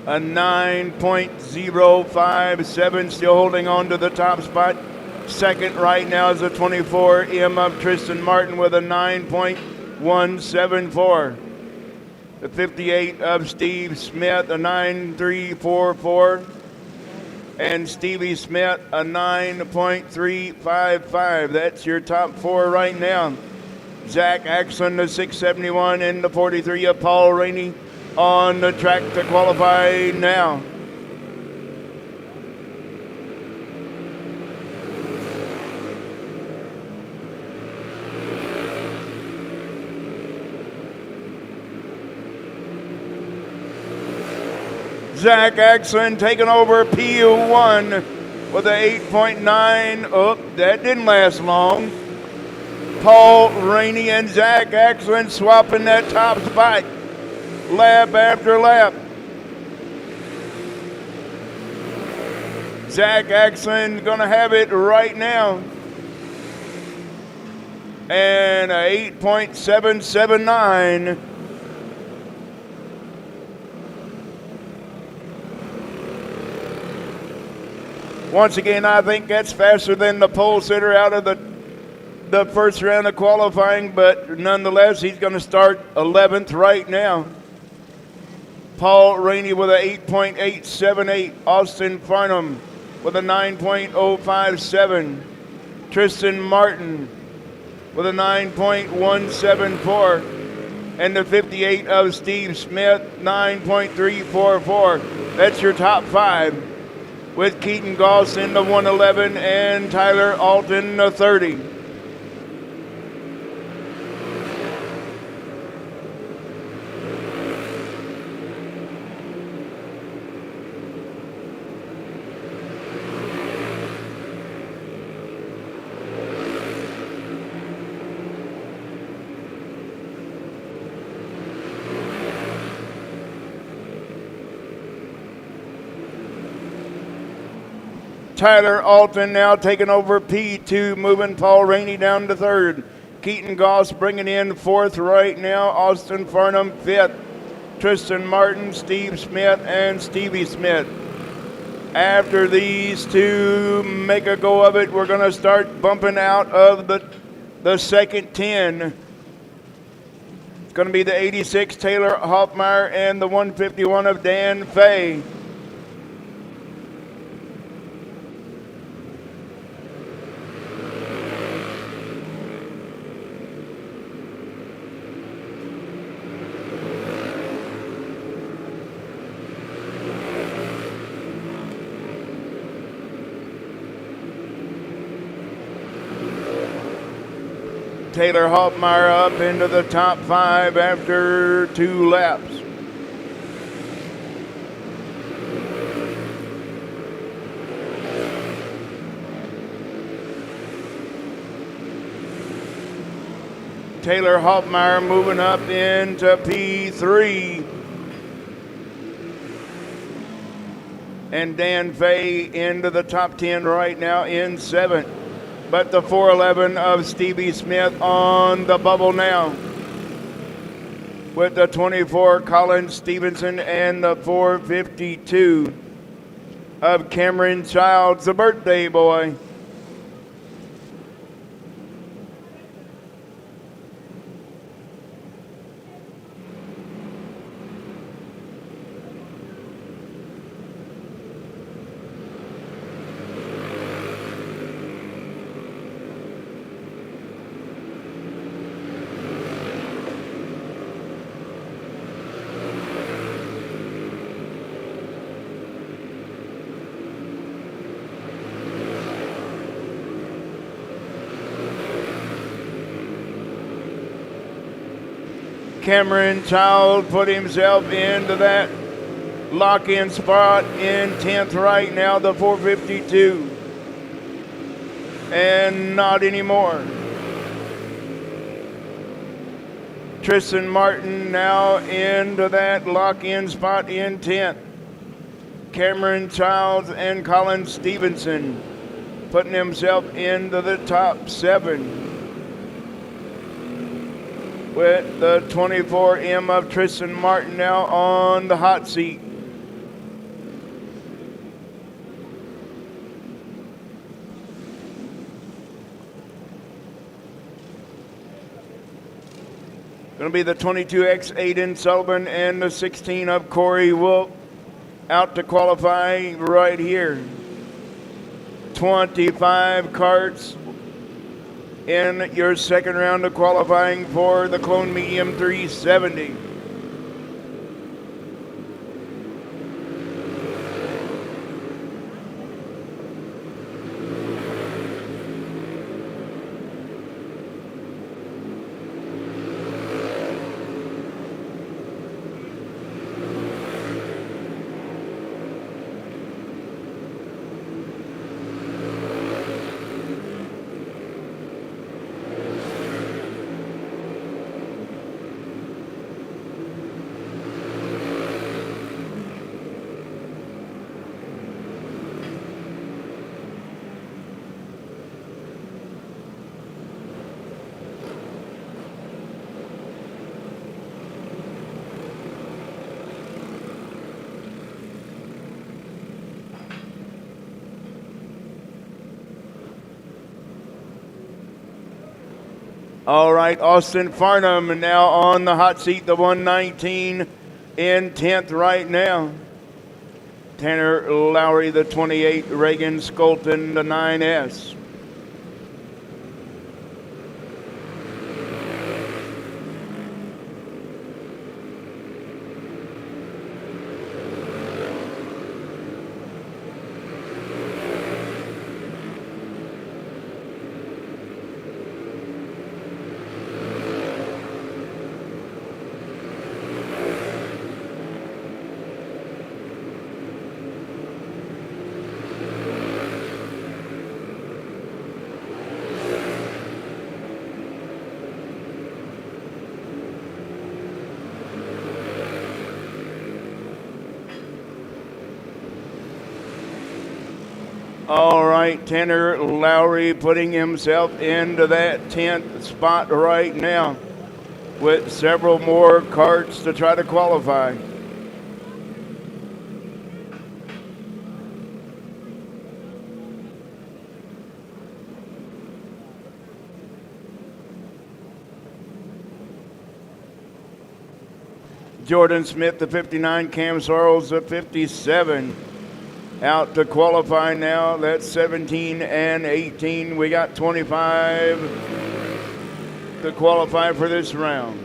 A 9.057, still holding on to the top spot. Second right now is a 24M of Tristan Martin with a 9.174. The 58 of Steve Smith, a 9.344. And Stevie Smith, a 9.355. That's your top four right now. Zach Axon, the 671, and the 43 of Paul Rainey on the track to qualify now. Zach Axlin taking over P1 with a 8.9. Oh, that didn't last long. Paul Rainey and Zach Axlin swapping that top spot lap after lap. Zach Axlin gonna have it right now. And a 8.779. Once again, I think that's faster than the pole sitter out of the first round of qualifying, but nonetheless, he's going to start 11th right now. Paul Rainey with an 8.878. Austin Farnham with a 9.057. Tristan Martin with a 9.174. And the 58 of Steve Smith, 9.344. That's your top five, with Keaton Goss in the 111 and Tyler Alton the 30. Tyler Alton now taking over P2, moving Paul Rainey down to third. Keaton Goss bringing in fourth right now. Austin Farnham fifth. Tristan Martin, Steve Smith, and Stevie Smith. After these two make a go of it, we're going to start bumping out of the second 10. It's going to be the 86 Taylor Hoffmeyer and the 151 of Dan Fay. Taylor Hoffmeyer up into the top five after 2 laps. Taylor Hoffmeyer moving up into P3. And Dan Fay into the top 10 right now in 7th. But the 411 of Stevie Smith on the bubble now, with the 24 Colin Stevenson and the 452 of Cameron Childs, the birthday boy. Cameron Child put himself into that lock-in spot in 10th right now, the 452. And not anymore. Tristan Martin now into that lock-in spot in 10th. Cameron Childs and Colin Stevenson putting himself into the top 7. With the 24M of Tristan Martin now on the hot seat. Going to be the 22X Aiden Sullivan and the 16 of Corey Wolf out to qualify right here. 25 carts in your second round of qualifying for the Clone Medium 370. All right, Austin Farnham now on the hot seat, the 119 in 10th right now. Tanner Lowry, the 28, Reagan Skolton, the 9S. All right, Tanner Lowry putting himself into that 10th spot right now with several more carts to try to qualify. Jordan Smith, the 59, Cam Sorrells, the 57. Out to qualify now. That's 17 and 18. We got 25 to qualify for this round.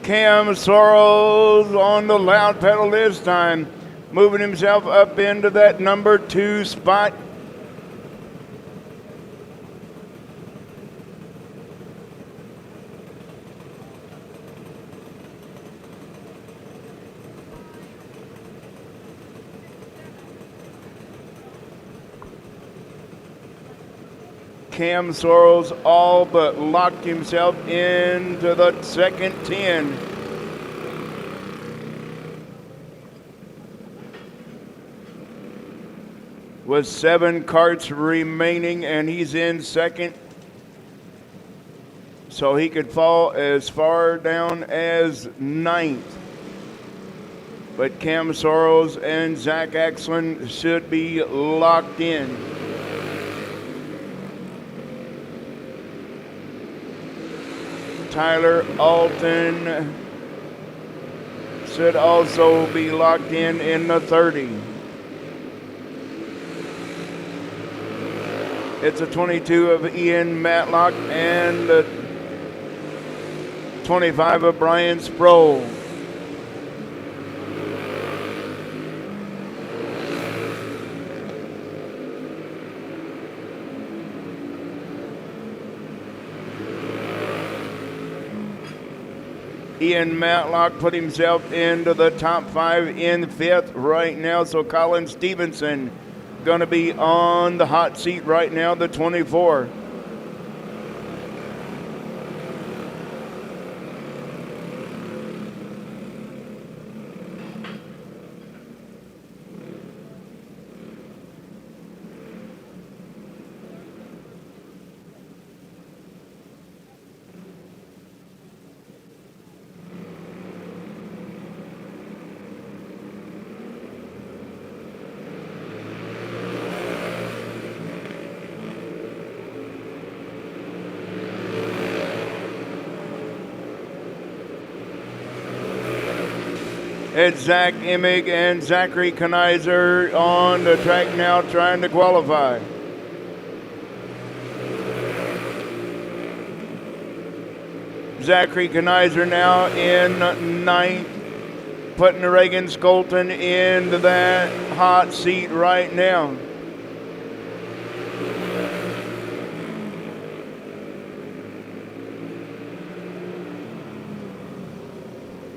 Cam Sorrells on the loud pedal this time, moving himself up into that number 2 spot. Cam Sorrells all but locked himself into the second 10. With 7 carts remaining, and he's in second. So he could fall as far down as 9th. But Cam Sorrells and Zach Axlin should be locked in. Tyler Alton should also be locked in the 30. It's a 22 of Ian Matlock and a 25 of Brian Sproul. Ian Matlock put himself into the top 5 in 5th right now. So Colin Stevenson going to be on the hot seat right now, the 24. It's Zach Emig and Zachary Kanizer on the track now trying to qualify. Zachary Kanizer now in 9th, putting Reagan Skolton into that hot seat right now.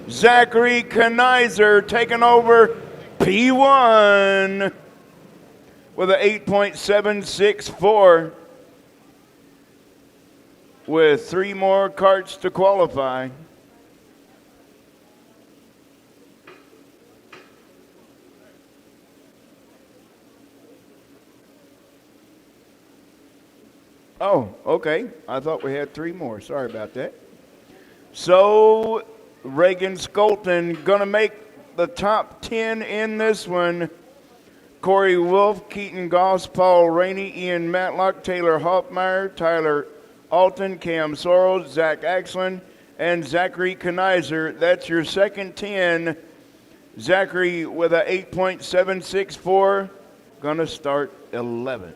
Zachary Kanizer taking over P1. with a 8.764 with 3 more karts to qualify. Oh, okay. I thought we had 3 more. Sorry about that. So, Reagan Skolton going to make the top 10 in this one. Corey Wolf, Keaton Goss, Paul Rainey, Ian Matlock, Taylor Hoffmeyer, Tyler Alton, Cam Soros, Zach Axlin, and Zachary Kanizer. That's your second 10. Zachary with a 8.764, going to start 11th.